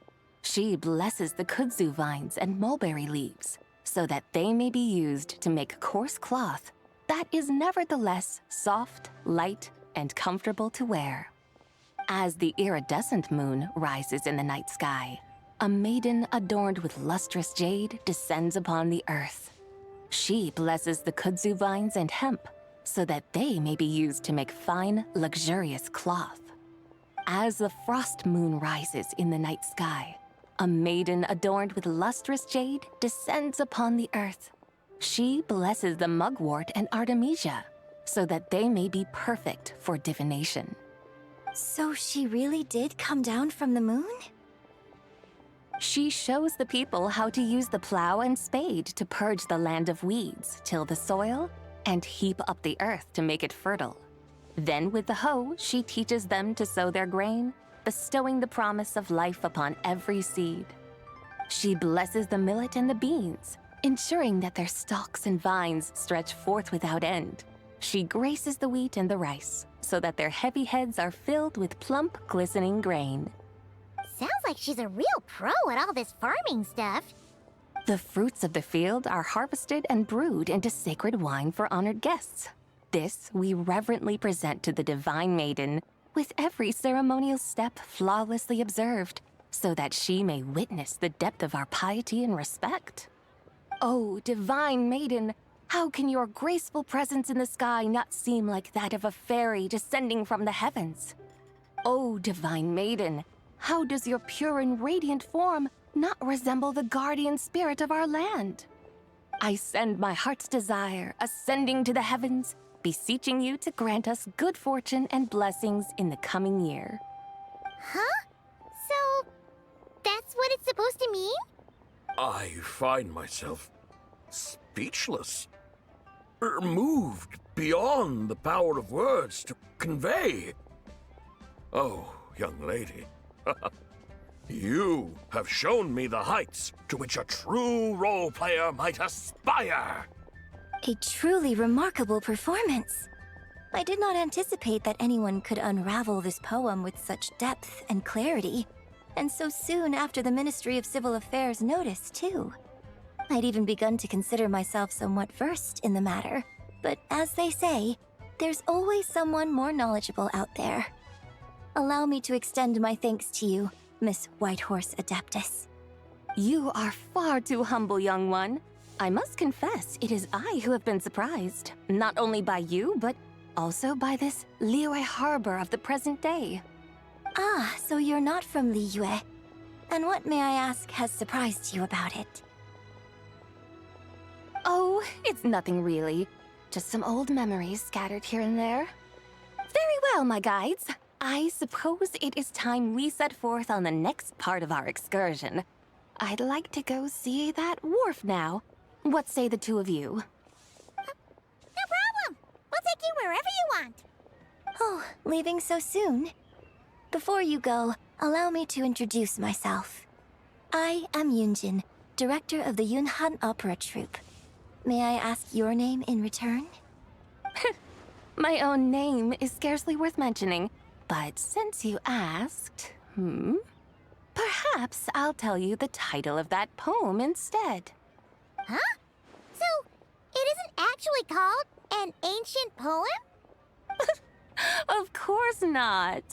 She blesses the kudzu vines and mulberry leaves so that they may be used to make coarse cloth that is nevertheless soft, light, and comfortable to wear. As the iridescent moon rises in the night sky, a maiden adorned with lustrous jade descends upon the earth. She blesses the kudzu vines and hemp so that they may be used to make fine, luxurious cloth. As the frost moon rises in the night sky, a maiden adorned with lustrous jade descends upon the earth. She blesses the mugwort and artemisia so that they may be perfect for divination. So she really did come down from the moon? She shows the people how to use the plow and spade to purge the land of weeds, till the soil, and heap up the earth to make it fertile. Then with the hoe, she teaches them to sow their grain, bestowing the promise of life upon every seed. She blesses the millet and the beans, ensuring that their stalks and vines stretch forth without end. She graces the wheat and the rice, so that their heavy heads are filled with plump, glistening grain. Sounds like she's a real pro at all this farming stuff. The fruits of the field are harvested and brewed into sacred wine for honored guests. This we reverently present to the divine maiden, with every ceremonial step flawlessly observed, so that she may witness the depth of our piety and respect. Oh, divine maiden, how can your graceful presence in the sky not seem like that of a fairy descending from the heavens? Oh, divine maiden, how does your pure and radiant form not resemble the guardian spirit of our land? I send my heart's desire, ascending to the heavens, beseeching you to grant us good fortune and blessings in the coming year. Huh? So, that's what it's supposed to mean? I find myself speechless, moved beyond the power of words to convey. Oh, young lady, you have shown me the heights to which a true role player might aspire. A truly remarkable performance. I did not anticipate that anyone could unravel this poem with such depth and clarity, and so soon after the Ministry of Civil Affairs noticed, too. I'd even begun to consider myself somewhat versed in the matter, but as they say, there's always someone more knowledgeable out there. Allow me to extend my thanks to you, Miss Whitehorse Adeptus. You are far too humble, young one. I must confess, it is I who have been surprised, not only by you, but also by this Liyue harbor of the present day. Ah, so you're not from Liyue. And what, may I ask, has surprised you about it? Oh, it's nothing really. Just some old memories scattered here and there. Very well, my guides. I suppose it is time we set forth on the next part of our excursion. I'd like to go see that wharf now. What say the two of you? No problem! We'll take you wherever you want. Oh, leaving so soon? Before you go, allow me to introduce myself. I am Yunjin, director of the Yunhan Opera Troupe. May I ask your name in return? My own name is scarcely worth mentioning, but since you asked, perhaps I'll tell you the title of that poem instead. Huh? So, it isn't actually called an ancient poem? Of course not.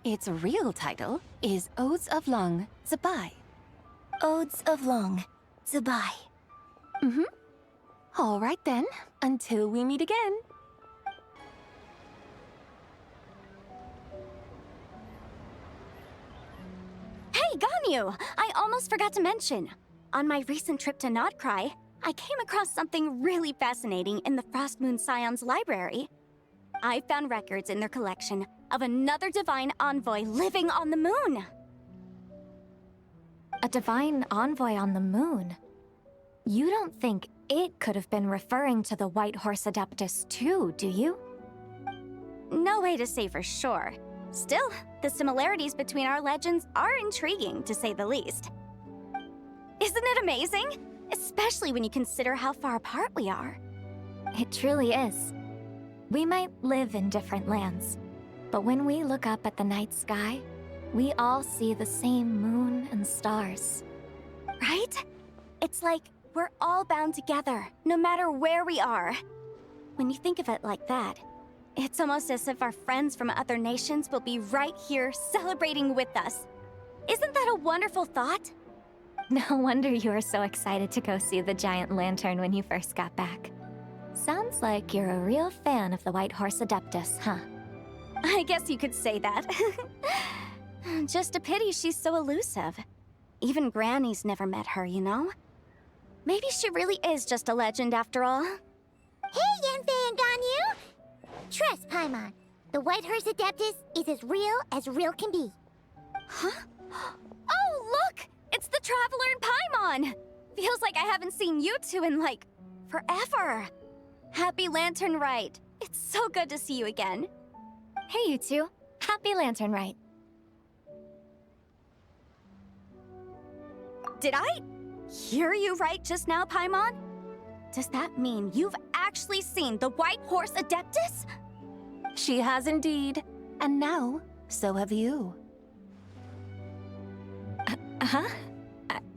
Its real title is Odes of Long, Zibai. Odes of Long, Zibai. All right then, until we meet again. Hey, Ganyu! I almost forgot to mention. On my recent trip to Notcry, I came across something really fascinating in the Frost Moon Scion's library. I found records in their collection of another divine envoy living on the moon. A divine envoy on the moon? You don't think it could have been referring to the White Horse Adeptus too, do you? No way to say for sure. Still, the similarities between our legends are intriguing, to say the least. Isn't it amazing? especially when you consider how far apart we are. It truly is. We might live in different lands, but when we look up at the night sky, we all see the same moon and stars. Right? It's like we're all bound together, no matter where we are. When you think of it like that, it's almost as if our friends from other nations will be right here celebrating with us. Isn't that a wonderful thought? No wonder you were so excited to go see the giant lantern when you first got back. Sounds like you're a real fan of the White Horse Adeptus, huh? I guess you could say that. Just a pity she's so elusive. Even Granny's never met her, you know? Maybe she really is just a legend after all. Hey, Yanfei and Ganyu! Trust, Paimon. The White Horse Adeptus is as real can be. Huh? Oh, look! It's the Traveler and Paimon! Feels like I haven't seen you two in, like, forever. Happy Lantern Rite. It's so good to see you again. Hey, you two. Happy Lantern Rite. Did I hear you right just now, Paimon? Does that mean you've actually seen the White Horse Adeptus? She has indeed. And now, so have you. Huh?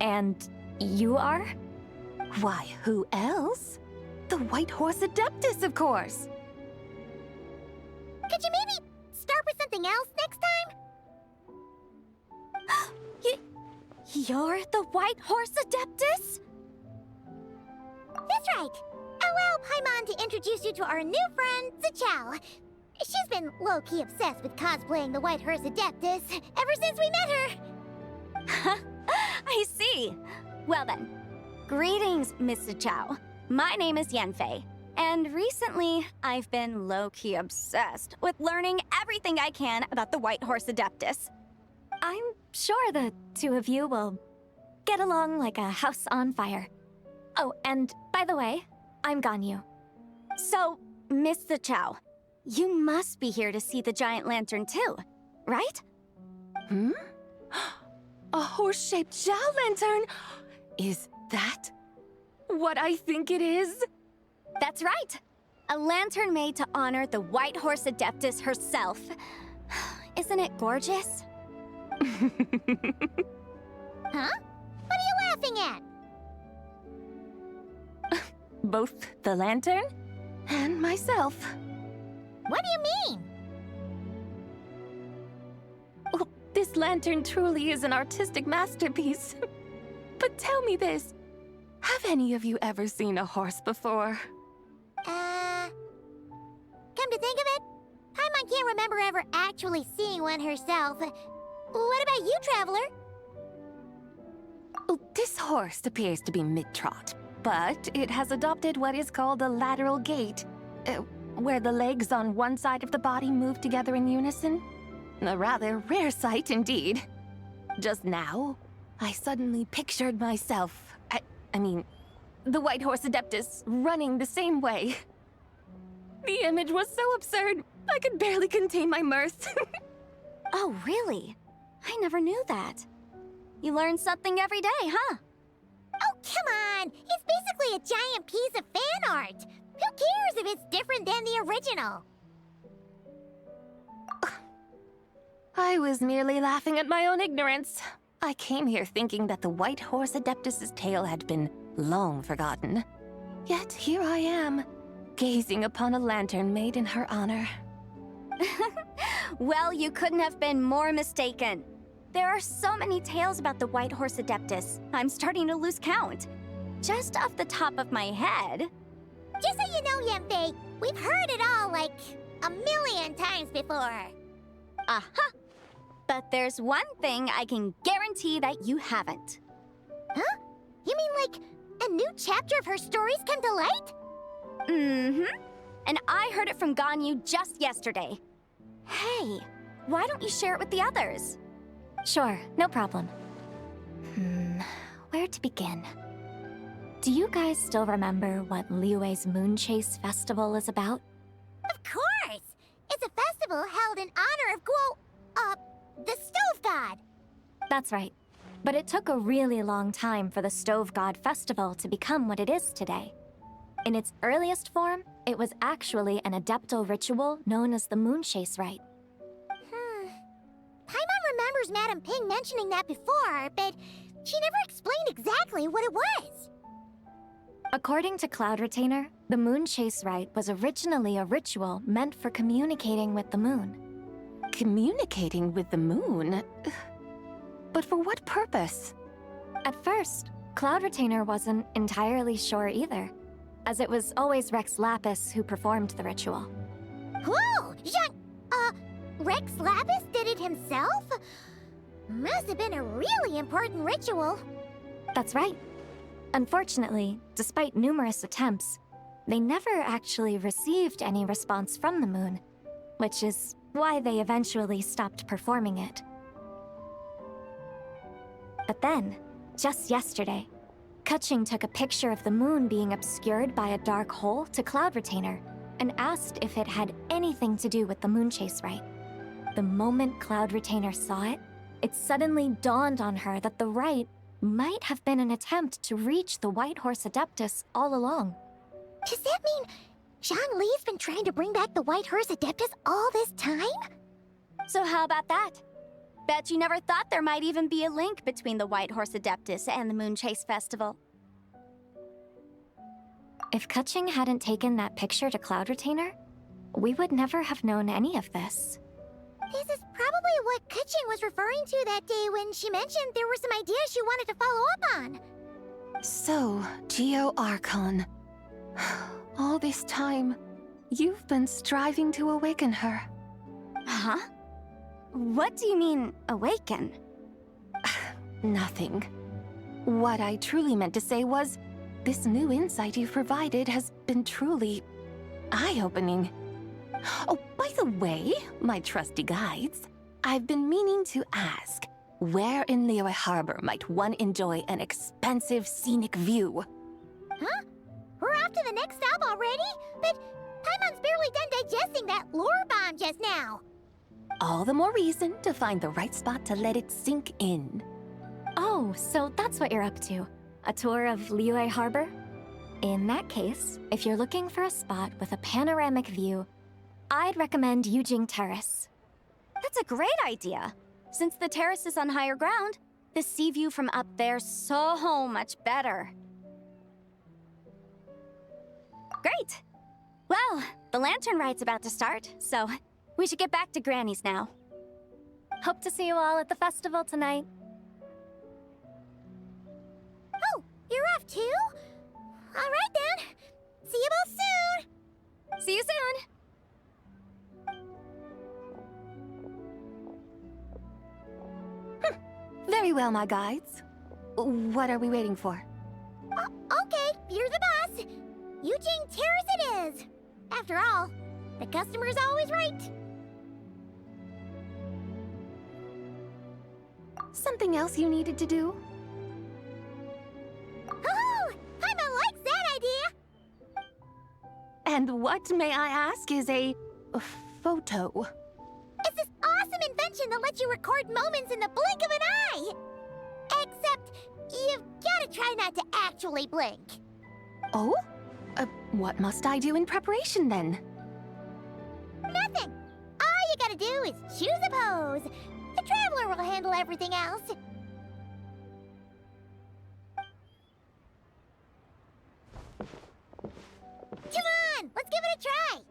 And you are? Why, who else? The White Horse Adeptus, of course. Could you maybe start with something else next time? You're the White Horse Adeptus? That's right. Allow Paimon to introduce you to our new friend, Zichao. She's been low-key obsessed with cosplaying the White Horse Adeptus ever since we met her. I see. Well then, greetings, Miss Zichao. My name is Yanfei, and recently I've been low-key obsessed with learning everything I can about the White Horse Adeptus. I'm sure the two of you will get along like a house on fire. Oh, and by the way, I'm Ganyu. So, Miss Zichao, you must be here to see the giant lantern too, right? Hmm? A horse-shaped Zhao lantern? Is that what I think it is? That's right! A lantern made to honor the White Horse Adeptus herself. Isn't it gorgeous? Huh? What are you laughing at? Both the lantern and myself. What do you mean? Oh, this lantern truly is an artistic masterpiece. But tell me this, have any of you ever seen a horse before? Come to think of it, Paimon can't remember ever actually seeing one herself. What about you, Traveler? Oh, this horse appears to be mid-trot, but it has adopted what is called a lateral gait, where the legs on one side of the body move together in unison. A rather rare sight indeed. Just now, I suddenly pictured myself, I mean, the White Horse Adeptus running the same way. The image was so absurd, I could barely contain my mirth. Oh, really? I never knew that. You learn something every day, huh? Oh, come on! It's basically a giant piece of fan art! Who cares if it's different than the original? I was merely laughing at my own ignorance. I came here thinking that the White Horse Adeptus' tale had been long forgotten. Yet here I am, gazing upon a lantern made in her honor. Well, you couldn't have been more mistaken. There are so many tales about the White Horse Adeptus, I'm starting to lose count. Just off the top of my head... Just so you know, Yanfei, we've heard it all like a million times before. Aha! But there's one thing I can guarantee that you haven't. Huh? You mean like a new chapter of her stories come to light? Mm-hmm. And I heard it from Ganyu just yesterday. Hey, why don't you share it with the others? Sure, no problem. Where to begin? Do you guys still remember what Liyue's Moon Chase Festival is about? Of course! It's a festival held in honor of the Stove God. That's right. But it took a really long time for the Stove God Festival to become what it is today. In its earliest form, it was actually an adeptal ritual known as the Moonchase Rite. Paimon remembers Madame Ping mentioning that before, but she never explained exactly what it was. According to Cloud Retainer, the Moonchase Rite was originally a ritual meant for communicating with the moon. Communicating with the moon? But for what purpose? At first, Cloud Retainer wasn't entirely sure either, as it was always Rex Lapis who performed the ritual. Whoa! Rex Lapis did it himself? Must have been a really important ritual. That's right. Unfortunately, despite numerous attempts, they never actually received any response from the moon, which is why they eventually stopped performing it. But then, just yesterday, Kutching took a picture of the moon being obscured by a dark hole to Cloud Retainer and asked if it had anything to do with the Moonchase Rite. The moment Cloud Retainer saw it, it suddenly dawned on her that the rite might have been an attempt to reach the White Horse Adeptus all along. Does that mean Zhongli's been trying to bring back the White Horse Adeptus all this time? So how about that? Bet you never thought there might even be a link between the White Horse Adeptus and the Moonchase Festival. If Kutching hadn't taken that picture to Cloud Retainer, we would never have known any of this. This is probably what Kutching was referring to that day when she mentioned there were some ideas she wanted to follow up on. So, Geo Archon. All this time, you've been striving to awaken her. Huh? What do you mean, awaken? Nothing. What I truly meant to say was, this new insight you've provided has been truly eye-opening. Oh, by the way, my trusty guides, I've been meaning to ask, where in Liyue Harbor might one enjoy an expansive scenic view? Huh? We're off to the next stop already? But Paimon's barely done digesting that lore bomb just now. All the more reason to find the right spot to let it sink in. Oh, so that's what you're up to. A tour of Liyue Harbor? In that case, if you're looking for a spot with a panoramic view, I'd recommend Yujing Terrace. That's a great idea. Since the terrace is on higher ground, the sea view from up there's so much better. Great! Well, the Lantern Rite's about to start, so we should get back to Granny's now. Hope to see you all at the festival tonight. Oh, you're off too? All right then. See you both soon. See you soon. Very well, my guides. What are we waiting for? Okay, you're the boss. Yujing Terrace it is. After all, the customer's always right. Something else you needed to do? Oh, Paimon likes that idea. And what, may I ask, is a photo? It's this awesome invention that lets you record moments in the blink of an eye. Except, you've gotta try not to actually blink. Oh? What must I do in preparation then? Nothing. All you gotta do is choose a pose. The Traveler will handle everything else. Come on, let's give it a try.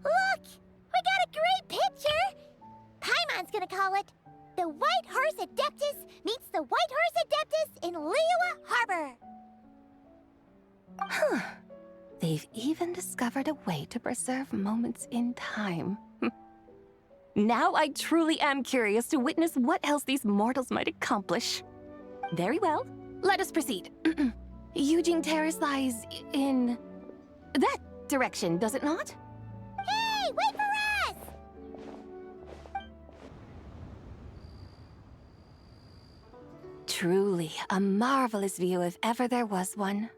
Look, we got a great picture. Paimon's gonna call it The White Horse Adeptus Meets the White Horse Adeptus in Liyue Harbor. Huh. They've even discovered a way to preserve moments in time. Now I truly am curious to witness what else these mortals might accomplish. Very well, let us proceed. Yujing Terrace lies in that direction, does it not? Hey, wait for us! Truly a marvelous view if ever there was one.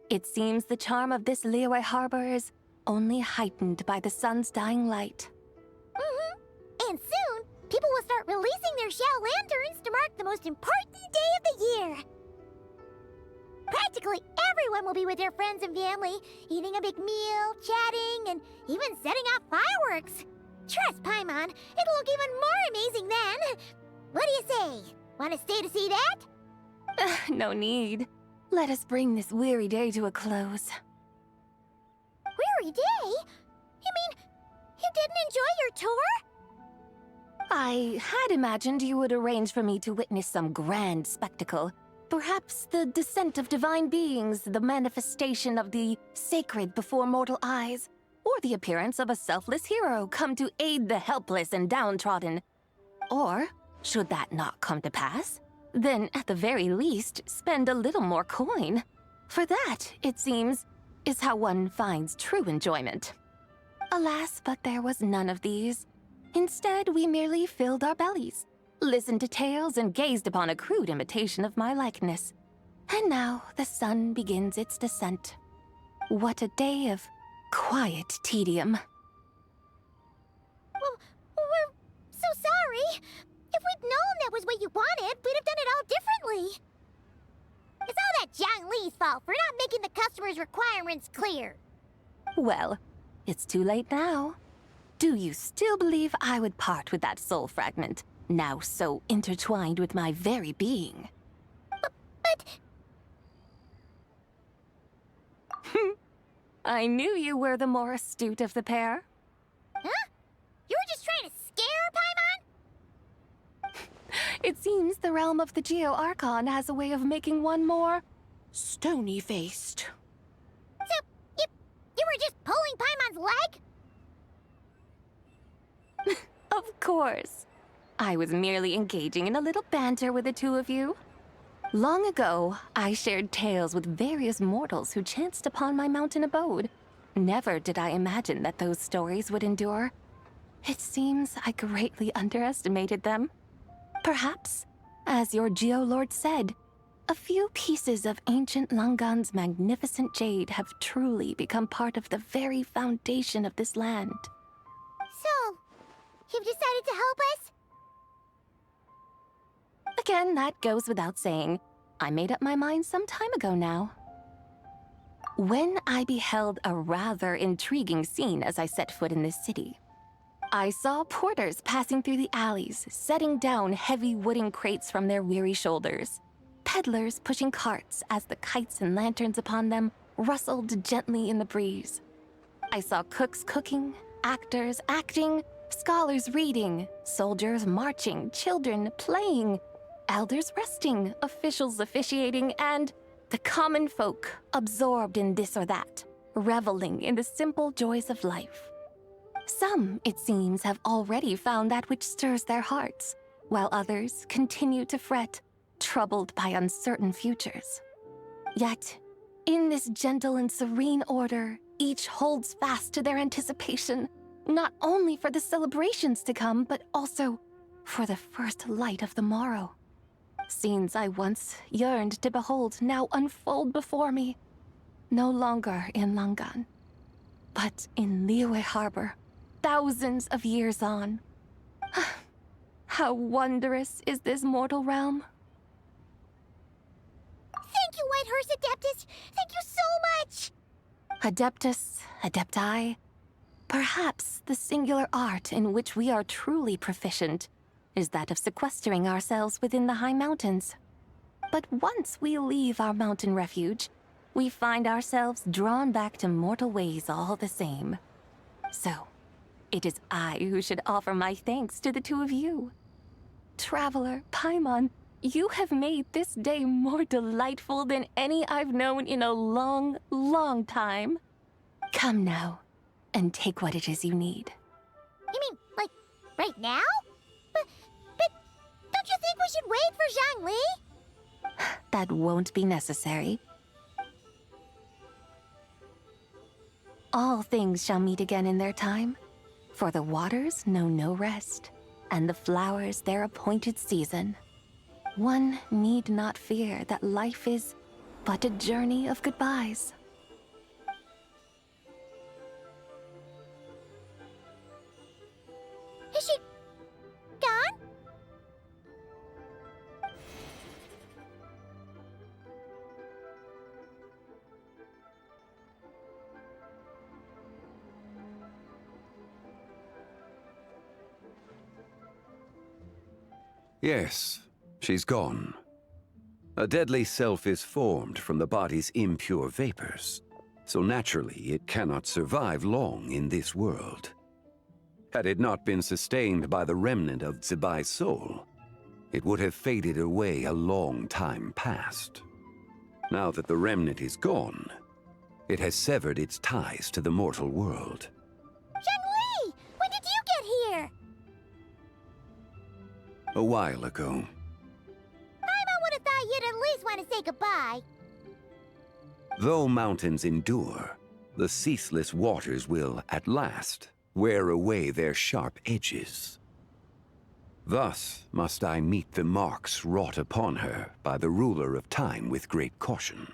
It seems the charm of this Liyue Harbor is only heightened by the sun's dying light. And soon, people will start releasing their Xiao lanterns to mark the most important day of the year. Practically everyone will be with their friends and family, eating a big meal, chatting, and even setting off fireworks. Trust Paimon, it'll look even more amazing then. What do you say? Want to stay to see that? No need. Let us bring this weary day to a close. Weary day? You mean you didn't enjoy your tour? I had imagined you would arrange for me to witness some grand spectacle. Perhaps the descent of divine beings, the manifestation of the sacred before mortal eyes, or the appearance of a selfless hero come to aid the helpless and downtrodden. Or, should that not come to pass, then at the very least spend a little more coin. For that, it seems, is how one finds true enjoyment. Alas, but there was none of these. Instead, we merely filled our bellies, listened to tales, and gazed upon a crude imitation of my likeness. And now the sun begins its descent. What a day of quiet tedium. Well, we're so sorry. If we'd known that was what you wanted, we'd have done it all differently. It's all that Zhang Li's fault for not making the customer's requirements clear. Well, it's too late now. Do you still believe I would part with that soul fragment, now so intertwined with my very being? But... I knew you were the more astute of the pair. Huh? You were just trying to scare Paimon? It seems the realm of the Geo-Archon has a way of making one more stony-faced. So, you were just pulling Paimon's leg? Of course. I was merely engaging in a little banter with the two of you. Long ago, I shared tales with various mortals who chanced upon my mountain abode. Never did I imagine that those stories would endure. It seems I greatly underestimated them. Perhaps, as your Geolord said, a few pieces of ancient Langan's magnificent jade have truly become part of the very foundation of this land. So, you've decided to help us? Again, that goes without saying. I made up my mind some time ago now. When I beheld a rather intriguing scene as I set foot in this city, I saw porters passing through the alleys, setting down heavy wooden crates from their weary shoulders. Peddlers pushing carts as the kites and lanterns upon them rustled gently in the breeze. I saw cooks cooking, actors acting, scholars reading, soldiers marching, children playing, elders resting, officials officiating, and the common folk absorbed in this or that, reveling in the simple joys of life. Some, it seems, have already found that which stirs their hearts, while others continue to fret, troubled by uncertain futures. Yet, in this gentle and serene order, each holds fast to their anticipation, not only for the celebrations to come, but also for the first light of the morrow. Scenes I once yearned to behold now unfold before me, no longer in Langan, but in Liyue Harbor, thousands of years on. How wondrous is this mortal realm! Thank you, Whitehorse Adeptus! Thank you so much! Adeptus, Adepti, perhaps the singular art in which we are truly proficient is that of sequestering ourselves within the high mountains. But once we leave our mountain refuge, we find ourselves drawn back to mortal ways all the same. So, it is I who should offer my thanks to the two of you. Traveler, Paimon, you have made this day more delightful than any I've known in a long, long time. Come now, and take what it is you need. You mean, like, right now? But don't you think we should wait for Zhang Li? That won't be necessary. All things shall meet again in their time, for the waters know no rest, and the flowers their appointed season. One need not fear that life is but a journey of goodbyes. Is she gone? Yes, she's gone. A deadly self is formed from the body's impure vapors, so naturally it cannot survive long in this world. Had it not been sustained by the remnant of Zibai's soul, it would have faded away a long time past. Now that the remnant is gone, it has severed its ties to the mortal world. Zhengli! When did you get here? A while ago. Paimon would have thought you'd at least want to say goodbye. Though mountains endure, the ceaseless waters will, at last, wear away their sharp edges. Thus must I meet the marks wrought upon her by the ruler of time with great caution.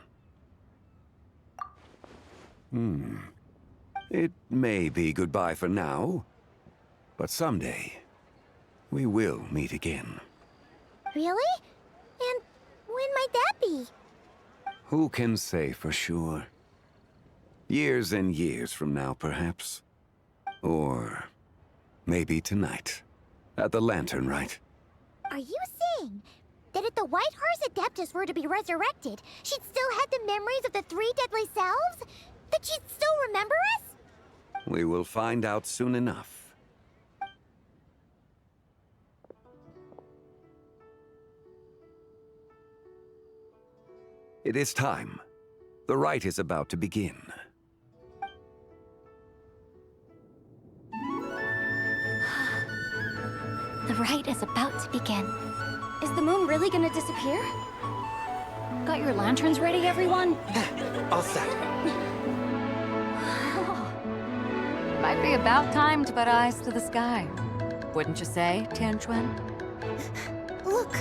It may be goodbye for now, but someday we will meet again. Really? And when might that be? Who can say for sure? Years and years from now, perhaps. Or maybe tonight, at the Laternlit. Are you saying that if the White Horse Adeptus were to be resurrected, she'd still have the memories of the three deadly selves? That she'd still remember us? We will find out soon enough. It is time. The rite is about to begin. The rite is about to begin. Is the moon really gonna disappear? Got your lanterns ready, everyone? All set. Might be about time to put eyes to the sky. Wouldn't you say, Tianquan? Look!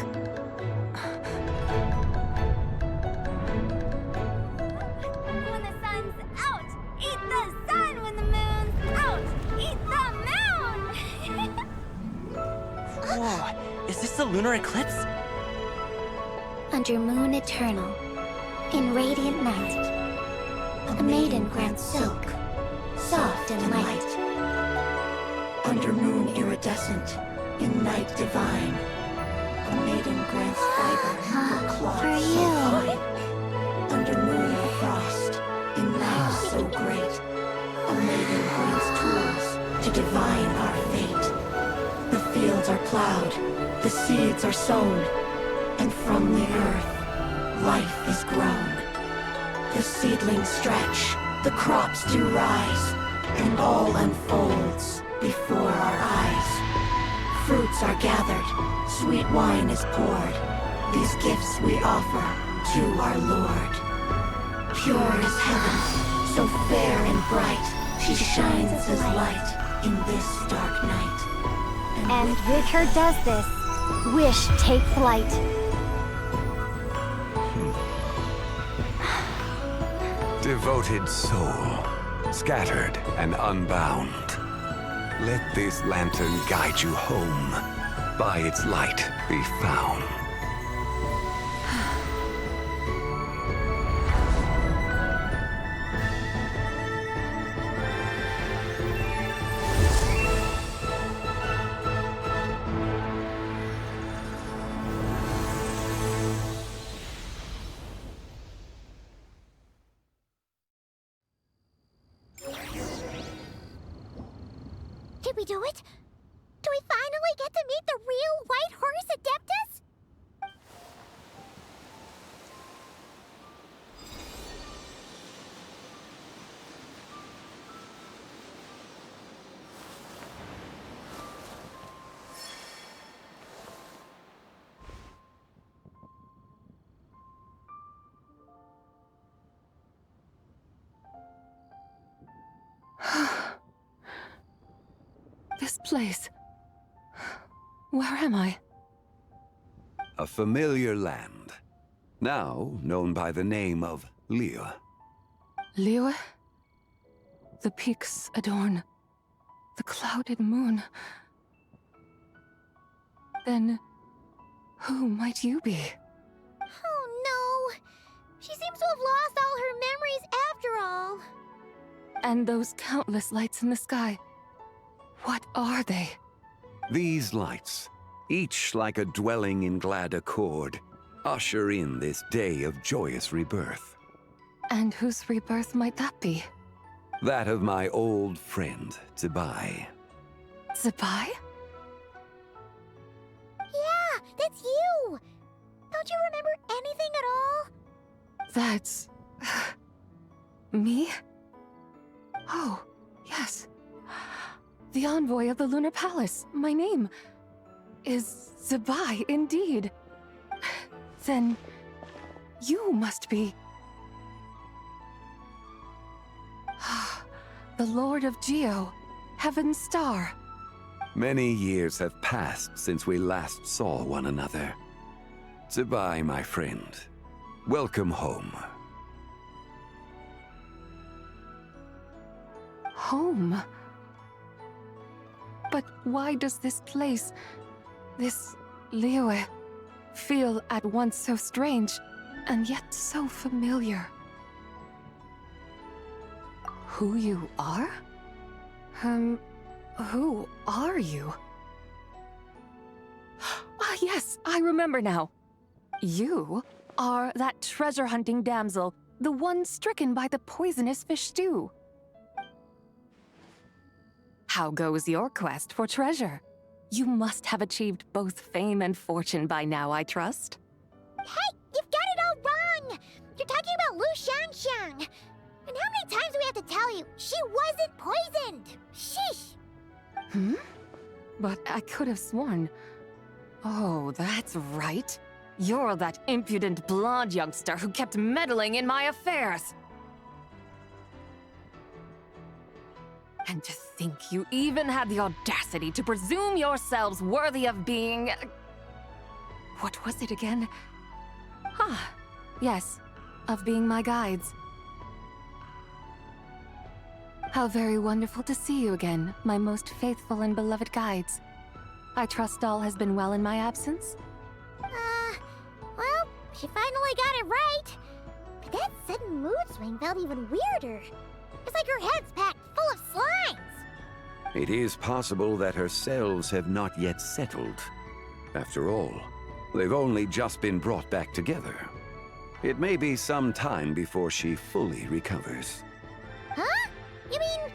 When the sun's out, eat the sun. When the moon's out, eat the moon. Whoa, is this a lunar eclipse? Under moon eternal, in radiant night, a maiden grants silk, soft and light. Under moon iridescent, in night divine, a maiden grants fiber for cloth For so you. fine. Under moon of frost, in night so great, a maiden grants tools to divine our fate. The fields are plowed, the seeds are sown, and from the earth, life is grown. The seedlings stretch, the crops do rise, and all unfolds before our eyes. Fruits are gathered, sweet wine is poured. These gifts we offer to our Lord. Pure as heaven, so fair and bright, she shines as light in this dark night. And with her does this, wish take flight. Devoted soul, scattered and unbound. Let this lantern guide you home. By its light be found. Did we do it? Do we finally get to meet the real White Horse Adeptus? This place. Where am I? A familiar land, now known by the name of Liyue. Liyue? The peaks adorn the clouded moon. Then, who might you be? Oh no! She seems to have lost all her memories after all. And those countless lights in the sky. What are they? These lights, each like a dwelling in glad accord, usher in this day of joyous rebirth. And whose rebirth might that be? That of my old friend, Zibai. Zibai? Yeah, that's you! Don't you remember anything at all? That's... me? Oh, yes. The envoy of the Lunar Palace. My name is Zibai, indeed. Then you must be... the Lord of Geo, Heaven's Star. Many years have passed since we last saw one another. Zibai, my friend, welcome home. Home? But why does this place, this Liyue, feel at once so strange and yet so familiar? Who you are? Who are you? Ah, yes, I remember now. You are that treasure-hunting damsel, the one stricken by the poisonous fish stew. How goes your quest for treasure? You must have achieved both fame and fortune by now, I trust. Hey, you've got it all wrong! You're talking about Lu Xiangxiang! And how many times do we have to tell you? She wasn't poisoned! Sheesh! Hmm? But I could have sworn... Oh, that's right. You're that impudent blonde youngster who kept meddling in my affairs. And to think you even had the audacity to presume yourselves worthy of being... What was it again? Ah, yes, of being my guides. How very wonderful to see you again, my most faithful and beloved guides. I trust all has been well in my absence? Well, she finally got it right. But that sudden mood swing felt even weirder. It's like her head's packed full of slimes. It is possible that her cells have not yet settled. After all, they've only just been brought back together. It may be some time before she fully recovers. Huh? You mean,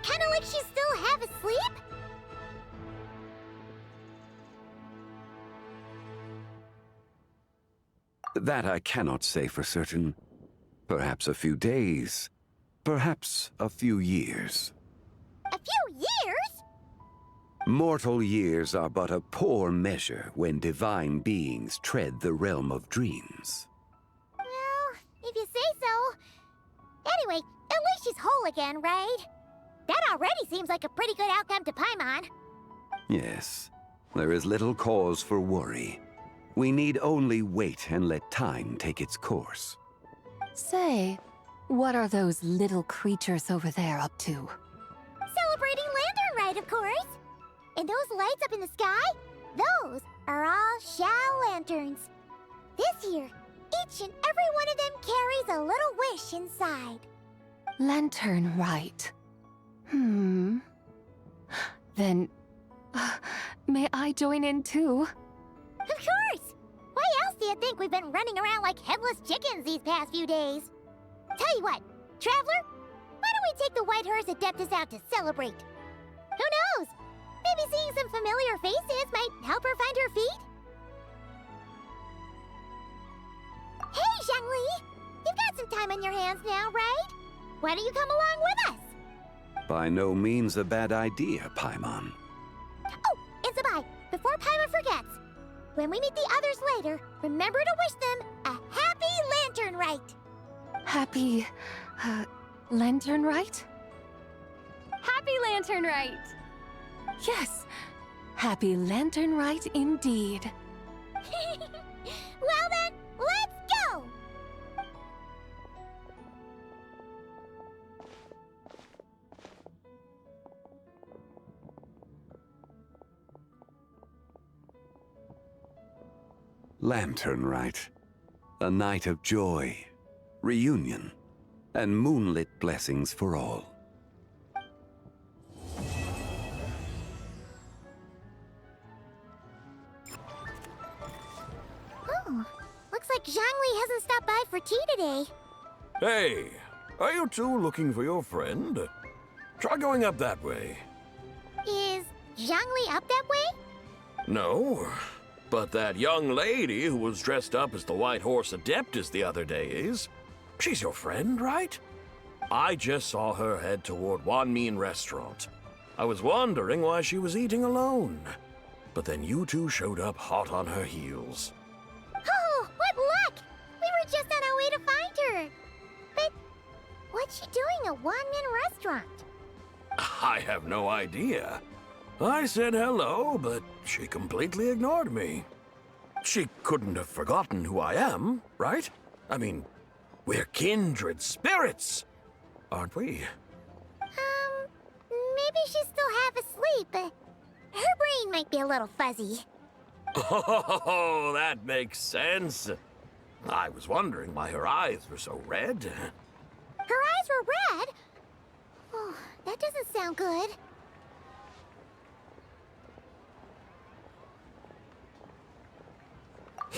kinda like she's still half asleep? That I cannot say for certain. Perhaps a few days. Perhaps a few years. A few years? Mortal years are but a poor measure when divine beings tread the realm of dreams. Well, if you say so. Anyway, at least she's whole again, right? That already seems like a pretty good outcome to Paimon. Yes, there is little cause for worry. We need only wait and let time take its course. Say, what are those little creatures over there up to? Celebrating Lantern Rite, of course. And those lights up in the sky? Those are all Shao lanterns. This year, each and every one of them carries a little wish inside. Lantern Rite. Then, may I join in too? Of course! Why else do you think we've been running around like headless chickens these past few days? Tell you what, Traveler, why don't we take the White Horse Adeptus out to celebrate? Who knows? Maybe seeing some familiar faces might help her find her feet? Hey, Zhangli! You've got some time on your hands now, right? Why don't you come along with us? By no means a bad idea, Paimon. Oh, and Zibai, before Paimon forgets, when we meet the others later, remember to wish them a happy Lantern Rite. Happy... Lantern Rite? Happy Lantern Rite! Yes, Happy Lantern Rite indeed. Well then, let's go! Lantern Rite. A night of joy, reunion, and moonlit blessings for all. Zhangli hasn't stopped by for tea today. Hey, are you two looking for your friend? Try going up that way. Is Zhangli up that way? No, but that young lady who was dressed up as the White Horse Adeptus the other day is. She's your friend, right? I just saw her head toward Wanmin Restaurant. I was wondering why she was eating alone. But then you two showed up hot on her heels. Oh, what luck! We were just on our way to find her. But what's she doing at Wanmin Restaurant? I have no idea. I said hello, but she completely ignored me. She couldn't have forgotten who I am, right? I mean, we're kindred spirits, aren't we? Maybe she's still half asleep, but her brain might be a little fuzzy. Oh, that makes sense. I was wondering why her eyes were so red. Her eyes were red? Oh, that doesn't sound good.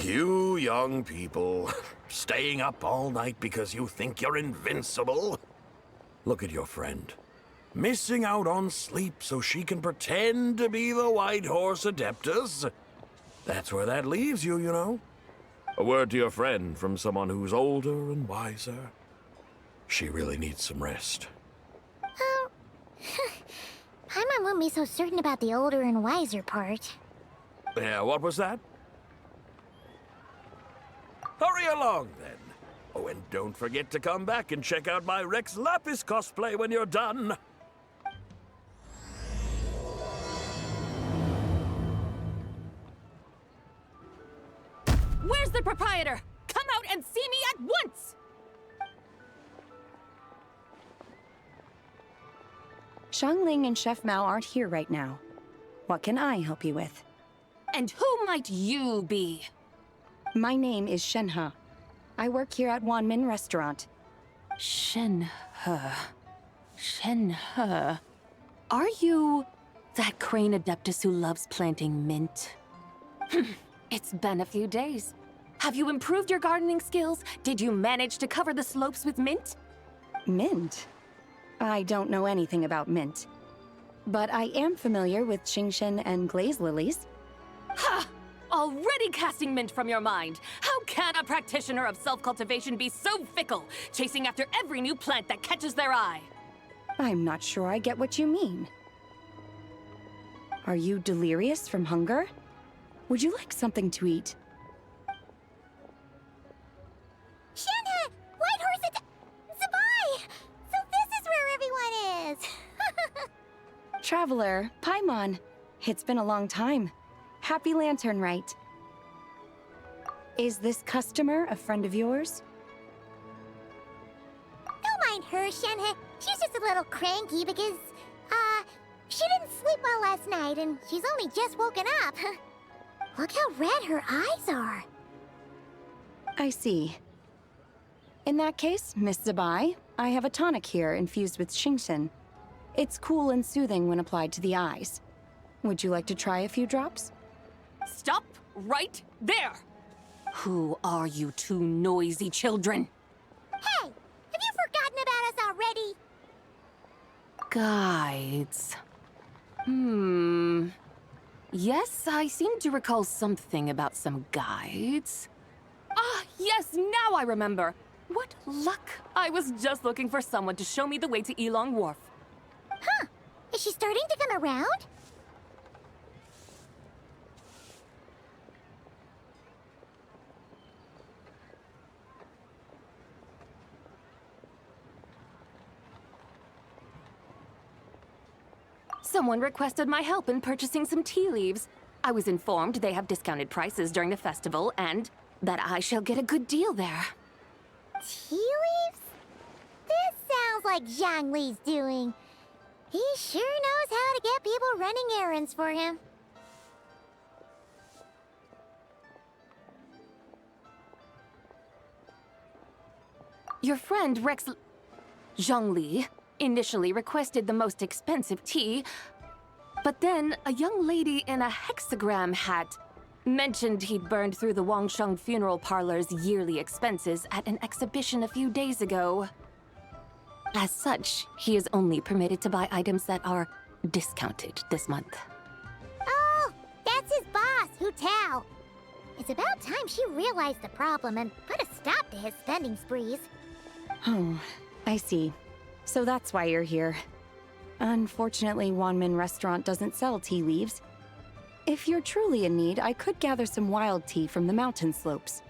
You young people, staying up all night because you think you're invincible? Look at your friend. Missing out on sleep so she can pretend to be the White Horse Adeptus. That's where that leaves you, you know. A word to your friend from someone who's older and wiser. She really needs some rest. Paimon won't be so certain about the older and wiser part. Yeah, what was that? Hurry along, then. Oh, and don't forget to come back and check out my Rex Lapis cosplay when you're done. Where's the proprietor? Come out and see me at once! Xiangling and Chef Mao aren't here right now. What can I help you with? And who might you be? My name is Shenhe. I work here at Wanmin Restaurant. Shenhe. Shenhe. Are you that crane adeptus who loves planting mint? It's been a few days. Have you improved your gardening skills? Did you manage to cover the slopes with mint? Mint? I don't know anything about mint. But I am familiar with Qingshen and glaze lilies. Ha! Already casting mint from your mind. How can a practitioner of self-cultivation be so fickle, chasing after every new plant that catches their eye? I'm not sure I get what you mean. Are you delirious from hunger? Would you like something to eat? Shenhe! White Horse Zibai! So this is where everyone is! Traveler, Paimon. It's been a long time. Happy Laternlit. Is this customer a friend of yours? Don't mind her, Shenhe. She's just a little cranky because, she didn't sleep well last night and she's only just woken up. Look how red her eyes are. I see. In that case, Miss Zibai, I have a tonic here infused with Qingshen. It's cool and soothing when applied to the eyes. Would you like to try a few drops? Stop right there! Who are you two noisy children? Hey! Have you forgotten about us already? Guides. Yes, I seem to recall something about some guides. Ah, yes, now I remember. What luck! I was just looking for someone to show me the way to Elong Wharf. Huh. Is she starting to come around? Someone requested my help in purchasing some tea leaves. I was informed they have discounted prices during the festival and that I shall get a good deal there. Tea leaves? This sounds like Zhangli's doing. He sure knows how to get people running errands for him. Your friend Rex Zhangli initially requested the most expensive tea, but then a young lady in a hexagram hat Mentioned he'd burned through the Wangsheng funeral parlor's yearly expenses at an exhibition a few days ago. As such, he is only permitted to buy items that are discounted this month. Oh, that's his boss, Hu Tao. It's about time she realized the problem and put a stop to his spending sprees. Oh, I see. So that's why you're here. Unfortunately, Wanmin Restaurant doesn't sell tea leaves. If you're truly in need, I could gather some wild tea from the mountain slopes.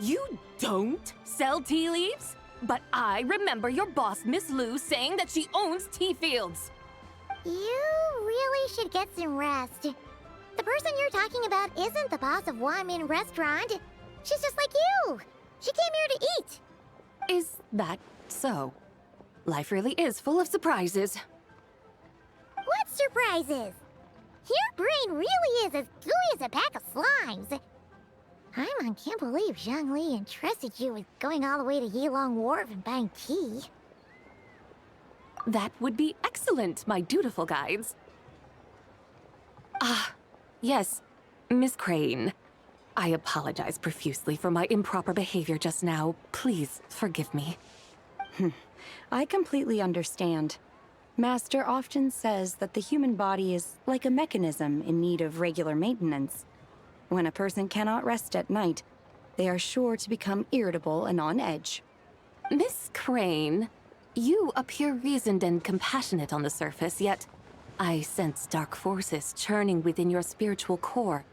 You don't sell tea leaves? But I remember your boss, Miss Lu, saying that she owns tea fields. You really should get some rest. The person you're talking about isn't the boss of Wanmin Restaurant. She's just like you. She came here to eat. Is that so? Life really is full of surprises. What surprises? Your brain really is as gooey as a pack of slimes. Paimon can't believe Zhongli entrusted you with going all the way to Yilong Wharf and buying tea. That would be excellent, my dutiful guides. Ah, yes, Miss Crane. I apologize profusely for my improper behavior just now. Please forgive me. I completely understand. Master often says that the human body is like a mechanism in need of regular maintenance. When a person cannot rest at night, they are sure to become irritable and on edge. Miss Crane, you appear reasoned and compassionate on the surface, yet I sense dark forces churning within your spiritual core.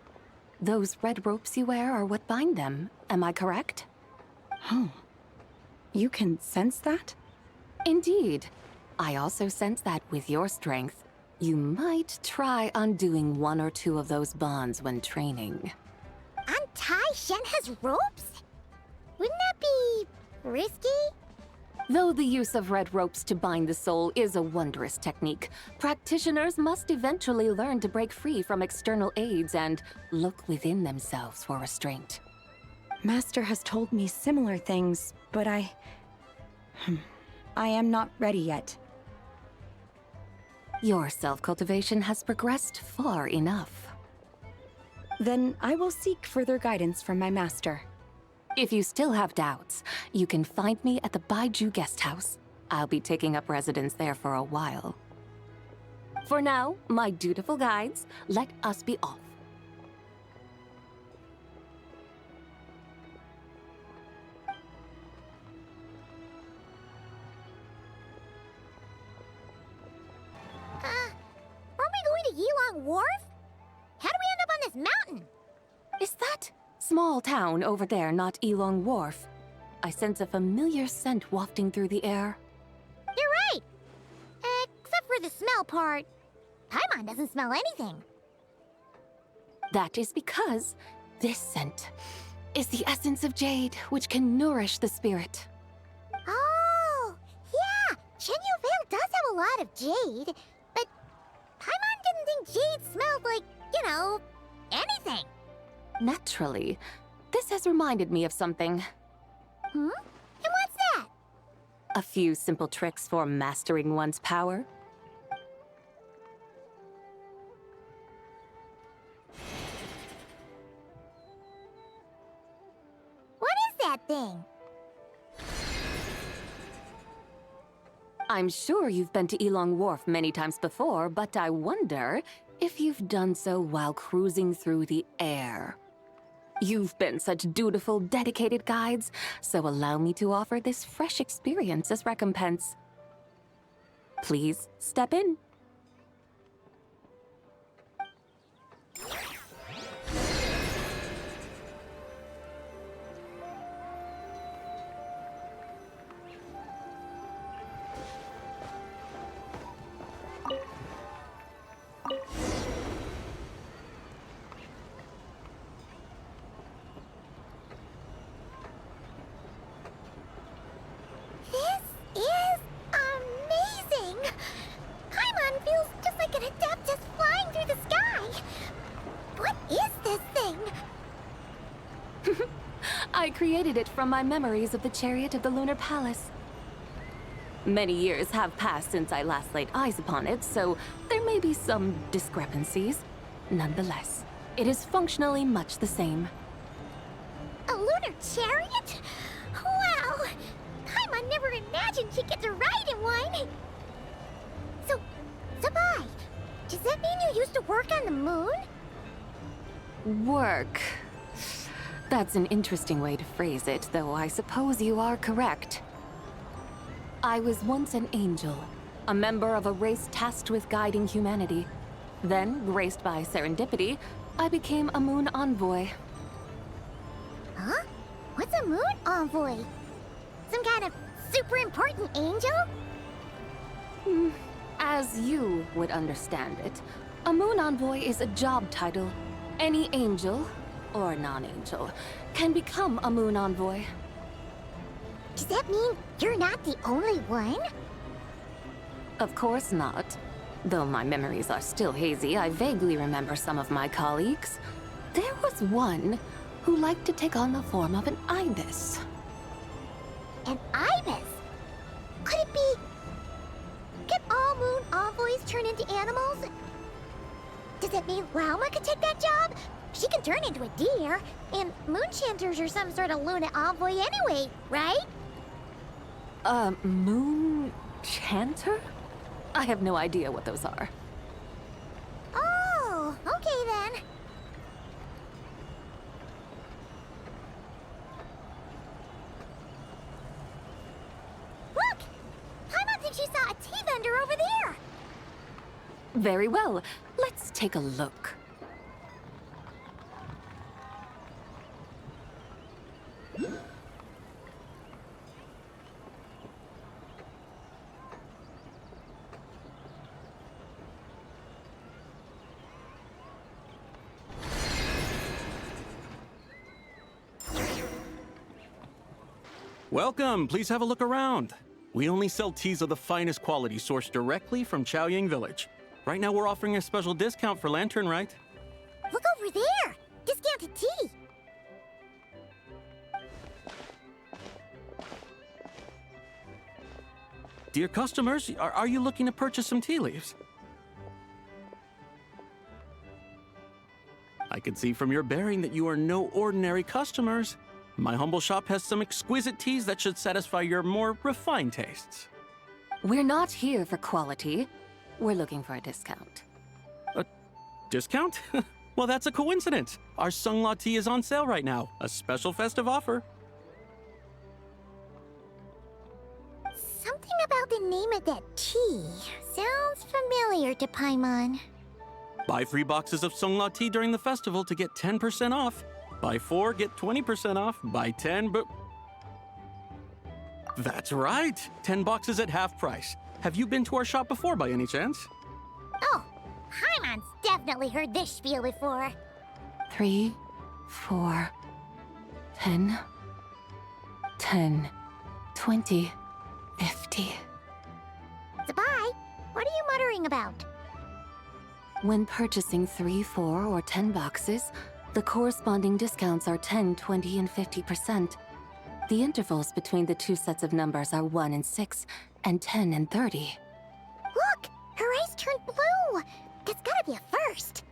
Those red ropes you wear are what bind them, am I correct? Oh, you can sense that? Indeed. I also sense that with your strength, you might try undoing one or two of those bonds when training. Untie Shen has ropes? Wouldn't that be risky? Though the use of red ropes to bind the soul is a wondrous technique, practitioners must eventually learn to break free from external aids and look within themselves for restraint. Master has told me similar things, but I am not ready yet. Your self-cultivation has progressed far enough. Then I will seek further guidance from my master. If you still have doubts, you can find me at the Baiju Guest House. I'll be taking up residence there for a while. For now, my dutiful guides, let us be off. Aren't we going to Yilong Wharf? How do we end up on this mountain? Is that small town over there not Yilong Wharf? I sense a familiar scent wafting through the air. You're right! Except for the smell part. Paimon doesn't smell anything. That is because this scent is the essence of jade, which can nourish the spirit. Oh, yeah! Shenyu Vale does have a lot of jade, but Paimon didn't think jade smelled like, you know, anything. Naturally. This has reminded me of something. And what's that? A few simple tricks for mastering one's power. What is that thing? I'm sure you've been to Yilong Wharf many times before, but I wonder if you've done so while cruising through the air. You've been such dutiful, dedicated guides, so allow me to offer this fresh experience as recompense. Please step in. This is amazing! Paimon feels just like an Adeptus flying through the sky! What is this thing? I created it from my memories of the chariot of the Lunar Palace. Many years have passed since I last laid eyes upon it, so there may be some discrepancies. Nonetheless, It is functionally much the same. A lunar chariot? Wow! Paimon never imagined she'd get to ride in one! So, Zibai, does that mean you used to work on the moon? Work. That's an interesting way to phrase it, though I suppose you are correct. I was once an angel, a member of a race tasked with guiding humanity. Then, graced by serendipity, I became a moon envoy. Huh? What's a moon envoy? Some kind of super important angel? As you would understand it, a moon envoy is a job title. Any angel, or non-angel, can become a moon envoy. Does that mean you're not the only one? Of course not. Though my memories are still hazy, I vaguely remember some of my colleagues. There was one who liked to take on the form of an ibis. An ibis? Could it be... Can all moon envoys turn into animals? Does that mean Lauma could take that job? She can turn into a deer, and moonchanters are some sort of Luna envoy anyway, right? Moon chanter? I have no idea what those are. Oh, okay then. Look! Paimon thinks she saw a tea vendor over there! Very well. Let's take a look. Welcome, please have a look around. We only sell teas of the finest quality sourced directly from Chaoying Village. Right now we're offering a special discount for Laternlit. Look over there! Discounted tea! Dear customers, are you looking to purchase some tea leaves? I can see from your bearing that you are no ordinary customers. My humble shop has some exquisite teas that should satisfy your more refined tastes. We're not here for quality. We're looking for a discount. A discount? Well, that's a coincidence. Our Sungla tea is on sale right now. A special festive offer. Something about the name of that tea sounds familiar to Paimon. Buy 3 boxes of Sungla tea during the festival to get 10% off. Buy 4, get 20% off. Buy 10, but... That's right! 10 boxes at half price. Have you been to our shop before by any chance? Oh, Paimon's definitely heard this spiel before. 3, 4, 10, 10, 20, 50. Zibai, what are you muttering about? When purchasing 3, 4, or 10 boxes, the corresponding discounts are 10, 20, and 50%. The intervals between the two sets of numbers are 1 and 6, and 10 and 30. Look! Her eyes turned blue! That's gotta be a first!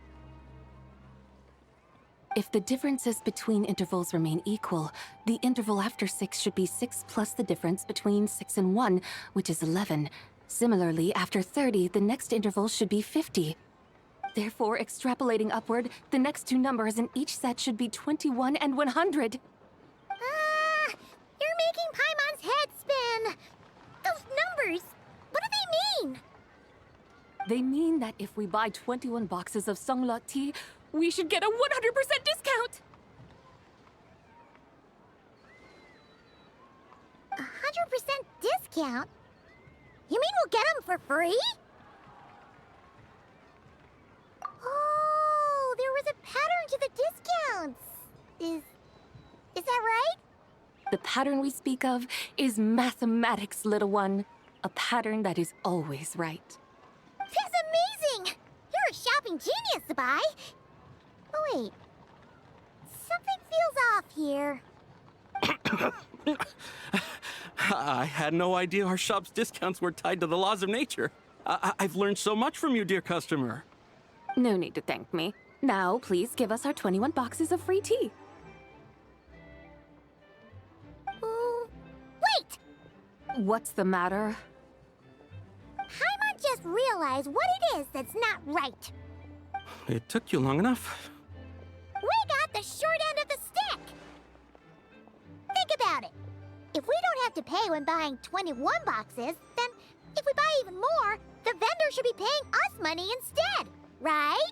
If the differences between intervals remain equal, the interval after 6 should be 6 plus the difference between 6 and 1, which is 11. Similarly, after 30, the next interval should be 50. Therefore, extrapolating upward, the next two numbers in each set should be 21 and 100. You're making Paimon's head spin! Those numbers, what do they mean? They mean that if we buy 21 boxes of Sungla tea, we should get a 100% discount! 100% discount? You mean we'll get them for free? Oh, there was a pattern to the discounts. Is that right? The pattern we speak of is mathematics, little one. A pattern that is always right. That's amazing! You're a shopping genius, Zibai. Oh, wait. Something feels off here. I had no idea our shop's discounts were tied to the laws of nature. I've learned so much from you, dear customer. No need to thank me. Now, please give us our 21 boxes of free tea. Wait! What's the matter? Paimon just realized what it is that's not right. It took you long enough. We got the short end of the stick! Think about it. If we don't have to pay when buying 21 boxes, then if we buy even more, the vendor should be paying us money instead, right?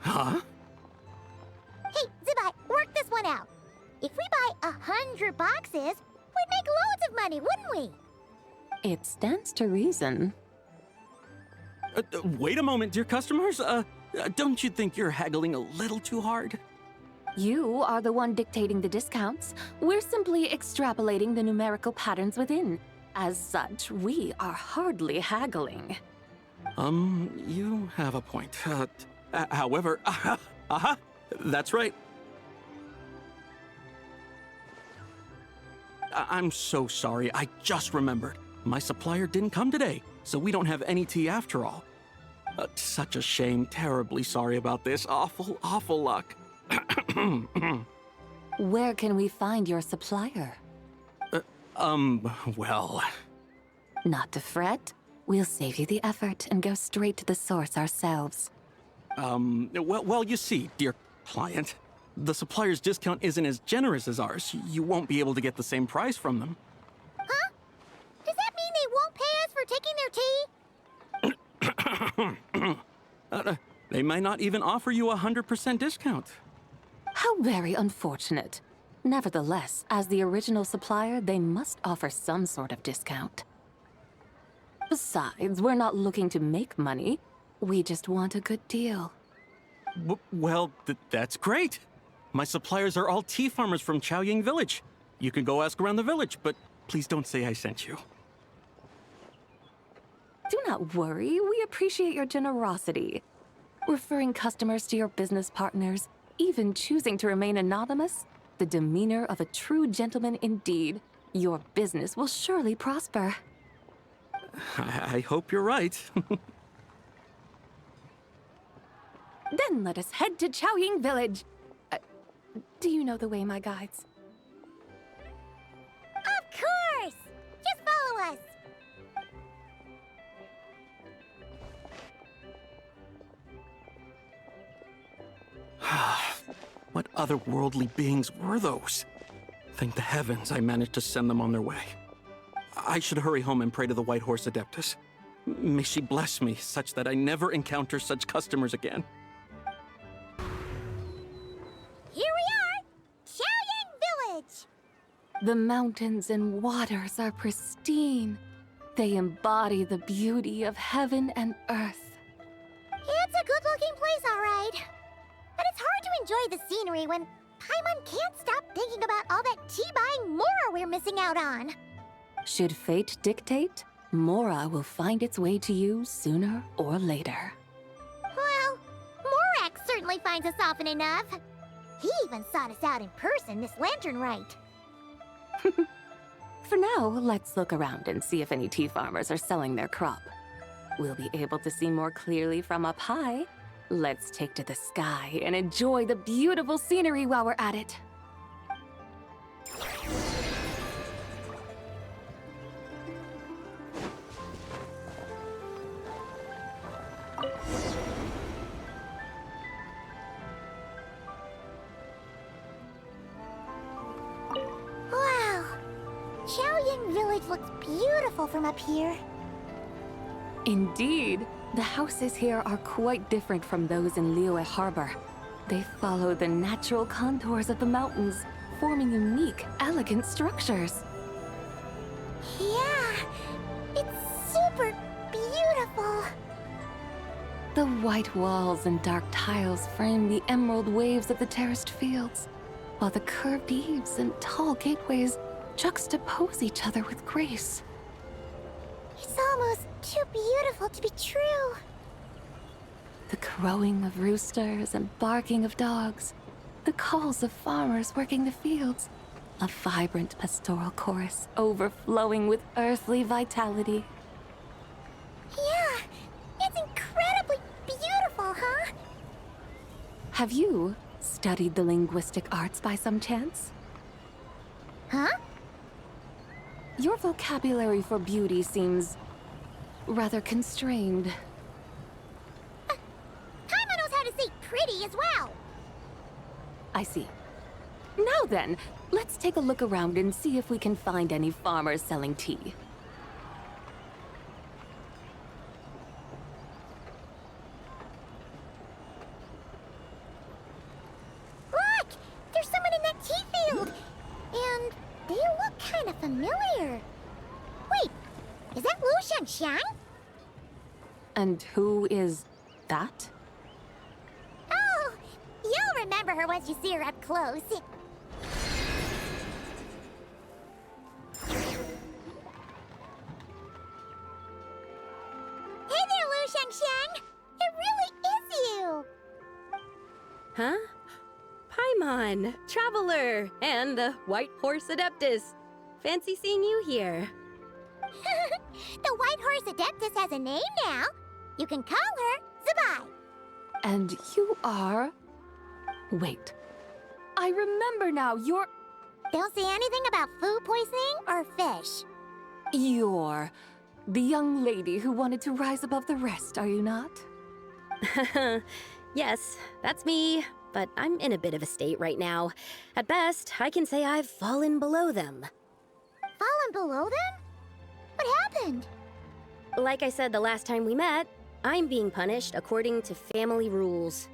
Huh? Hey, Zibai, work this one out. If we buy 100 boxes, we'd make loads of money, wouldn't we? It stands to reason. Wait a moment, dear customers. Don't you think you're haggling a little too hard? You are the one dictating the discounts. We're simply extrapolating the numerical patterns within. As such, we are hardly haggling. You have a point. However, that's right. I'm so sorry. I just remembered. My supplier didn't come today, so we don't have any tea after all. Such a shame. Terribly sorry about this. Awful luck. Where can we find your supplier? Well... Not to fret. We'll save you the effort and go straight to the source ourselves. Well, you see, dear client, the supplier's discount isn't as generous as ours. You won't be able to get the same price from them. Huh? Does that mean they won't pay us for taking their tea? They might not even offer you 100% discount. How very unfortunate. Nevertheless, as the original supplier, they must offer some sort of discount. Besides, we're not looking to make money. We just want a good deal. Well, that's great. My suppliers are all tea farmers from Chaoying Village. You can go ask around the village, but please don't say I sent you. Do not worry, we appreciate your generosity. Referring customers to your business partners, even choosing to remain anonymous, the demeanor of a true gentleman indeed. Your business will surely prosper. I hope you're right. Then let us head to Chaoying Village. Do you know the way, my guides? Of course! Just follow us! What otherworldly beings were those? Thank the heavens I managed to send them on their way. I should hurry home and pray to the White Horse Adeptus. May she bless me such that I never encounter such customers again. Here we are! Chaoying Village! The mountains and waters are pristine. They embody the beauty of heaven and earth. It's a good-looking place, all right. But it's hard to enjoy the scenery when Paimon can't stop thinking about all that tea-buying Mora we're missing out on. Should fate dictate, Mora will find its way to you sooner or later. Well, Morak certainly finds us often enough. He even sought us out in person this Laternlit. For now, let's look around and see if any tea farmers are selling their crop. We'll be able to see more clearly from up high. Let's take to the sky and enjoy the beautiful scenery while we're at it. Wow! Chaoying Village looks beautiful from up here. Indeed. The houses here are quite different from those in Liyue Harbor. They follow the natural contours of the mountains, forming unique, elegant structures. Yeah, it's super beautiful. The white walls and dark tiles frame the emerald waves of the terraced fields, while the curved eaves and tall gateways juxtapose each other with grace. It's almost too beautiful to be true. The crowing of roosters and barking of dogs, the calls of farmers working the fields, a vibrant pastoral chorus overflowing with earthly vitality. Yeah, it's incredibly beautiful, huh? Have you studied the linguistic arts by some chance? Huh? Your vocabulary for beauty seems rather constrained. Paimon knows how to say pretty as well. I see. Now then, let's take a look around and see if we can find any farmers selling tea. Look! There's someone in that tea field! And they look kind of familiar. Wait, is that Lu Xiangxiang? And who is that? Oh, you'll remember her once you see her up close. Hey there, Lu Xiangxiang! It really is you! Huh? Paimon, Traveler, and the White Horse Adeptus. Fancy seeing you here. The White Horse Adeptus has a name now. You can call her Zibai. And you are... Wait. I remember now, you're... Don't say anything about food poisoning or fish. You're the young lady who wanted to rise above the rest, are you not? Yes, that's me, but I'm in a bit of a state right now. At best, I can say I've fallen below them. Fallen below them? What happened? Like I said the last time we met, I'm being punished according to family rules.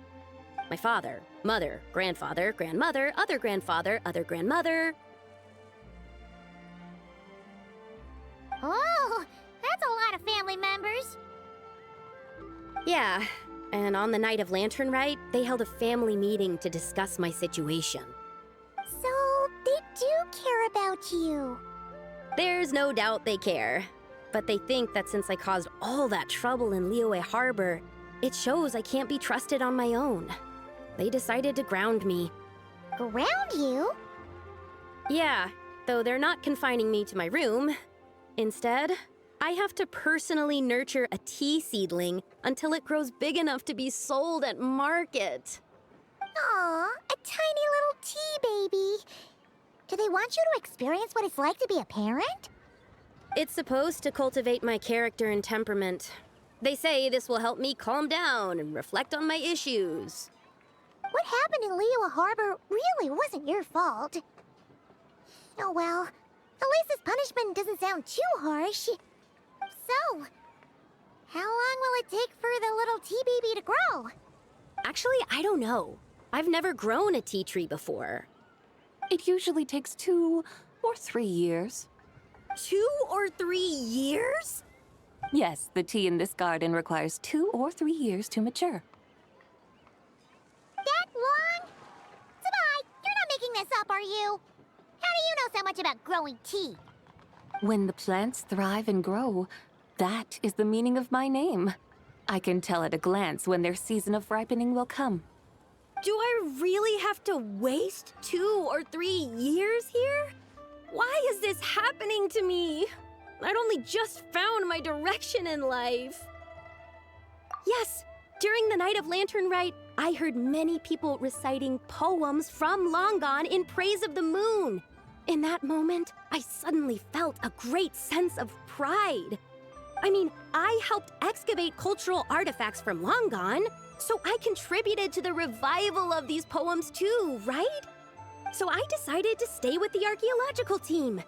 My father, mother, grandfather, grandmother, other grandfather, other grandmother. Oh, that's a lot of family members. Yeah, and on the night of Laternlit, they held a family meeting to discuss my situation. So, they do care about you. There's no doubt they care. But they think that since I caused all that trouble in Liyue Harbor, it shows I can't be trusted on my own. They decided to ground me. Ground you? Yeah, though they're not confining me to my room. Instead, I have to personally nurture a tea seedling until it grows big enough to be sold at market. Aw, a tiny little tea baby. Do they want you to experience what it's like to be a parent? It's supposed to cultivate my character and temperament. They say this will help me calm down and reflect on my issues. What happened in Liyue Harbor really wasn't your fault. Oh well, at least this punishment doesn't sound too harsh. So, how long will it take for the little tea baby to grow? Actually, I don't know. I've never grown a tea tree before. It usually takes 2 or 3 years. 2 or 3 years? Yes, the tea in this garden requires 2 or 3 years to mature. That long? Zibai, you're not making this up, are you? How do you know so much about growing tea? When the plants thrive and grow, that is the meaning of my name. I can tell at a glance when their season of ripening will come. Do I really have to waste 2 or 3 years here? Why is this happening to me? I'd only just found my direction in life. Yes, during the night of Laternlit, I heard many people reciting poems from long gone in praise of the moon. In that moment, I suddenly felt a great sense of pride. I mean, I helped excavate cultural artifacts from long gone, so I contributed to the revival of these poems too, right? So I decided to stay with the archaeological team.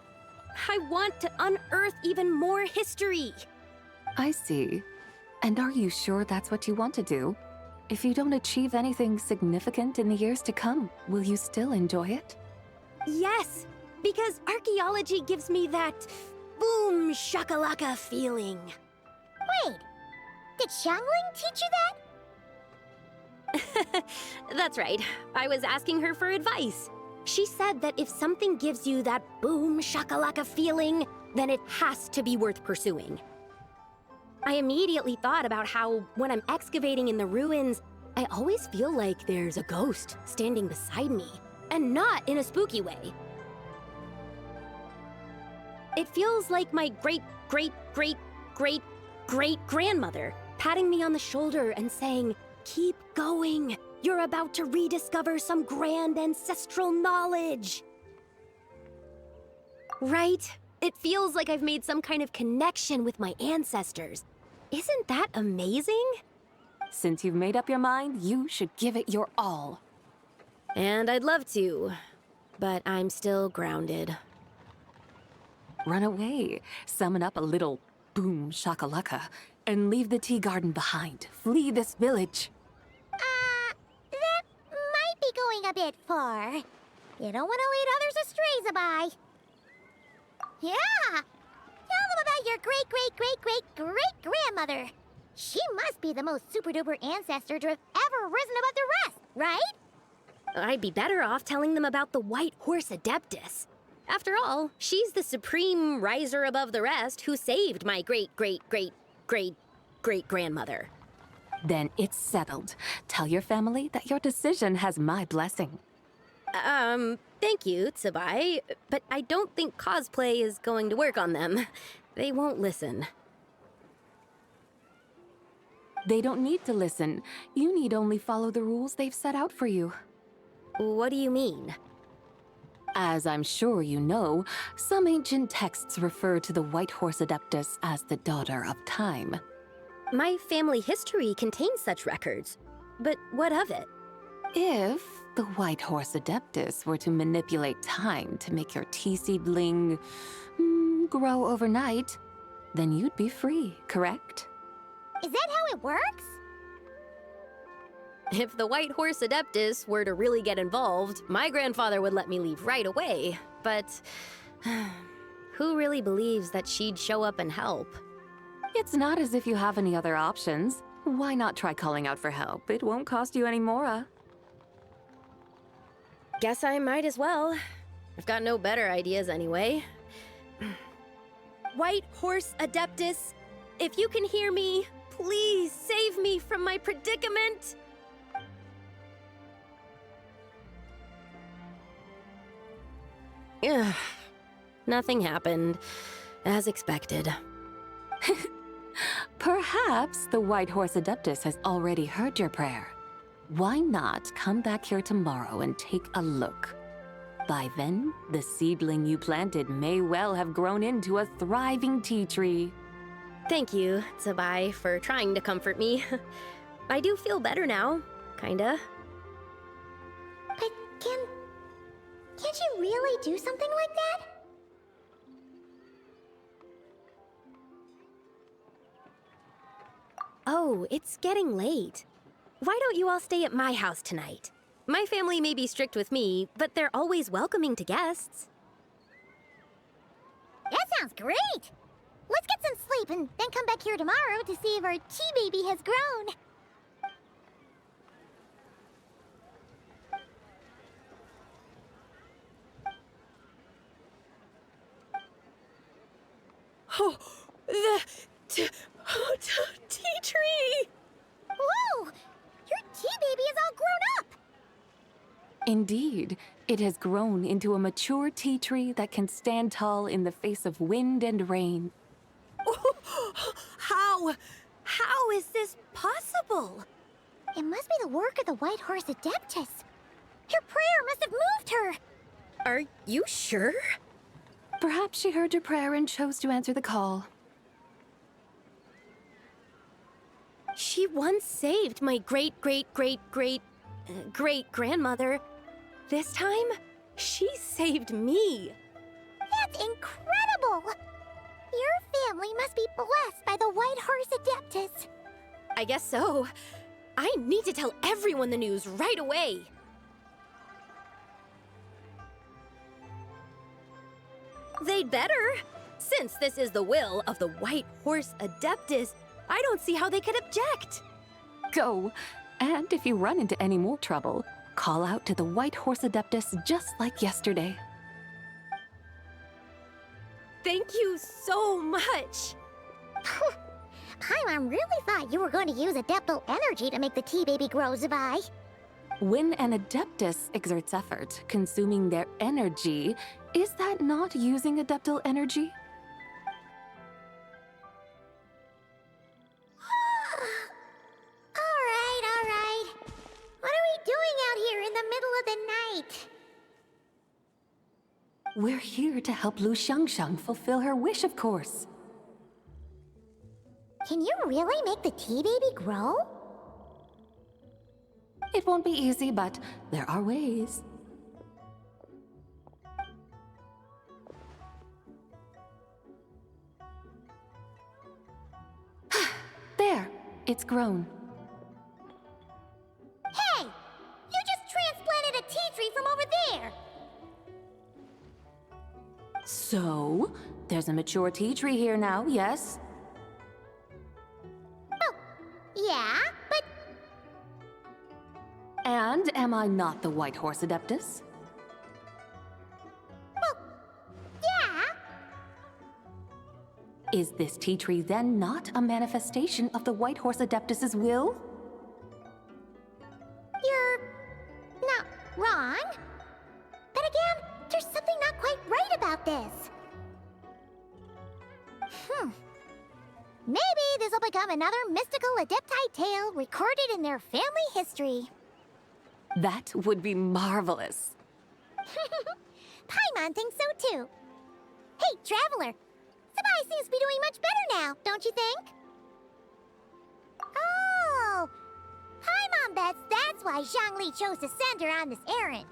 I want to unearth even more history. I see. And are you sure that's what you want to do? If you don't achieve anything significant in the years to come, will you still enjoy it? Yes, because archaeology gives me that boom shakalaka feeling. Wait, did Xiangling teach you that? That's right. I was asking her for advice. She said that if something gives you that boom shakalaka feeling, then it has to be worth pursuing. I immediately thought about how, when I'm excavating in the ruins, I always feel like there's a ghost standing beside me, and not in a spooky way. It feels like my great-great-great-great-great-grandmother patting me on the shoulder and saying, "Keep going. You're about to rediscover some grand ancestral knowledge. Right? It feels like I've made some kind of connection with my ancestors. Isn't that amazing? Since you've made up your mind, you should give it your all. And I'd love to, but I'm still grounded. Run away, summon up a little boom shakalaka, and leave the tea garden behind. Flee this village. That might be going a bit far. You don't want to lead others astray, Zibai. Yeah! Tell them about your great-great-great-great-great-grandmother. She must be the most super-duper ancestor to have ever risen above the rest, right? I'd be better off telling them about the White Horse Adeptus. After all, she's the supreme riser above the rest who saved my great-great-great-great-great-grandmother. Then it's settled. Tell your family that your decision has my blessing. Thank you, Zibai, but I don't think cosplay is going to work on them. They won't listen. They don't need to listen. You need only follow the rules they've set out for you. What do you mean? As I'm sure you know, some ancient texts refer to the White Horse Adeptus as the Daughter of Time. My family history contains such records, but what of it? If the White Horse Adeptus were to manipulate time to make your tea seedling grow overnight, then you'd be free, correct? Is that how it works? If the White Horse Adeptus were to really get involved, my grandfather would let me leave right away. But who really believes that she'd show up and help? It's not as if you have any other options. Why not try calling out for help? It won't cost you any more. Guess I might as well. I've got no better ideas anyway. White Horse Adeptus, if you can hear me, please save me from my predicament! Ugh. Nothing happened, as expected. Perhaps the White Horse Adeptus has already heard your prayer. Why not come back here tomorrow and take a look? By then, the seedling you planted may well have grown into a thriving tea tree. Thank you, Zibai, for trying to comfort me. I do feel better now, kinda. But can't you really do something like that? Oh, it's getting late. Why don't you all stay at my house tonight? My family may be strict with me, but they're always welcoming to guests. That sounds great! Let's get some sleep and then come back here tomorrow to see if our tea baby has grown. Oh, the tea tree! Whoa! Your tea baby is all grown up! Indeed, it has grown into a mature tea tree that can stand tall in the face of wind and rain. How is this possible? It must be the work of the White Horse Adeptus. Her prayer must have moved her. Are you sure? Perhaps she heard your prayer and chose to answer the call. She once saved my great-great-great-great-great-grandmother. This time, she saved me. That's incredible! Your family must be blessed by the White Horse Adeptus. I guess so. I need to tell everyone the news right away. They'd better. Since this is the will of the White Horse Adeptus, I don't see how they could object. Go. And if you run into any more trouble, call out to the White Horse Adeptus just like yesterday. Thank you so much. Paimon really thought you were going to use adeptal energy to make the tea baby grow, Zibai. When an Adeptus exerts effort, consuming their energy, is that not using adeptal energy? All right. What are we to help Lu Xiangxiang fulfill her wish, of course. Can you really make the tea baby grow? It won't be easy, but there are ways. There, it's grown. Hey! You just transplanted a tea tree from over there! So, there's a mature tea tree here now, yes? Oh, yeah, but... And am I not the White Horse Adeptus? Well, yeah. Is this tea tree then not a manifestation of the White Horse Adeptus's will? You're... not wrong. But again, there's something not quite right about this. Maybe this'll become another mystical Adepti tale recorded in their family history. That would be marvelous. Paimon thinks so too. Hey, Traveler! Zibai seems to be doing much better now, don't you think? Oh! Paimon bets that's why Zhongli chose to send her on this errand.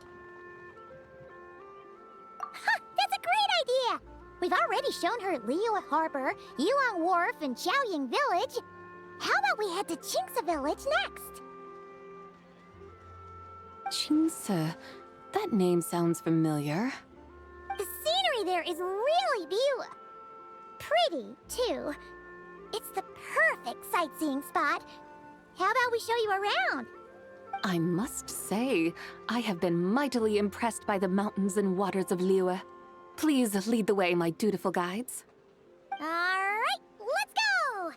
Huh, that's a great idea! We've already shown her Liyue Harbor, Yuan Wharf, and Xiaoying Village. How about we head to Qingce Village next? Qingce. That name sounds familiar. The scenery there is really beautiful. Pretty, too. It's the perfect sightseeing spot. How about we show you around? I must say, I have been mightily impressed by the mountains and waters of Liyue. Please lead the way, my dutiful guides. All right, let's go!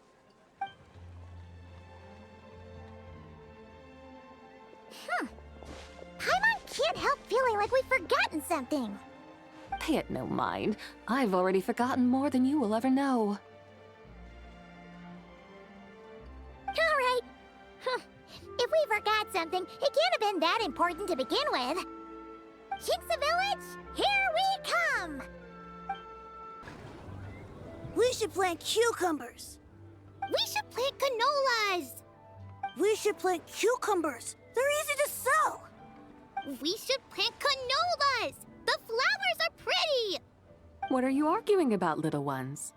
Paimon can't help feeling like we've forgotten something. Pay it no mind. I've already forgotten more than you will ever know. All right. If we forgot something, it can't have been that important to begin with. Qingce Village, here we come! We should plant cucumbers. We should plant canolas. We should plant cucumbers. They're easy to sow. We should plant canolas. The flowers are pretty. What are you arguing about, little ones?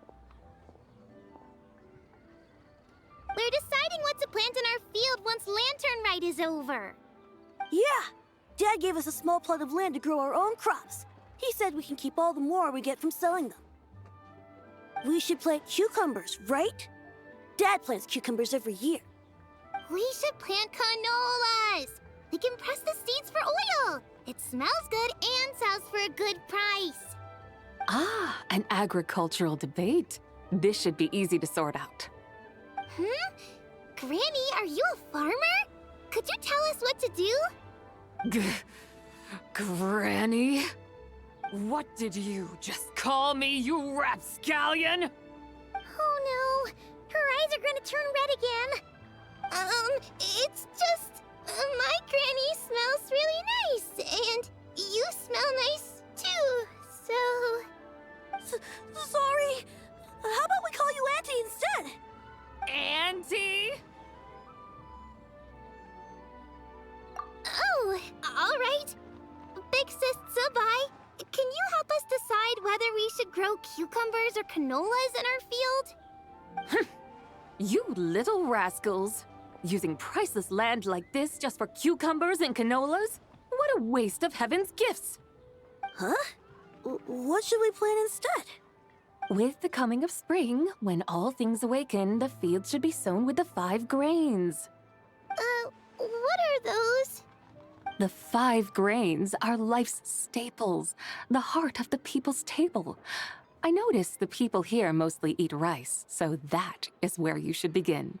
We're deciding what to plant in our field once Laternlit is over. Yeah. Dad gave us a small plot of land to grow our own crops. He said we can keep all the more we get from selling them. We should plant cucumbers, right? Dad plants cucumbers every year. We should plant canolas. We can press the seeds for oil. It smells good and sells for a good price. Ah, an agricultural debate. This should be easy to sort out. Granny, are you a farmer? Could you tell us what to do? Granny? What did you just call me, you rapscallion? Oh no, her eyes are gonna turn red again. It's just, my granny smells really nice, and you smell nice too, so... Sorry. How about we call you Auntie instead? Auntie? Oh, all right. Big Sis Zibai, can you help us decide whether we should grow cucumbers or canolas in our field? You little rascals! Using priceless land like this just for cucumbers and canolas? What a waste of heaven's gifts! Huh? What should we plant instead? With the coming of spring, when all things awaken, the fields should be sown with the 5 grains. What are those? The 5 grains are life's staples, the heart of the people's table. I notice the people here mostly eat rice, so that is where you should begin.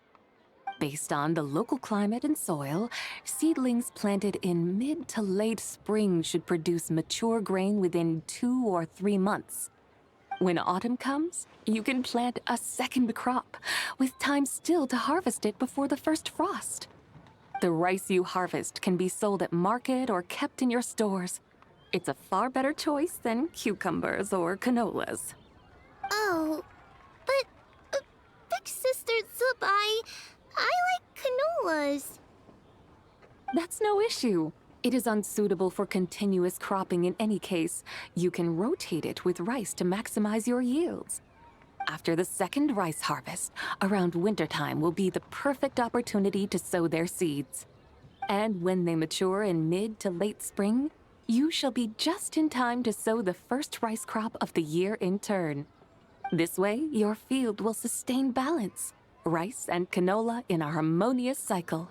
Based on the local climate and soil, seedlings planted in mid to late spring should produce mature grain within 2 or 3 months. When autumn comes, you can plant a second crop, with time still to harvest it before the first frost. The rice you harvest can be sold at market or kept in your stores. It's a far better choice than cucumbers or canolas. Oh, but Big Sister Zibai, I like canolas. That's no issue. It is unsuitable for continuous cropping in any case. You can rotate it with rice to maximize your yields. After the second rice harvest, around wintertime will be the perfect opportunity to sow their seeds. And when they mature in mid to late spring, you shall be just in time to sow the first rice crop of the year in turn. This way, your field will sustain balance. Rice and canola in a harmonious cycle.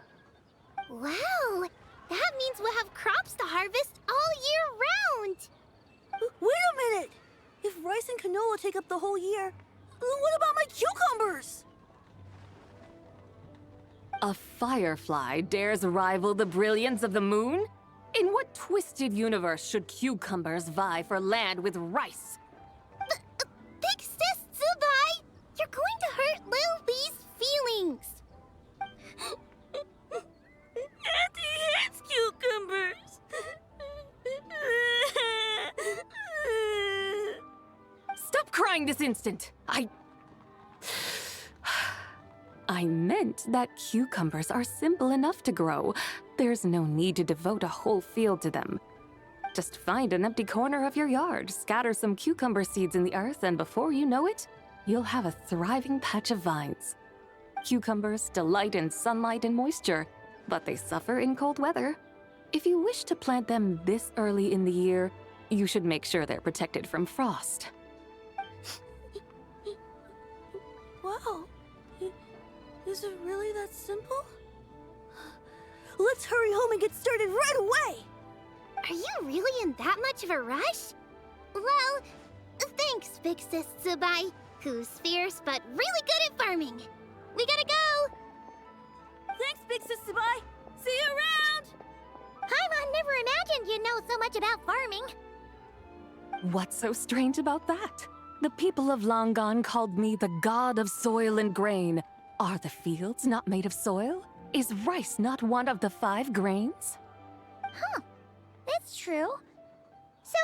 Wow! That means we'll have crops to harvest all year round! Wait a minute! If rice and canola take up the whole year, what about my cucumbers? A firefly dares rival the brilliance of the moon? In what twisted universe should cucumbers vie for land with rice? Big Sis Zibai! You're going to hurt Lil Lee's feelings! Auntie hates cucumbers! Stop crying this instant! I meant that cucumbers are simple enough to grow. There's no need to devote a whole field to them. Just find an empty corner of your yard, scatter some cucumber seeds in the earth, and before you know it, you'll have a thriving patch of vines. Cucumbers delight in sunlight and moisture, but they suffer in cold weather. If you wish to plant them this early in the year, you should make sure they're protected from frost. Wow. Is it really that simple? Let's hurry home and get started right away! Are you really in that much of a rush? Well, thanks, Big Sis Zibai, who's fierce but really good at farming. We gotta go! Thanks, Big Sis Zibai! See you around! Paimon never imagined you'd know so much about farming. What's so strange about that? The people of Long Gone called me the god of soil and grain. Are the fields not made of soil? Is rice not one of the 5 grains? Huh. That's true. So,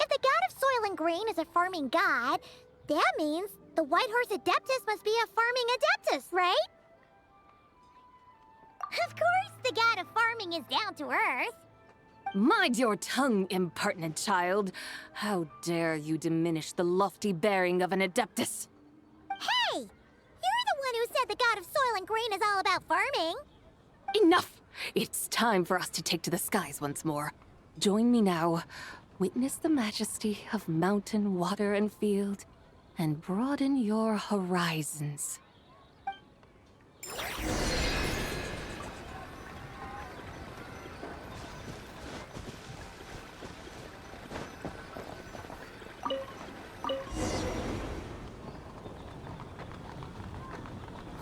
if the god of soil and grain is a farming god, that means the White Horse Adeptus must be a farming adeptus, right? Of course the god of farming is down to earth. Mind your tongue, impertinent child. How dare you diminish the lofty bearing of an adeptus? Hey! You're the one who said the god of soil and grain is all about farming. Enough! It's time for us to take to the skies once more. Join me now. Witness the majesty of mountain, water, and field, and broaden your horizons.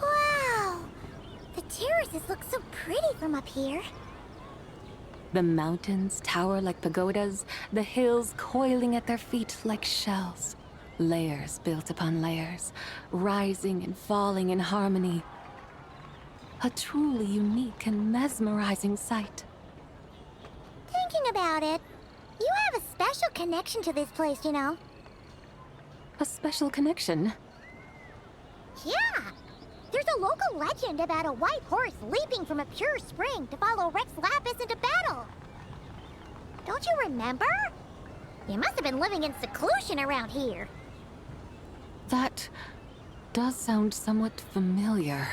Wow! The terraces look so pretty from up here. The mountains tower like pagodas, the hills coiling at their feet like shells. Layers built upon layers, rising and falling in harmony. A truly unique and mesmerizing sight. Thinking about it, you have a special connection to this place, you know. A special connection? Yeah! There's a local legend about a white horse leaping from a pure spring to follow Rex Lapis into battle. Don't you remember? You must have been living in seclusion around here. That does sound somewhat familiar.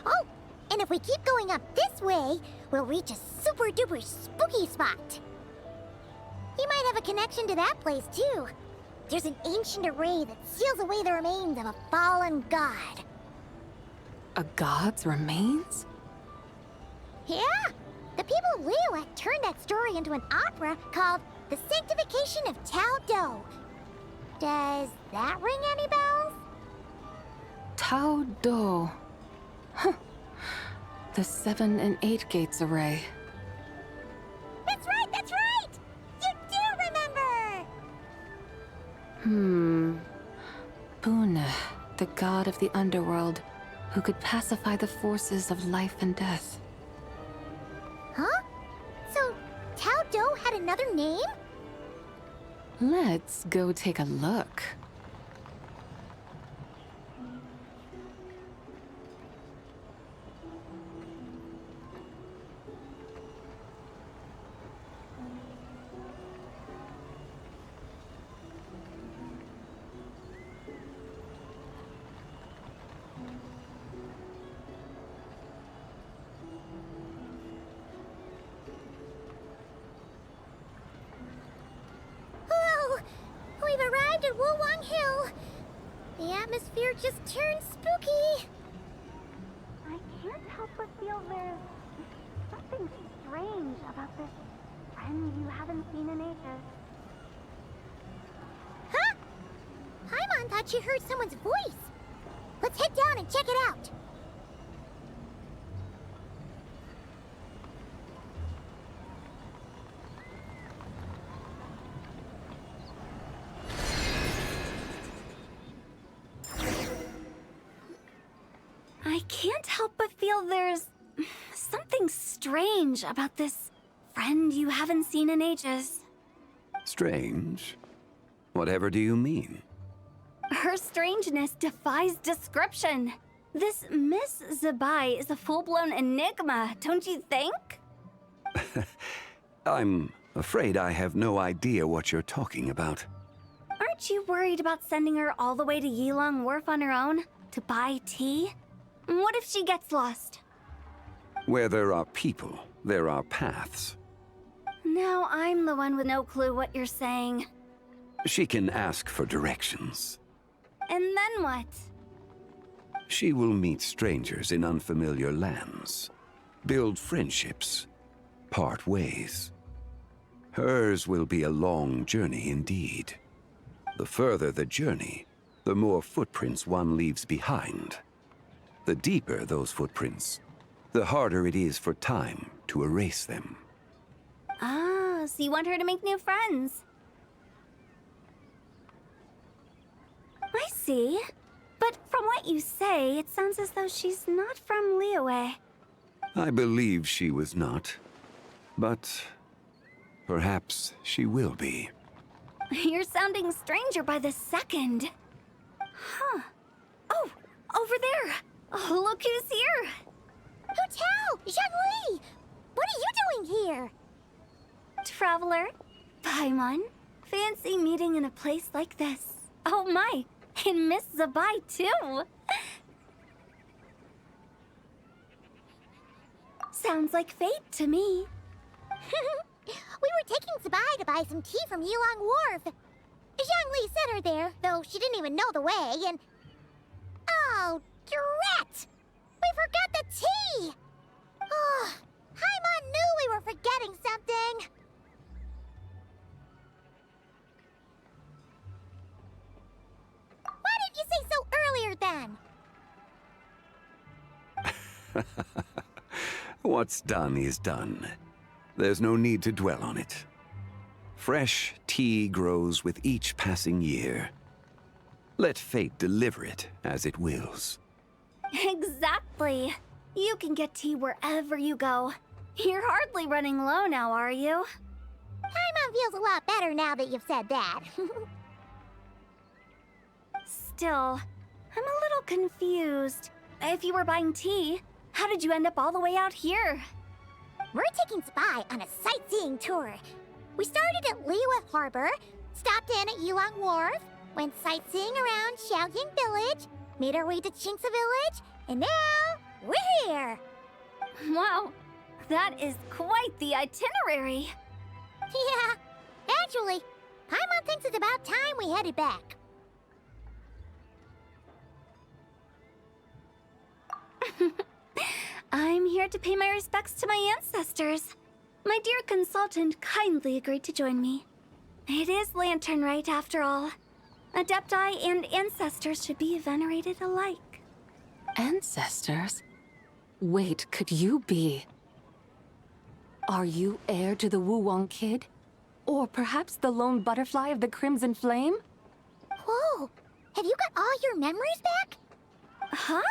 Oh, and if we keep going up this way, we'll reach a super duper spooky spot. You might have a connection to that place too. There's an ancient array that seals away the remains of a fallen god. A god's remains? Yeah! The people of Liyue turned that story into an opera called The Sanctification of Tao Do. Does that ring any bells? Tao Do. Huh. The 7 and 8 gates array. That's right, that's right! You do remember! Buna, the god of the underworld, who could pacify the forces of life and death. Huh? So, Tao Do had another a name? Let's go take a look. We've arrived at Wulwang Hill. The atmosphere just turned spooky. I can't help but feel there's something strange about this friend you haven't seen in ages. Huh? Paimon thought she heard someone's voice. Let's head down and check it out. I can't help but feel there's something strange about this friend you haven't seen in ages. Strange? Whatever do you mean? Her strangeness defies description. This Miss Zibai is a full-blown enigma, don't you think? I'm afraid I have no idea what you're talking about. Aren't you worried about sending her all the way to Yilong Wharf on her own to buy tea? What if she gets lost? Where there are people, there are paths. Now I'm the one with no clue what you're saying. She can ask for directions. And then what? She will meet strangers in unfamiliar lands, build friendships, part ways. Hers will be a long journey indeed. The further the journey, the more footprints one leaves behind. The deeper those footprints, the harder it is for time to erase them. Ah, so you want her to make new friends. I see. But from what you say, it sounds as though she's not from Liyue. I believe she was not, but perhaps she will be. You're sounding stranger by the second. Huh. Oh, over there. Oh, look who's here! Hu Tao! Zhongli! What are you doing here? Traveler, Paimon, fancy meeting in a place like this. Oh my, and Miss Zibai too! Sounds like fate to me. We were taking Zibai to buy some tea from Yilong Wharf. Zhongli sent her there, though she didn't even know the way, and... Oh, drat! We forgot the tea! Oh, Paimon knew we were forgetting something. Why didn't you say so earlier then? What's done is done. There's no need to dwell on it. Fresh tea grows with each passing year. Let fate deliver it as it wills. Exactly. You can get tea wherever you go. You're hardly running low now, are you? Paimon feels a lot better now that you've said that. Still, I'm a little confused. If you were buying tea, how did you end up all the way out here? We're taking Zibai on a sightseeing tour. We started at Liyue Harbor, stopped in at Yilong Wharf, went sightseeing around Xiaoying Village, made our way to Qingce Village, and now we're here. Wow, that is quite the itinerary. Yeah, actually, Paimon thinks it's about time we headed back. I'm here to pay my respects to my ancestors. My dear consultant kindly agreed to join me. It is Laternlit after all. Adepti and ancestors should be venerated alike. Ancestors? Wait, could you be... Are you heir to the Wulwang Kid? Or perhaps the lone butterfly of the Crimson Flame? Whoa, have you got all your memories back? Huh?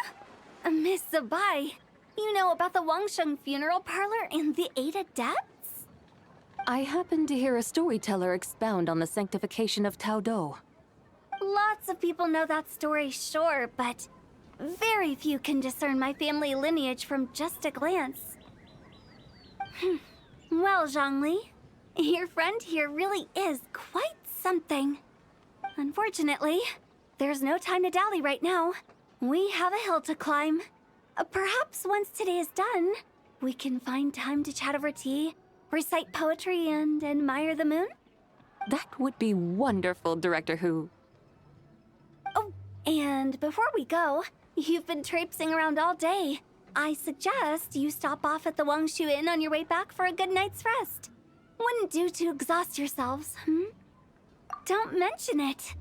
Miss Zibai, you know about the Wangsheng funeral parlor and the 8 adepts? I happened to hear a storyteller expound on the sanctification of Taodo. Lots of people know that story, sure, but very few can discern my family lineage from just a glance. Well, Zhongli, your friend here really is quite something. Unfortunately, there's no time to dally right now. We have a hill to climb. Perhaps once today is done, we can find time to chat over tea, recite poetry, and admire the moon? That would be wonderful, Director Who. Oh, and before we go, you've been traipsing around all day. I suggest you stop off at the Wangshu Inn on your way back for a good night's rest. Wouldn't do to exhaust yourselves, Don't mention it.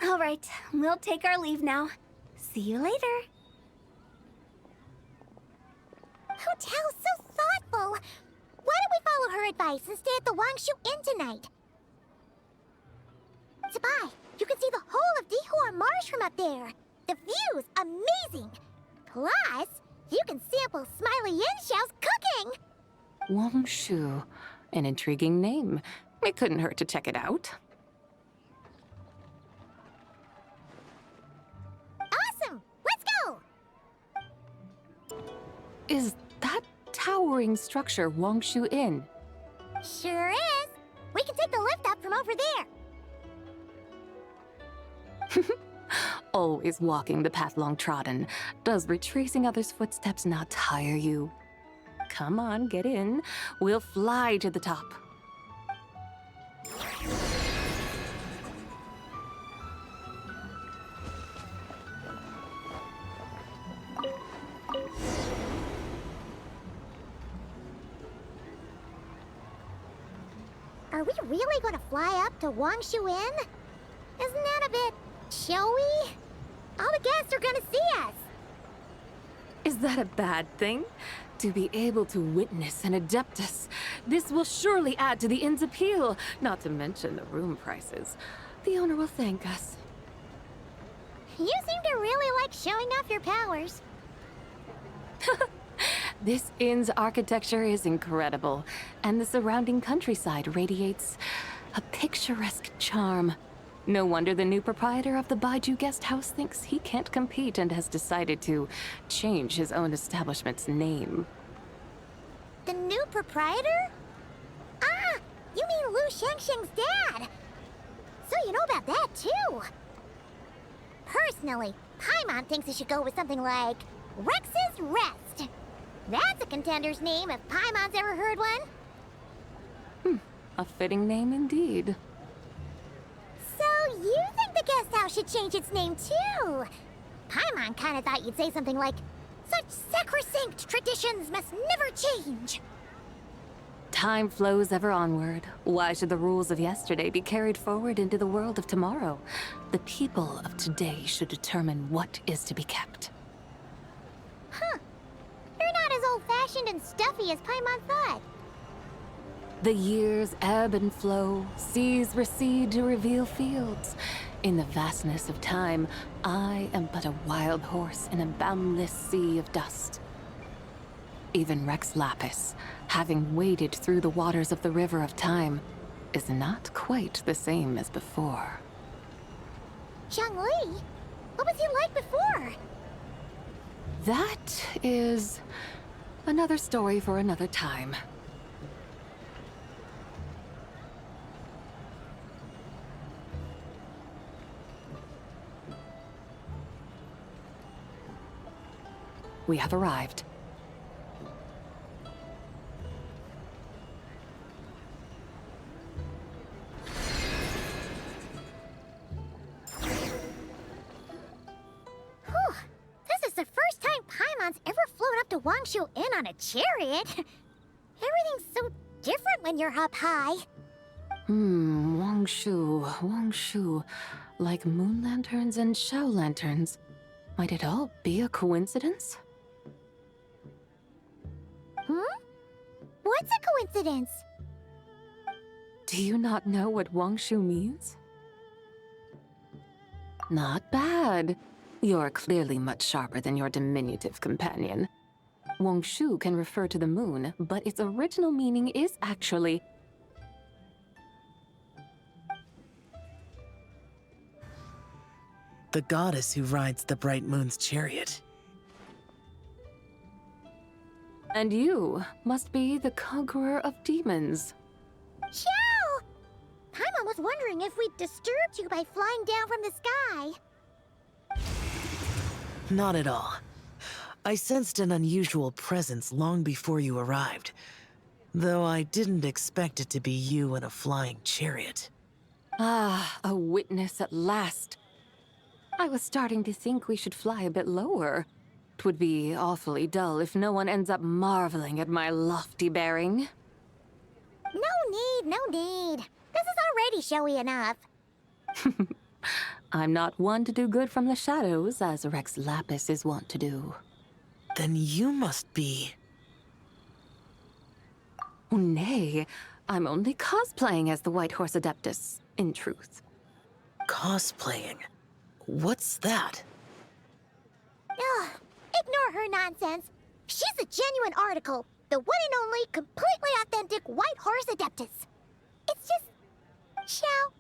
All right, we'll take our leave now. See you later. Hotel's so thoughtful. Why don't we follow her advice and stay at the Wangshu Inn tonight? Zibai, you can see the whole of Dihua Marsh from up there. The view's amazing. Plus, you can sample Smiley Yin-Xiao's cooking. Wangshu. An intriguing name. It couldn't hurt to check it out. Awesome! Let's go! Is that towering structure Wangshu Inn? Sure is. We can take the lift up from over there. Always walking the path long trodden. Does retracing others' footsteps not tire you? Come on, get in. We'll fly to the top. Are we really going to fly up to Wangshu Inn? Isn't that a bit showy? All the guests are going to see us. Is that a bad thing? To be able to witness an Adeptus. This will surely add to the inn's appeal, not to mention the room prices. The owner will thank us. You seem to really like showing off your powers. This inn's architecture is incredible, and the surrounding countryside radiates a picturesque charm. No wonder the new proprietor of the Baiju guest house thinks he can't compete and has decided to change his own establishment's name. The new proprietor? Ah, you mean Lu Shengsheng's dad. So you know about that, too. Personally, Paimon thinks it should go with something like Rex's Rest. That's a contender's name if Paimon's ever heard one. A fitting name indeed. So you think the guest house should change its name, too? Paimon kinda thought you'd say something like, such sacrosanct traditions must never change. Time flows ever onward. Why should the rules of yesterday be carried forward into the world of tomorrow? The people of today should determine what is to be kept. Huh. You're not as old-fashioned and stuffy as Paimon thought. The years ebb and flow, seas recede to reveal fields. In the vastness of time, I am but a wild horse in a boundless sea of dust. Even Rex Lapis, having waded through the waters of the river of time, is not quite the same as before. Zhongli? What was he like before? That is another story for another time. We have arrived. Whew. This is the first time Paimon's ever flown up to Wangshu Inn on a chariot. Everything's so different when you're up high. Wangshu. Like moon lanterns and shell lanterns. Might it all be a coincidence? What's a coincidence? Do you not know what Wangshu means? Not bad. You're clearly much sharper than your diminutive companion. Wongshu can refer to the moon, but its original meaning is actually... The goddess who rides the bright moon's chariot. And you must be the conqueror of demons. Ciao! Paimon was wondering if we'd disturbed you by flying down from the sky. Not at all. I sensed an unusual presence long before you arrived, though I didn't expect it to be you in a flying chariot. Ah, a witness at last. I was starting to think we should fly a bit lower. 'Twould be awfully dull if no one ends up marveling at my lofty bearing. No need. This is already showy enough. I'm not one to do good from the shadows, as Rex Lapis is wont to do. Then you must be... Oh, nay, I'm only cosplaying as the White Horse Adeptus, in truth. Cosplaying? What's that? Ugh, ignore her nonsense. She's a genuine article. The one and only, completely authentic White Horse Adeptus. It's just... Xiao,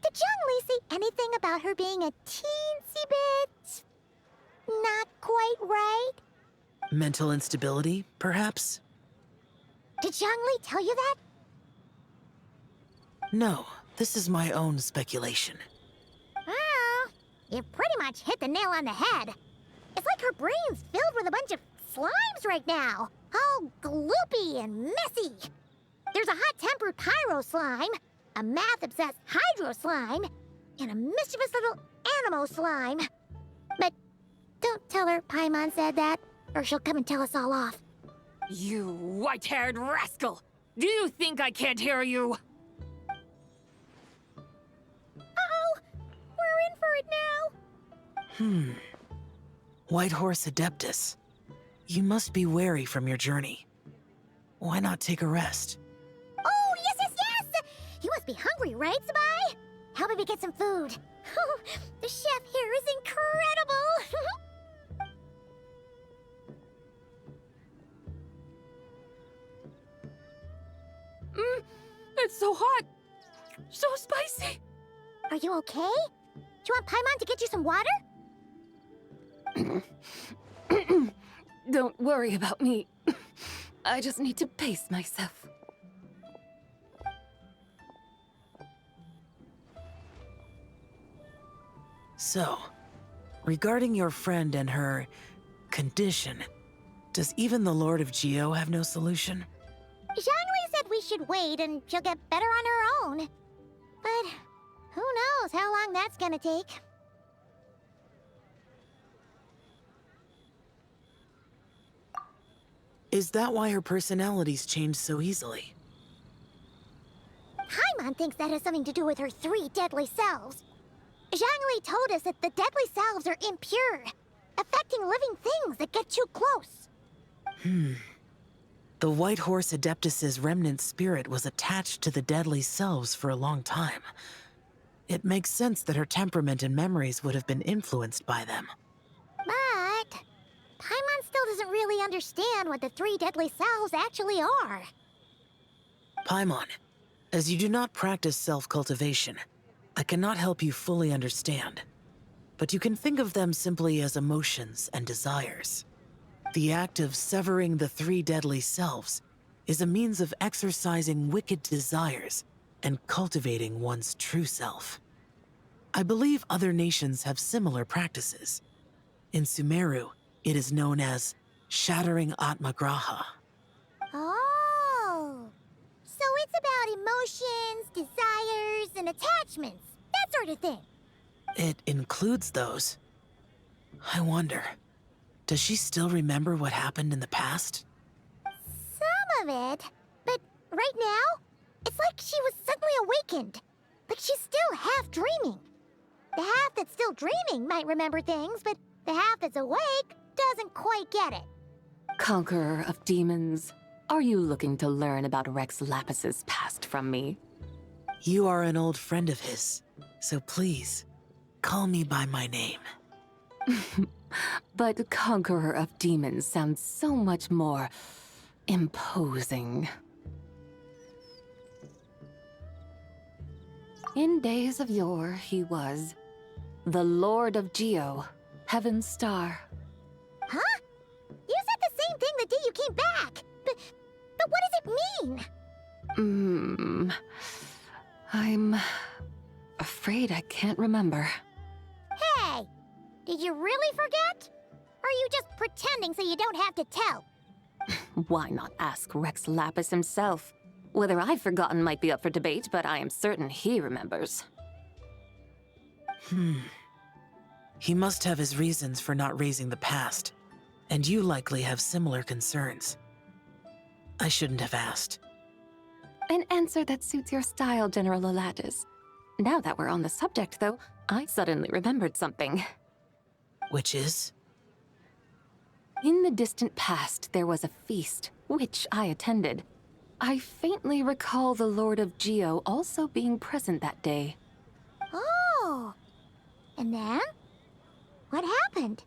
did Zhongli say anything about her being a teensy bit... not quite right? Mental instability, perhaps? Did Zhongli tell you that? No, this is my own speculation. Oh, you pretty much hit the nail on the head. It's like her brain's filled with a bunch of slimes right now. All gloopy and messy. There's a hot-tempered pyro slime, a math-obsessed hydro slime, and a mischievous little animo slime. But don't tell her Paimon said that, or she'll come and tell us all off. You white-haired rascal! Do you think I can't hear you? Uh-oh! We're in for it now! White Horse Adeptus. You must be weary from your journey. Why not take a rest? Oh, yes! You must be hungry, right, Zibai? How about we get some food? Oh, the chef here is incredible! It's so hot! So spicy! Are you okay? Do you want Paimon to get you some water? Don't worry about me. I just need to pace myself. So, regarding your friend and her condition, does even the Lord of Geo have no solution? Zhongli said we should wait and she'll get better on her own. But who knows how long that's gonna take. Is that why her personalities change so easily? Paimon thinks that has something to do with her 3 deadly selves. Zhongli told us that the deadly selves are impure, affecting living things that get too close. The White Horse Adeptus's remnant spirit was attached to the deadly selves for a long time. It makes sense that her temperament and memories would have been influenced by them. But Paimon still doesn't really understand what the 3 deadly selves actually are. Paimon, as you do not practice self-cultivation, I cannot help you fully understand. But you can think of them simply as emotions and desires. The act of severing the 3 deadly selves is a means of exercising wicked desires and cultivating one's true self. I believe other nations have similar practices. In Sumeru, it is known as shattering Atmagraha. Oh, so it's about emotions, desires, and attachments, that sort of thing. It includes those. I wonder, does she still remember what happened in the past? Some of it, but right now, it's like she was suddenly awakened. Like she's still half dreaming. The half that's still dreaming might remember things, but the half that's awake doesn't quite get it. Conqueror of demons, are you looking to learn about Rex Lapis's past from me? You are an old friend of his, so please, call me by my name. But Conqueror of Demons sounds so much more imposing. In days of yore, he was the Lord of Geo, Heaven's Star. Huh? You said the same thing the day you came back! But what does it mean? I'm afraid I can't remember. Hey! Did you really forget? Or are you just pretending so you don't have to tell? Why not ask Rex Lapis himself? Whether I've forgotten might be up for debate, but I am certain he remembers. He must have his reasons for not raising the past, and you likely have similar concerns. I shouldn't have asked. An answer that suits your style, General Elatis. Now that we're on the subject, though, I suddenly remembered something. Which is? In the distant past, there was a feast, which I attended. I faintly recall the Lord of Geo also being present that day. Oh! And then? What happened?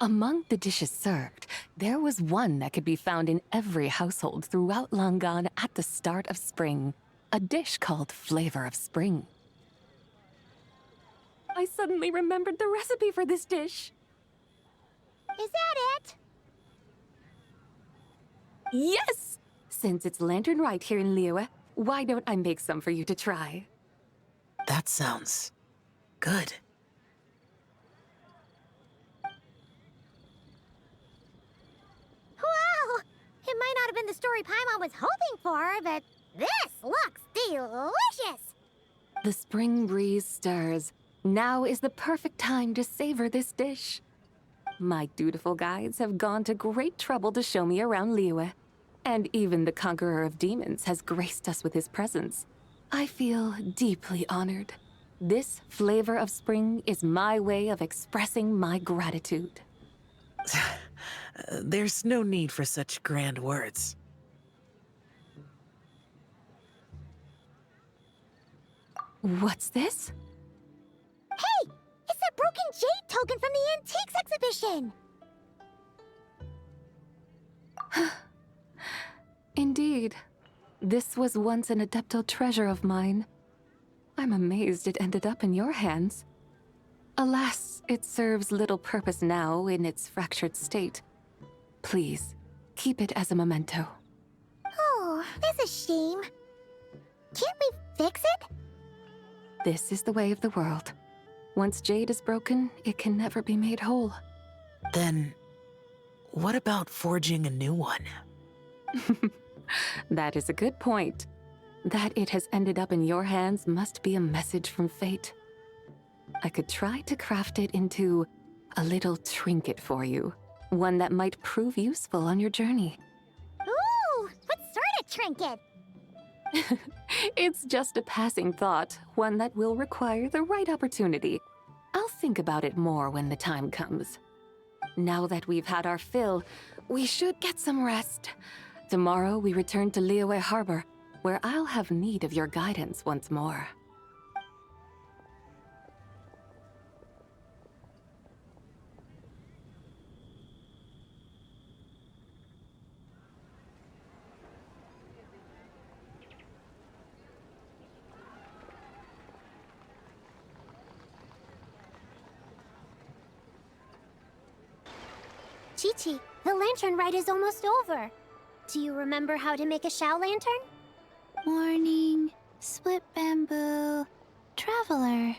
Among the dishes served, there was one that could be found in every household throughout Langan at the start of spring. A dish called Flavor of Spring. I suddenly remembered the recipe for this dish. Is that it? Yes! Since it's Laternlit here in Liyue, why don't I make some for you to try? That sounds good. Wow! It might not have been the story Paimon was hoping for, but this looks delicious! The spring breeze stirs. Now is the perfect time to savor this dish. My dutiful guides have gone to great trouble to show me around Liyue. And even the Conqueror of Demons has graced us with his presence. I feel deeply honored. This Flavor of Spring is my way of expressing my gratitude. There's no need for such grand words. What's this? Hey! It's that broken jade token from the Antiques exhibition! Indeed. This was once an Adepto treasure of mine. I'm amazed it ended up in your hands. Alas, it serves little purpose now in its fractured state. Please, keep it as a memento. Oh, that's a shame. Can't we fix it? This is the way of the world. Once jade is broken, it can never be made whole. Then, what about forging a new one? That is a good point. That it has ended up in your hands must be a message from fate. I could try to craft it into a little trinket for you. One that might prove useful on your journey. Ooh, what sort of trinket? It's just a passing thought, one that will require the right opportunity. I'll think about it more when the time comes. Now that we've had our fill, we should get some rest. Tomorrow we return to Liyue Harbor, where I'll have need of your guidance once more. Chi-Chi, the lantern rite is almost over. Do you remember how to make a Shao lantern? Morning, split bamboo, traveler.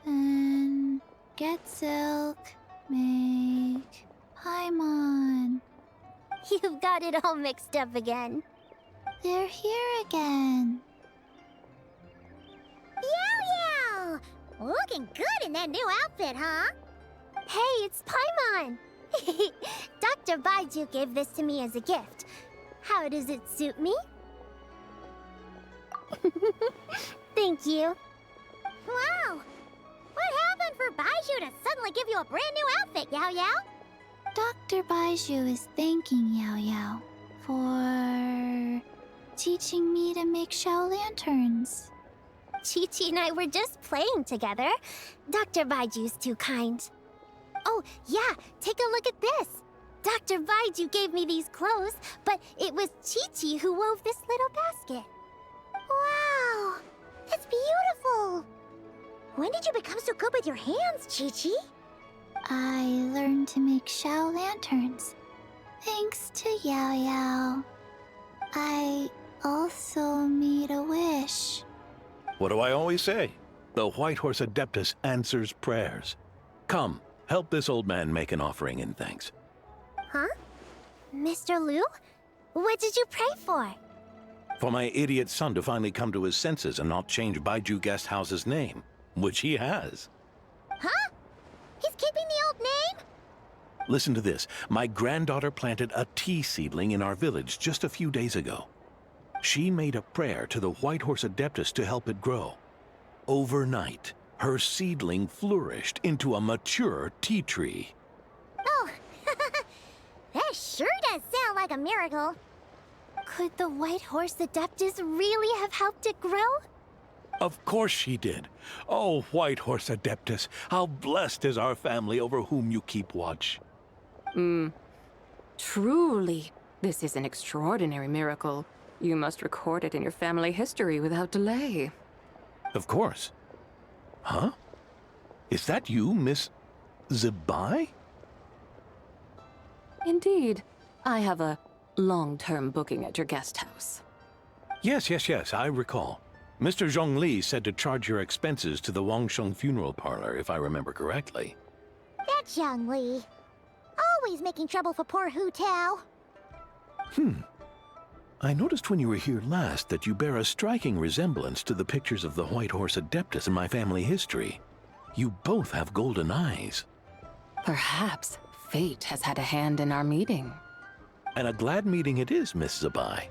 And get silk, make Paimon. You've got it all mixed up again. They're here again. Yow Yow! Looking good in that new outfit, huh? Hey, it's Paimon! Dr. Baiju gave this to me as a gift. How does it suit me? Thank you. Wow! What happened for Baiju to suddenly give you a brand new outfit, Yao Yao? Dr. Baiju is thanking Yao Yao for teaching me to make Shao lanterns. Chi-Chi and I were just playing together. Dr. Baiju's too kind. Oh, yeah, take a look at this. Dr. Vaiju gave me these clothes, but it was Chi-Chi who wove this little basket. Wow, it's beautiful. When did you become so good with your hands, Chi-Chi? I learned to make Xiao lanterns, thanks to Yao Yao. I also made a wish. What do I always say? The White Horse Adeptus answers prayers. Come, help this old man make an offering in thanks. Huh? Mr. Liu? What did you pray for? For my idiot son to finally come to his senses and not change Baiju Guest House's name, which he has. Huh? He's keeping the old name? Listen to this. My granddaughter planted a tea seedling in our village just a few days ago. She made a prayer to the White Horse Adeptus to help it grow. Overnight, her seedling flourished into a mature tea tree. Oh, that sure does sound like a miracle. Could the White Horse Adeptus really have helped it grow? Of course she did. Oh, White Horse Adeptus, how blessed is our family over whom you keep watch. Truly, this is an extraordinary miracle. You must record it in your family history without delay. Of course. Huh? Is that you, Miss Zibai? Indeed. I have a long-term booking at your guest house. Yes, I recall. Mr. Zhongli said to charge your expenses to the Wangsheng funeral parlor, if I remember correctly. That's Zhang Li. Always making trouble for poor Hu Tao. I noticed when you were here last that you bear a striking resemblance to the pictures of the White Horse Adeptus in my family history. You both have golden eyes. Perhaps fate has had a hand in our meeting. And a glad meeting it is, Miss Zibai.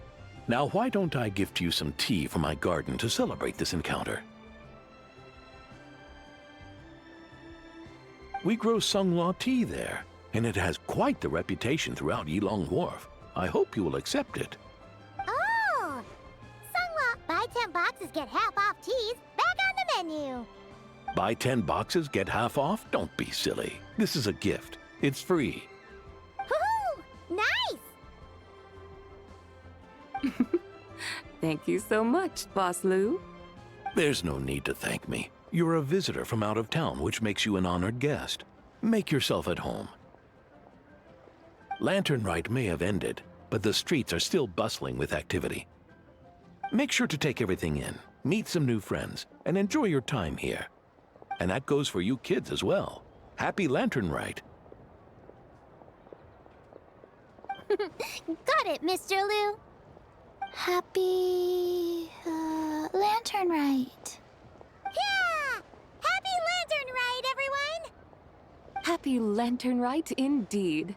Now why don't I gift you some tea from my garden to celebrate this encounter? We grow Sunglaw tea there, and it has quite the reputation throughout Yilong Wharf. I hope you will accept it. Oh! Sunglaw, buy 10 boxes, get half off teas, back on the menu. Buy 10 boxes, get half off? Don't be silly. This is a gift. It's free. Woohoo! Nice! Thank you so much, Boss Liu. There's no need to thank me. You're a visitor from out of town, which makes you an honored guest. Make yourself at home. Lantern Rite may have ended, but the streets are still bustling with activity. Make sure to take everything in, meet some new friends, and enjoy your time here. And that goes for you kids as well. Happy Lantern Rite. Got it, Mr. Liu. Happy... Lantern Rite. Yeah! Happy Lantern Rite, everyone! Happy Lantern Rite indeed.